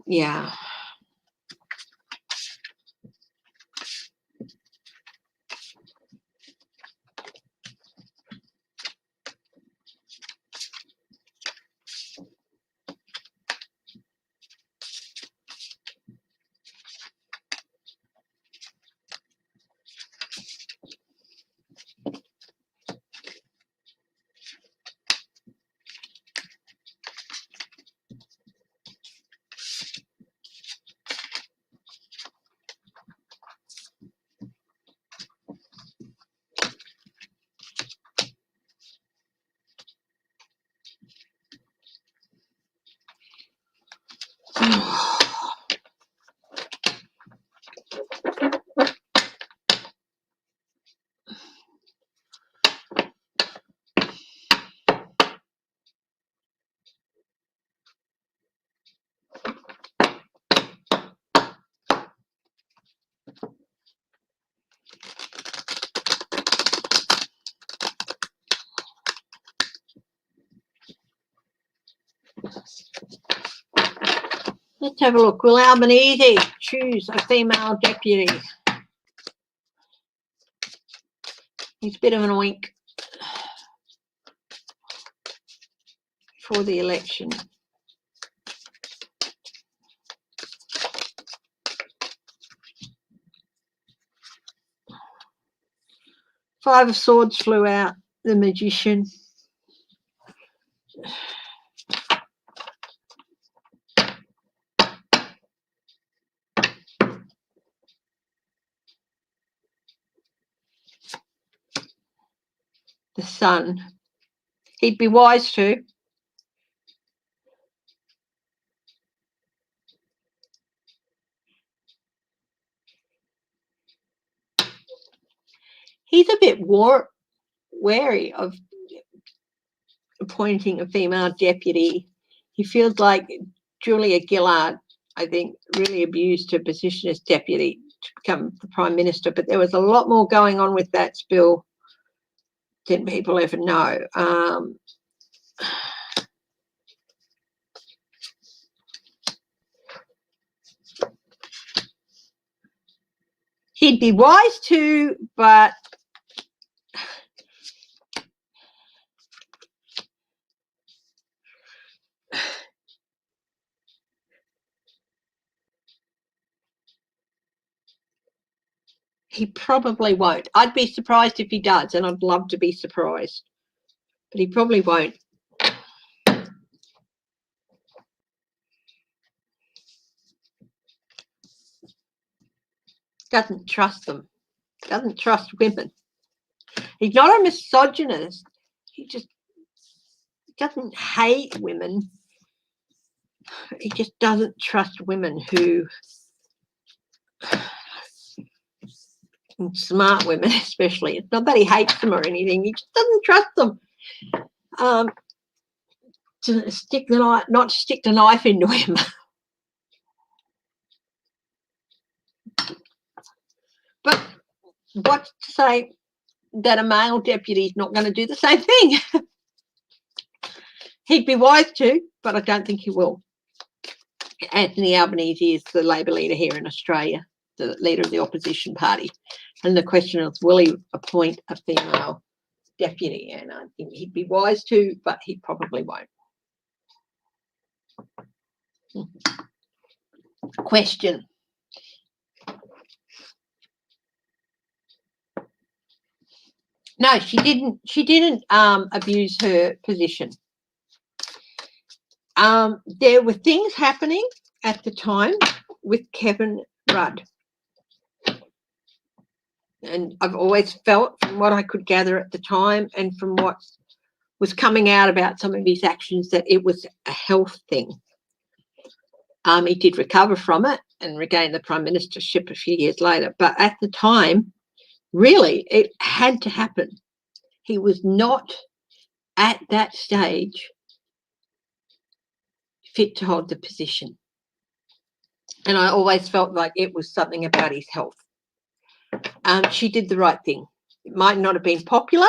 Speaker 1: yeah. Let's have a look. Will Albanese choose a female deputy? He's a bit of an oink for the election. Five of Swords flew out. The Magician. The Sun. He'd be wise to. he's a bit wary of appointing a female deputy. He feels like Julia Gillard, I think, really abused her position as deputy to become the Prime Minister, but there was a lot more going on with that spill than people ever know. He'd be wise to, but he probably won't. I'd be surprised if he does, and I'd love to be surprised, but he probably won't. Doesn't trust them. Doesn't trust women. He's not a misogynist. He just doesn't hate women. He just doesn't trust women who, smart women especially. It's not that he hates them or anything. He just doesn't trust them. To stick the knife, not stick the knife into him. But what's to say that a male deputy is not going to do the same thing? He'd be wise to, but I don't think he will. Anthony Albanese is the Labor leader here in Australia, the leader of the opposition party. And the question is, will he appoint a female deputy? And I think he'd be wise to, but he probably won't. Question. No, she didn't abuse her position. There were things happening at the time with Kevin Rudd. And I've always felt, from what I could gather at the time and from what was coming out about some of his actions, that it was a health thing. He did recover from it and regain the prime ministership a few years later. But at the time, really, it had to happen. He was not at that stage fit to hold the position. And I always felt like it was something about his health. She did the right thing. It might not have been popular.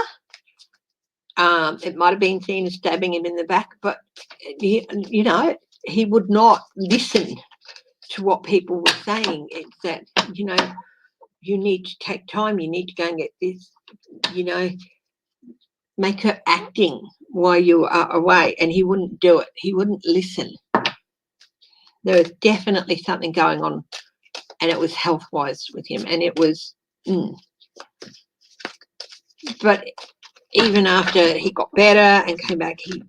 Speaker 1: It might have been seen as stabbing him in the back, but, you know, he would not listen to what people were saying. It's that, you know, you need to take time. You need to go and get this, you know, make her acting while you are away. And he wouldn't do it. He wouldn't listen. There was definitely something going on, and it was health-wise with him. And it was, but even after he got better and came back, he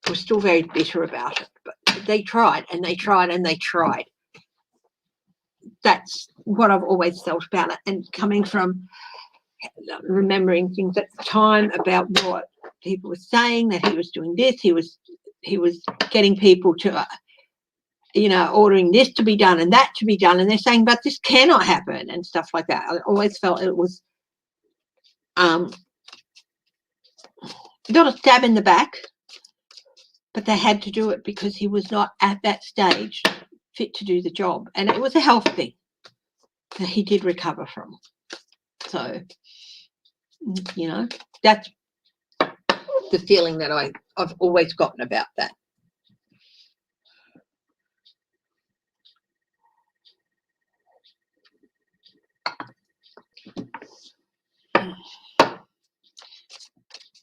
Speaker 1: was still very bitter about it. But they tried and they tried and they tried. That's what I've always felt about it. And coming from remembering things at the time about what people were saying, that he was doing this, he was getting people to, you know, ordering this to be done and that to be done, and they're saying, but this cannot happen and stuff like that. I always felt it was not a stab in the back, but they had to do it because he was not at that stage fit to do the job, and it was a health thing that he did recover from. So, you know, that's the feeling that I've always gotten about that.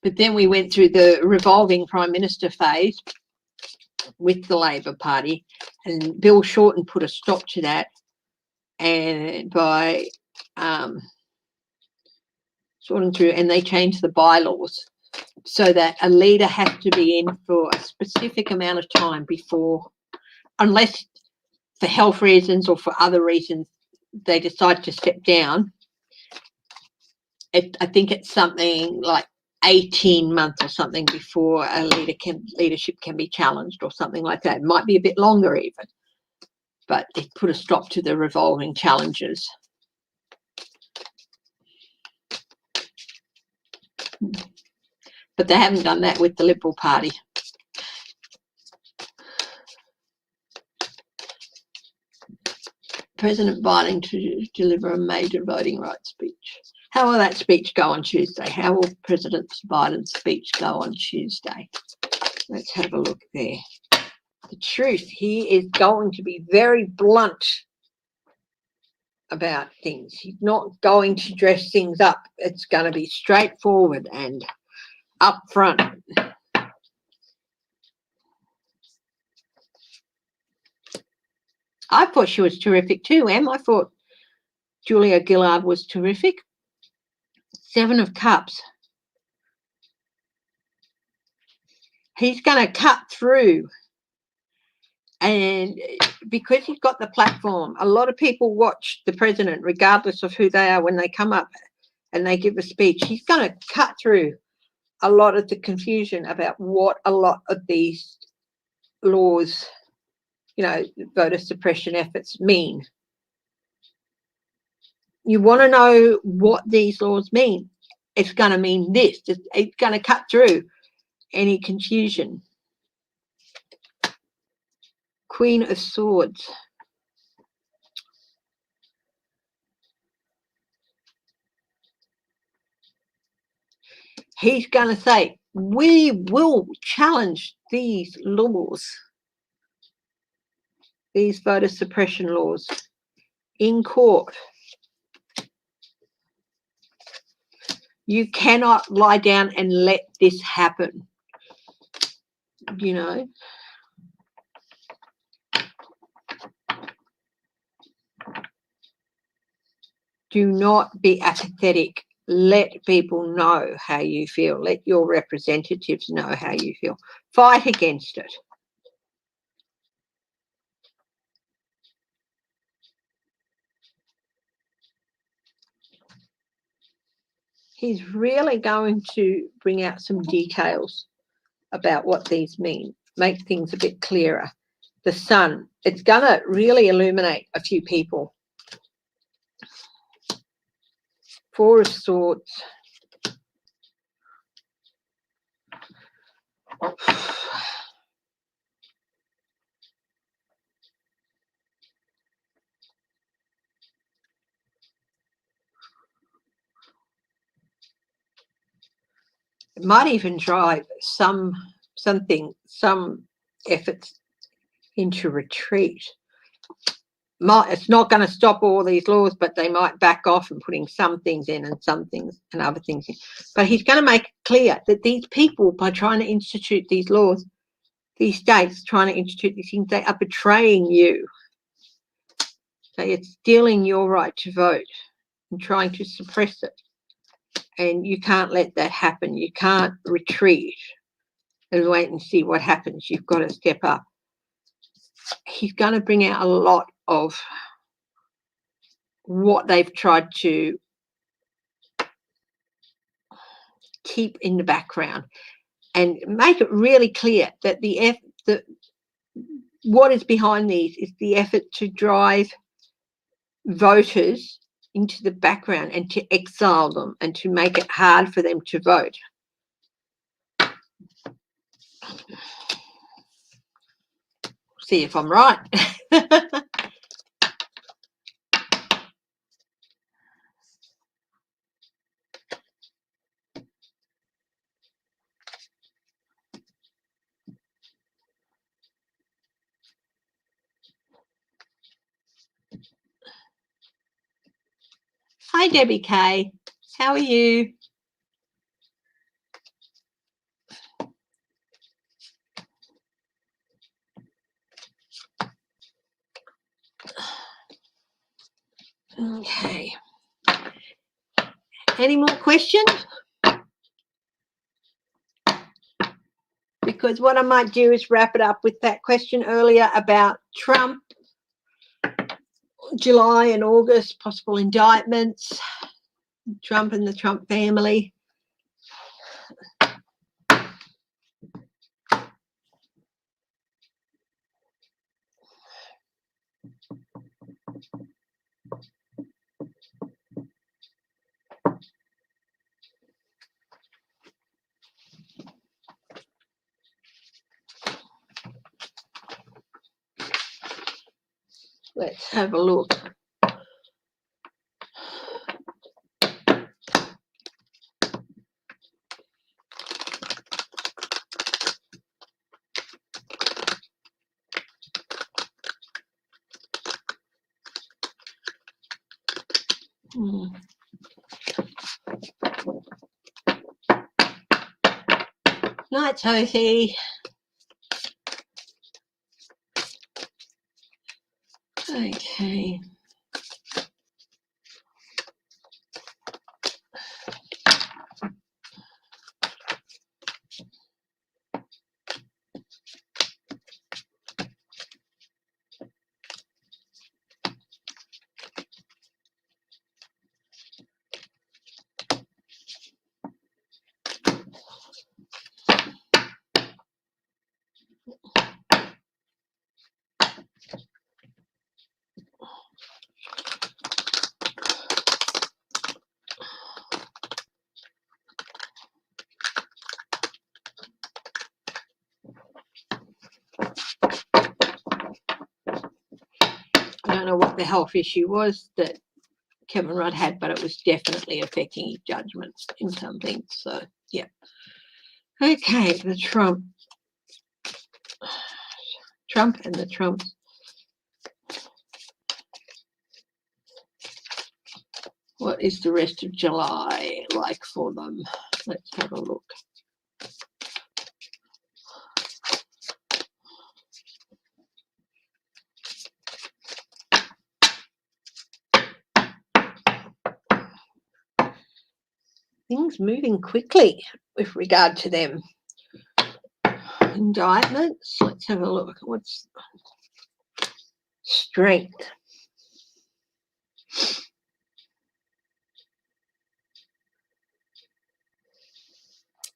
Speaker 1: But then we went through the revolving Prime Minister phase with the Labor Party, and Bill Shorten put a stop to that, and by sorting through, and they changed the bylaws so that a leader has to be in for a specific amount of time before, unless for health reasons or for other reasons they decide to step down. I think it's something like 18 months or something before a leadership can be challenged, or something like that. It might be a bit longer even, but it put a stop to the revolving challenges. But they haven't done that with the Liberal Party. President Biden to deliver a major voting rights speech. How will that speech go on Tuesday? How will President Biden's speech go on Tuesday? Let's have a look there. The truth, he is going to be very blunt about things. He's not going to dress things up. It's going to be straightforward and upfront. I thought she was terrific too, Em. I thought Julia Gillard was terrific. 7 of Cups. He's going to cut through. And because he's got the platform, a lot of people watch the president, regardless of who they are, when they come up and they give a speech. He's going to cut through a lot of the confusion about what a lot of these laws, voter suppression efforts mean. You want to know what these laws mean. It's going to mean this. It's going to cut through any confusion. Queen of Swords. He's going to say, we will challenge these laws, these voter suppression laws, in court. You cannot lie down and let this happen. Do not be apathetic. Let people know how you feel. Let your representatives know how you feel. Fight against it. He's really going to bring out some details about what these mean, make things a bit clearer. The sun, it's going to really illuminate a few people. 4 of Swords. It might even drive some efforts into retreat. It's not going to stop all these laws, but they might back off and putting some things in and some things and other things in. But he's going to make it clear that these people, by trying to institute these laws, these states trying to institute these things, they are betraying you. So it's stealing your right to vote and trying to suppress it. And you can't let that happen. You can't retreat and wait and see what happens. You've got to step up. He's going to bring out a lot of what they've tried to keep in the background and make it really clear that what is behind these is the effort to drive voters into the background and to exile them and to make it hard for them to vote. See if I'm right. Hi, Debbie Kay. How are you? Okay. Any more questions? Because what I might do is wrap it up with that question earlier about Trump, July and August, possible indictments, Trump and the Trump family. Let's have a look. Night, Sophie. Okay. I don't know what the health issue was that Kevin Rudd had, but it was definitely affecting his judgments in some things. So, yeah. Okay, the Trump and the Trumps. What is the rest of July like for them? Let's have a look. Things moving quickly with regard to them. Indictments. Let's have a look. What's strength?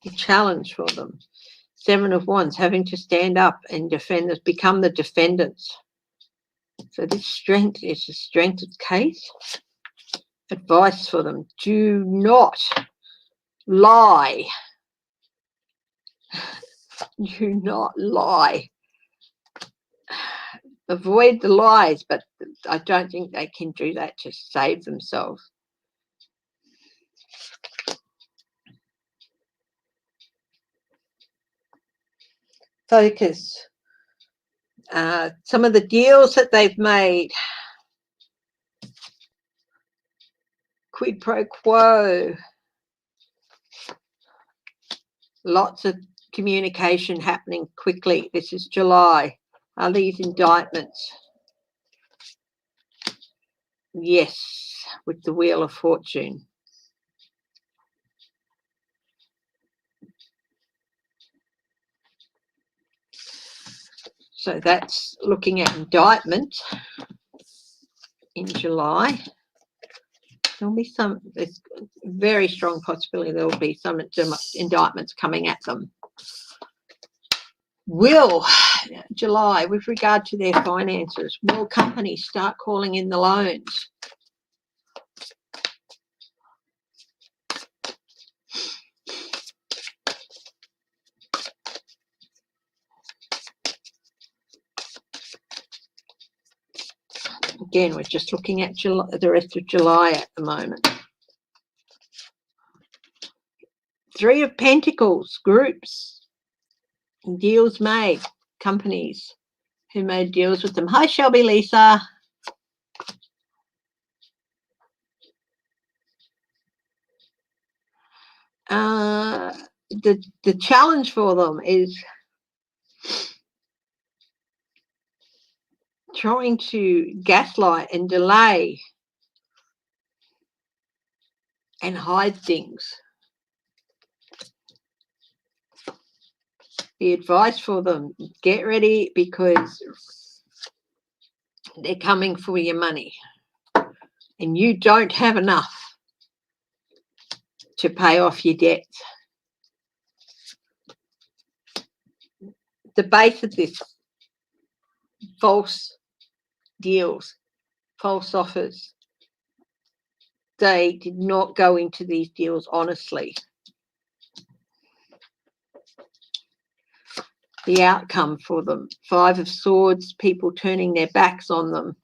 Speaker 1: A challenge for them. Seven of Wands, having to stand up and defend us, become the defendants. So this strength is the strength of case. Advice for them: do not lie. Do not lie. Avoid the lies, but I don't think they can do that to save themselves. Focus. Some of the deals that they've made. Quid pro quo. Lots of communication happening quickly. This is July. Are these indictments? Yes, with the Wheel of Fortune. So that's looking at indictment in July. There'll be some, there's a very strong possibility there will be some indictments coming at them. Will July, with regard to their finances, will companies start calling in the loans? Again, we're just looking at July, the rest of July at the moment. Three of Pentacles, groups, deals made, companies who made deals with them. Hi, Shelby Lisa. The challenge for them is trying to gaslight and delay and hide things. The advice for them: get ready, because they're coming for your money and you don't have enough to pay off your debts. The base of this: false deals, false offers. They did not go into these deals honestly. the outcome for them. 5 of Swords, people turning their backs on them.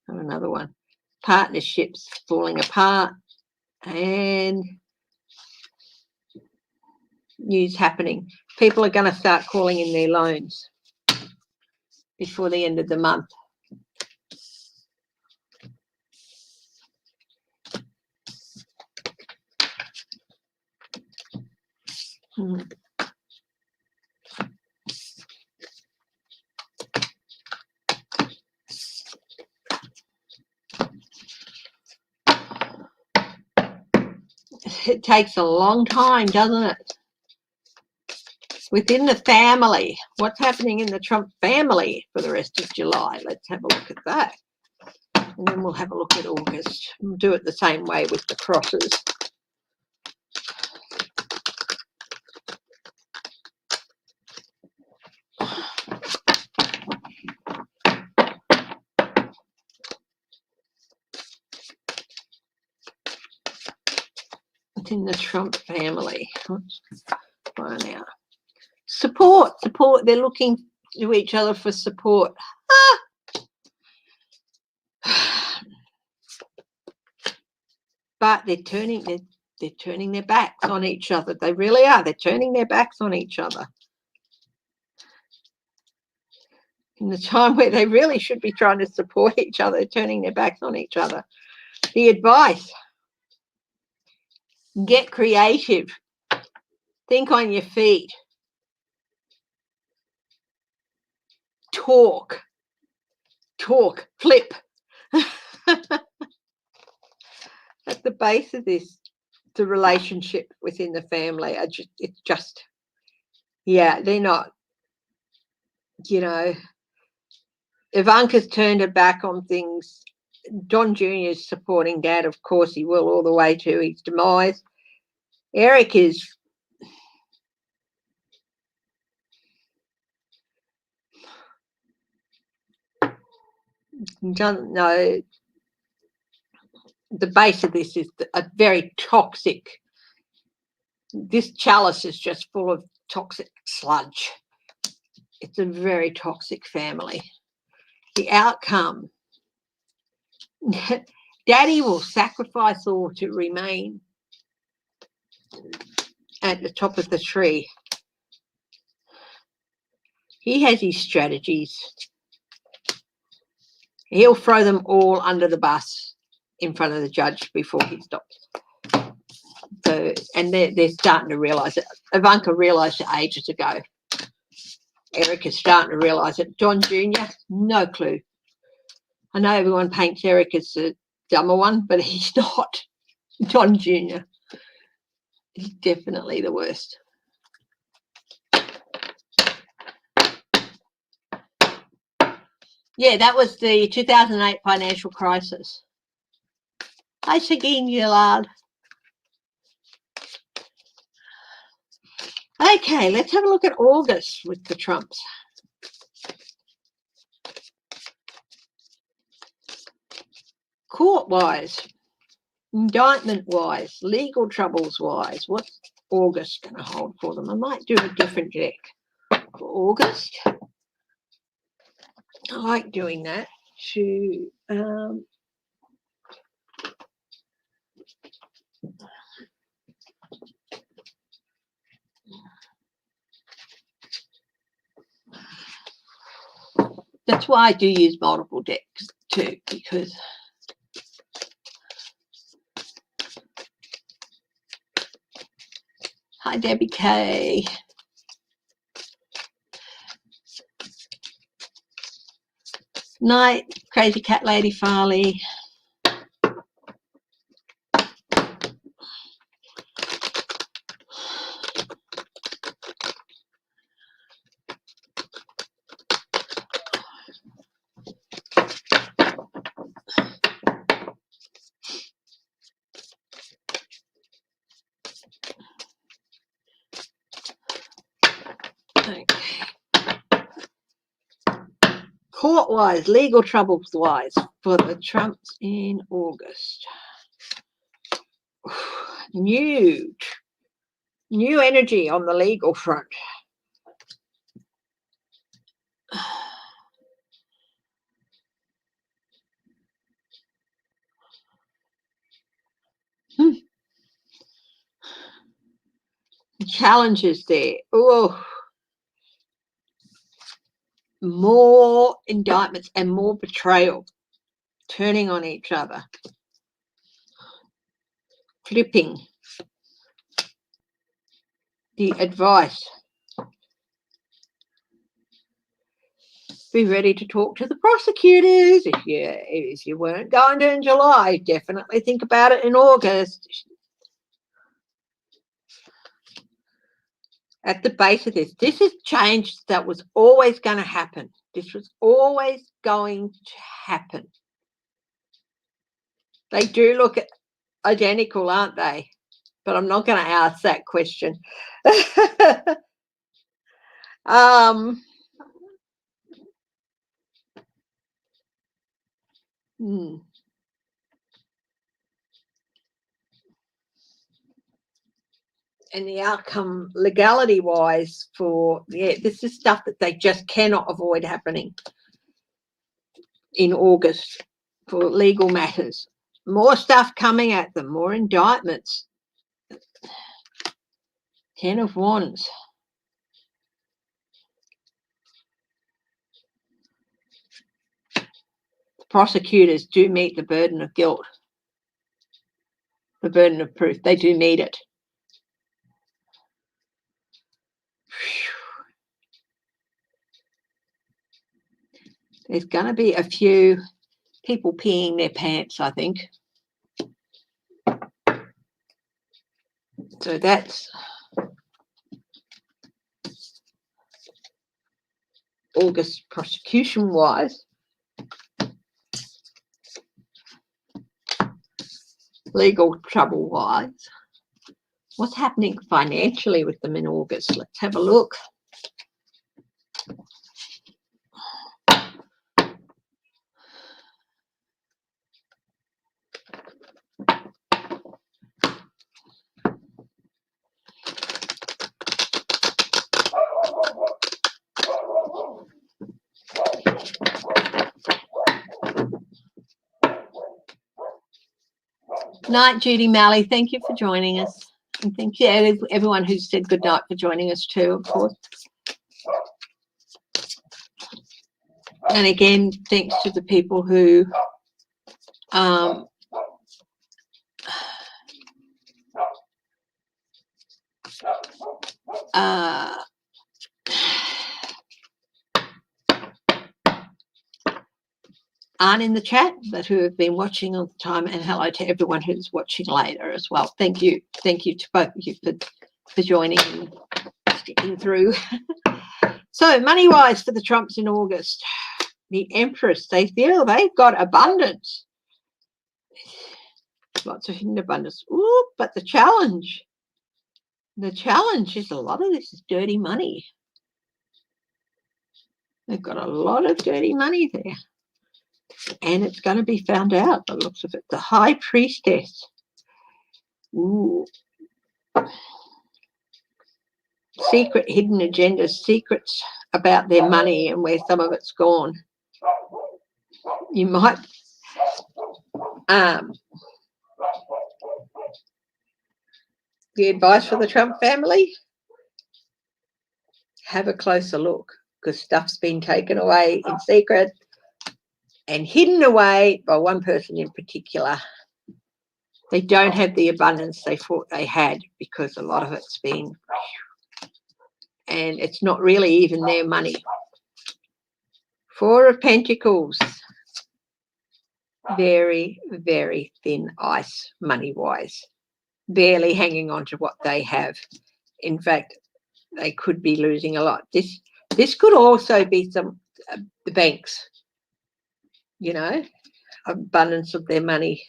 Speaker 1: And another one, partnerships falling apart, and news happening. People are going to start calling in their loans before the end of the month. It takes a long time, doesn't it? Within the family, what's happening in the Trump family for the rest of July? Let's have a look at that. And then we'll have a look at August. We'll do it the same way with the crosses. In the Trump family. Right now. Support. They're looking to each other for support. But they're turning their backs on each other. They really are. They're turning their backs on each other. In the time where they really should be trying to support each other, turning their backs on each other. The advice. Get creative. Think on your feet. Talk. Flip. At the base of this, the relationship within the family, it's just, yeah, they're not, Ivanka's turned her back on things. Don Jr. is supporting Dad, of course he will, all the way to his demise. Eric doesn't know. The base of this is a very toxic. This chalice is just full of toxic sludge. It's a very toxic family. The outcome. Daddy will sacrifice all to remain at the top of the tree. He has his strategies. He'll throw them all under the bus in front of the judge before he stops. So, and they're starting to realise it. Ivanka realised it ages ago. Eric is starting to realise it. John Jr., no clue. I know everyone paints Eric as the dumber one, but he's not. John Jr. He's definitely the worst. Yeah, that was the 2008 financial crisis. Hi, Shageen Gillard. Okay, let's have a look at August with the Trumps. Court-wise, indictment-wise, legal troubles-wise, what's August going to hold for them? I might do a different deck for August. I like doing that to that's why I do use multiple decks too, because hi Debbie K. Night, Crazy Cat Lady Farley. Court-wise, legal troubles-wise, for the Trumps in August. New energy on the legal front. challenges there. Oh, more indictments and more betrayal, turning on each other, flipping the advice. Be ready to talk to the prosecutors. If you weren't going to in July, definitely think about it in August. At the base of this is change that was always going to happen. This was always going to happen. They do look identical, aren't they? But I'm not going to ask that question. And the outcome legality wise this is stuff that they just cannot avoid happening in August for legal matters. More stuff coming at them, more indictments. 10 of Wands. The prosecutors do meet the burden of guilt, the burden of proof. They do meet it. There's going to be a few people peeing their pants, I think. So that's August prosecution-wise. Legal trouble-wise. What's happening financially with them in August? Let's have a look. Night, Judy Malley. Thank you for joining us. And thank you everyone who said good night for joining us too, of course. And again, thanks to the people who aren't in the chat, but who have been watching all the time, and hello to everyone who's watching later as well. Thank you to both of you for joining and sticking through. So money wise for the Trumps in August, the Empress, they feel they've got abundance, lots of hidden abundance. Ooh, but the challenge is a lot of this is dirty money. They've got a lot of dirty money there. And it's going to be found out, by the looks of it. The High Priestess. Ooh. Secret hidden agendas, secrets about their money and where some of it's gone. You might the advice for the Trump family, have a closer look, because stuff's been taken away in secret and hidden away by one person in particular. They don't have the abundance they thought they had, because a lot of it's been, and it's not really even their money. Four of Pentacles. Very, very thin ice money-wise. Barely hanging on to what they have. In fact, they could be losing a lot. This could also be some the banks, you know, abundance of their money.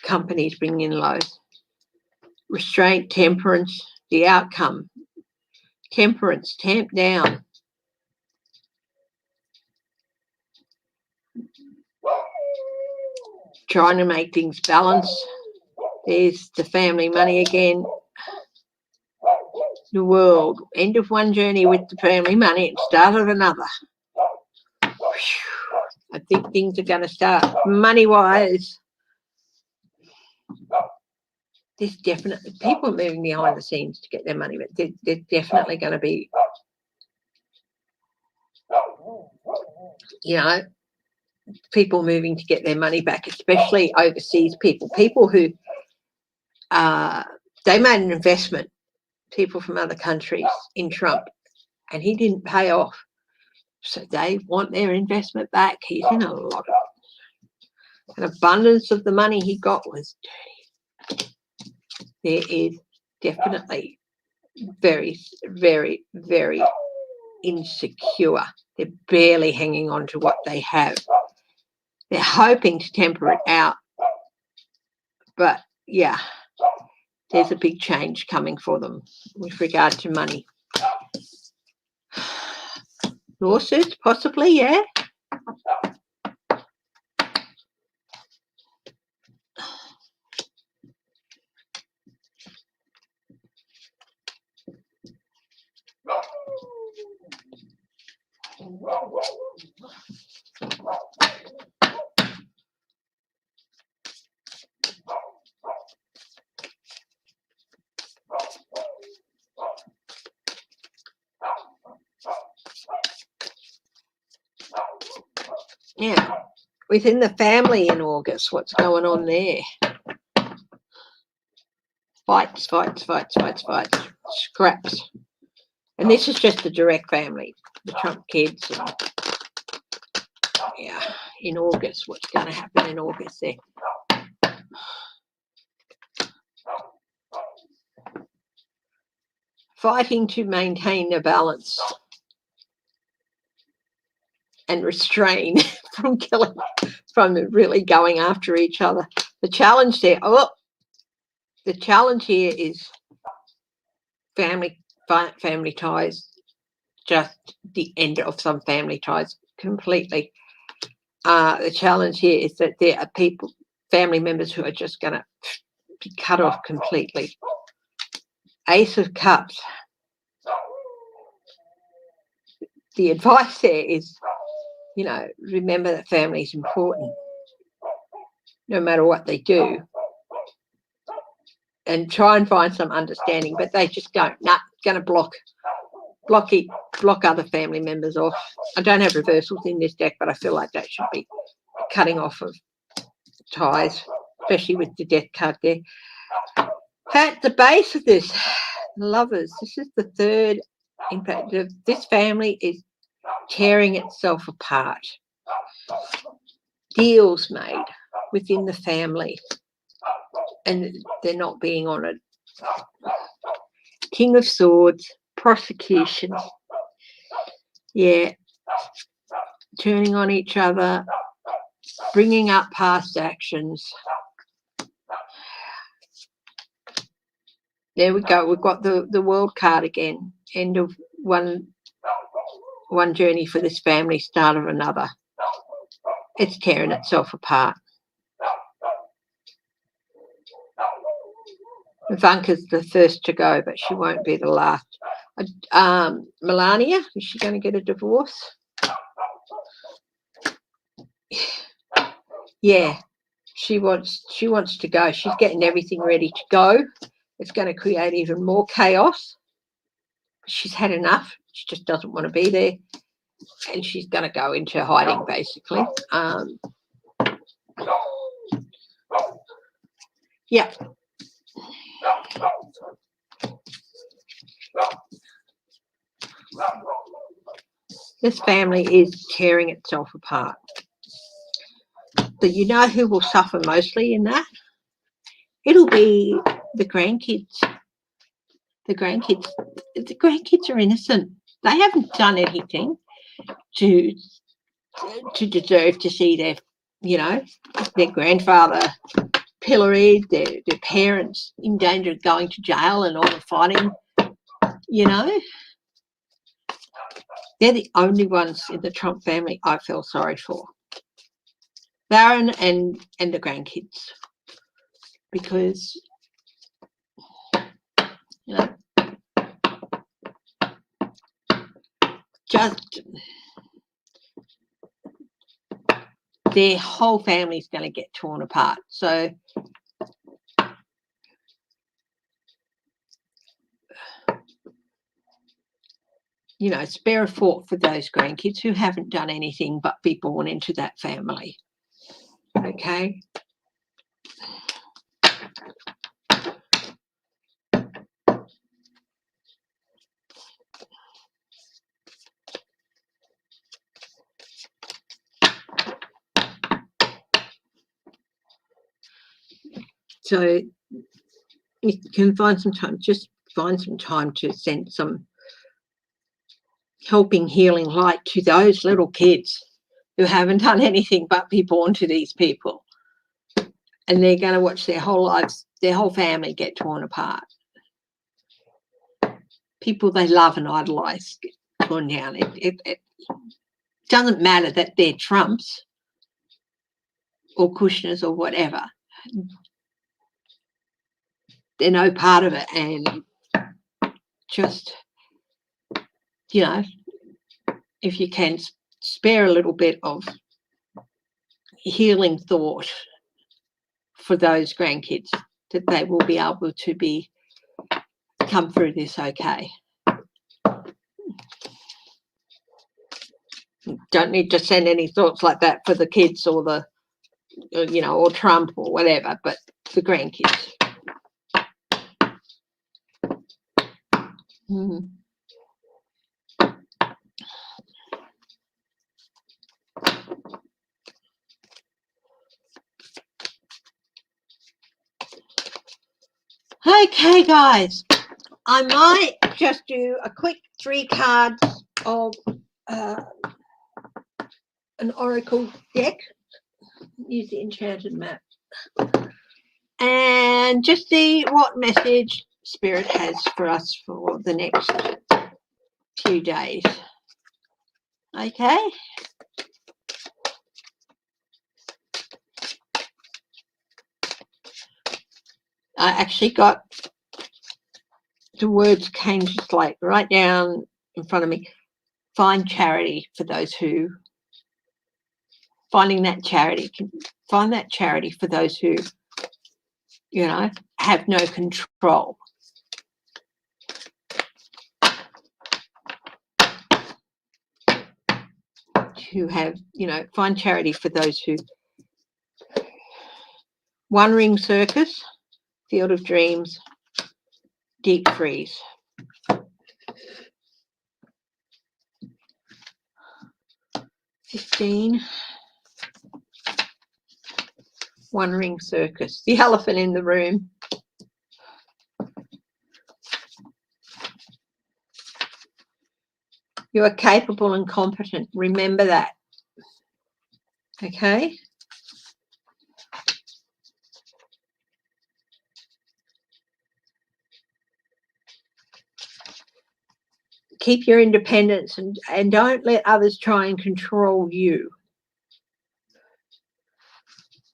Speaker 1: Companies bringing in lows. Restraint, temperance, the outcome. Temperance, tamp down. Trying to make things balance. There's the family money again. The World. End of one journey with the family money and start of another. I think things are going to start money-wise. there's definitely people moving behind the scenes to get their money, but there's definitely going to be, you know, people moving to get their money back, especially overseas people who they made an investment, people from other countries in Trump, and he didn't pay off. So they want their investment back. He's in a lot of an abundance of the money he got was dirty. There is definitely very, very, very insecure. They're barely hanging on to what they have. They're hoping to temper it out. But yeah, there's a big change coming for them with regard to money. Lawsuits, possibly, yeah. Yeah, within the family in August, what's going on there? Fights, scraps. And this is just the direct family, the Trump kids. And, yeah, in August, what's going to happen in August there? Fighting to maintain a balance and restrain from killing, from really going after each other. The challenge there, the challenge here is family ties, just the end of some family ties completely. The challenge here is that there are family members who are just going to be cut off completely. Ace of Cups. The advice there is, you know, remember that family is important, no matter what they do, and try and find some understanding. But they just go, nah, going to block other family members off. I don't have reversals in this deck, but I feel like that should be cutting off of ties, especially with the death card there. At the base of this, Lovers, this is the third impact. This family is tearing itself apart. Deals made within the family, and they're not being honoured. King of Swords, prosecution. Yeah, turning on each other, bringing up past actions. There we go. We've got the world card again. End of one journey for this family, start of another. It's tearing itself apart. Ivanka's the first to go, but she won't be the last. Melania, is she going to get a divorce? Yeah, she wants to go. She's getting everything ready to go. It's going to create even more chaos. She's had enough. She just doesn't want to be there, and she's going to go into hiding, basically. Yeah. This family is tearing itself apart. But you know who will suffer mostly in that? It'll be the grandkids. The grandkids are innocent. They haven't done anything to deserve to see their grandfather pilloried, their parents in danger of going to jail and all the fighting, They're the only ones in the Trump family I feel sorry for. Barron and the grandkids. Because, just their whole family's going to get torn apart. So you know, spare a thought for those grandkids who haven't done anything but be born into that family. Okay. So you can find some time, just find some time to send some helping, healing light to those little kids who haven't done anything but be born to these people. And they're going to watch their whole lives, their whole family get torn apart. People they love and idolise get torn down. It doesn't matter that they're Trumps or Kushners or whatever. They're no part of it, and just, you know, if you can spare a little bit of healing thought for those grandkids, that they will be able to come through this okay. Don't need to send any thoughts like that for the kids or the, you know, or Trump or whatever, but the grandkids. Okay, guys, I might just do a quick 3 cards of an oracle deck. Use the enchanted map. And just see what message Spirit has for us for the next few days. Okay. I actually got the words came just like right down in front of me. Find charity for those who, finding that charity, find that charity for those who, you know, have no control. Who have, you know, find charity for those who, One Ring Circus, Field of Dreams, Deep Freeze. One Ring Circus, the elephant in the room. You are capable and competent. Remember that. Okay. Keep your independence and don't let others try and control you.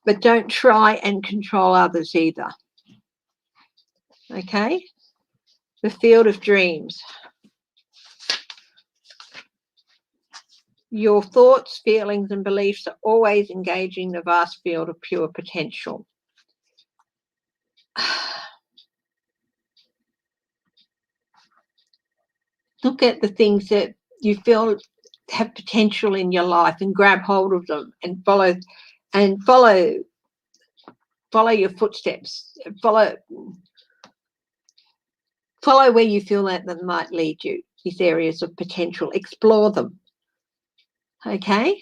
Speaker 1: But don't try and control others either. Okay? The Field of Dreams. Your thoughts, feelings, and beliefs are always engaging the vast field of pure potential. Look at the things that you feel have potential in your life and grab hold of them and follow your footsteps. Follow where you feel that might lead you, these areas of potential. Explore them. Okay?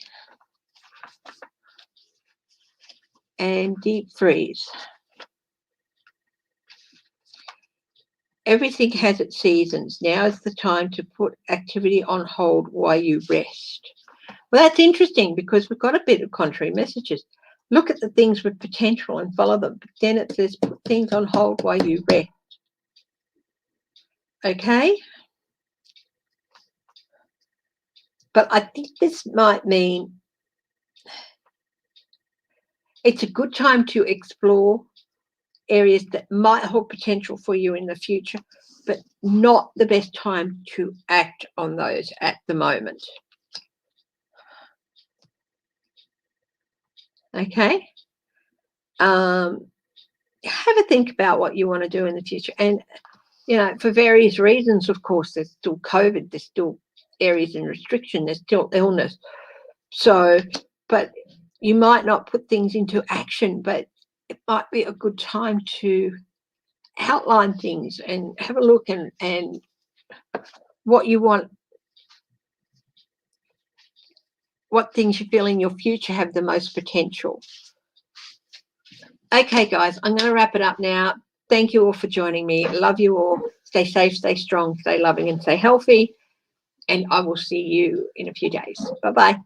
Speaker 1: And Deep Freeze. Everything has its seasons. Now is the time to put activity on hold while you rest. Well, that's interesting because we've got a bit of contrary messages. Look at the things with potential and follow them. But then it says put things on hold while you rest. Okay? But I think this might mean it's a good time to explore areas that might hold potential for you in the future, but not the best time to act on those at the moment. Okay? Have a think about what you want to do in the future. And, you know, for various reasons, of course, there's still COVID, there's still areas in restriction, there's still illness. So, but you might not put things into action, but it might be a good time to outline things and have a look and what you want, what things you feel in your future have the most potential. Okay, guys, I'm going to wrap it up now. Thank you all for joining me. Love you all. Stay safe, stay strong, stay loving, and stay healthy. And I will see you in a few days. Bye-bye.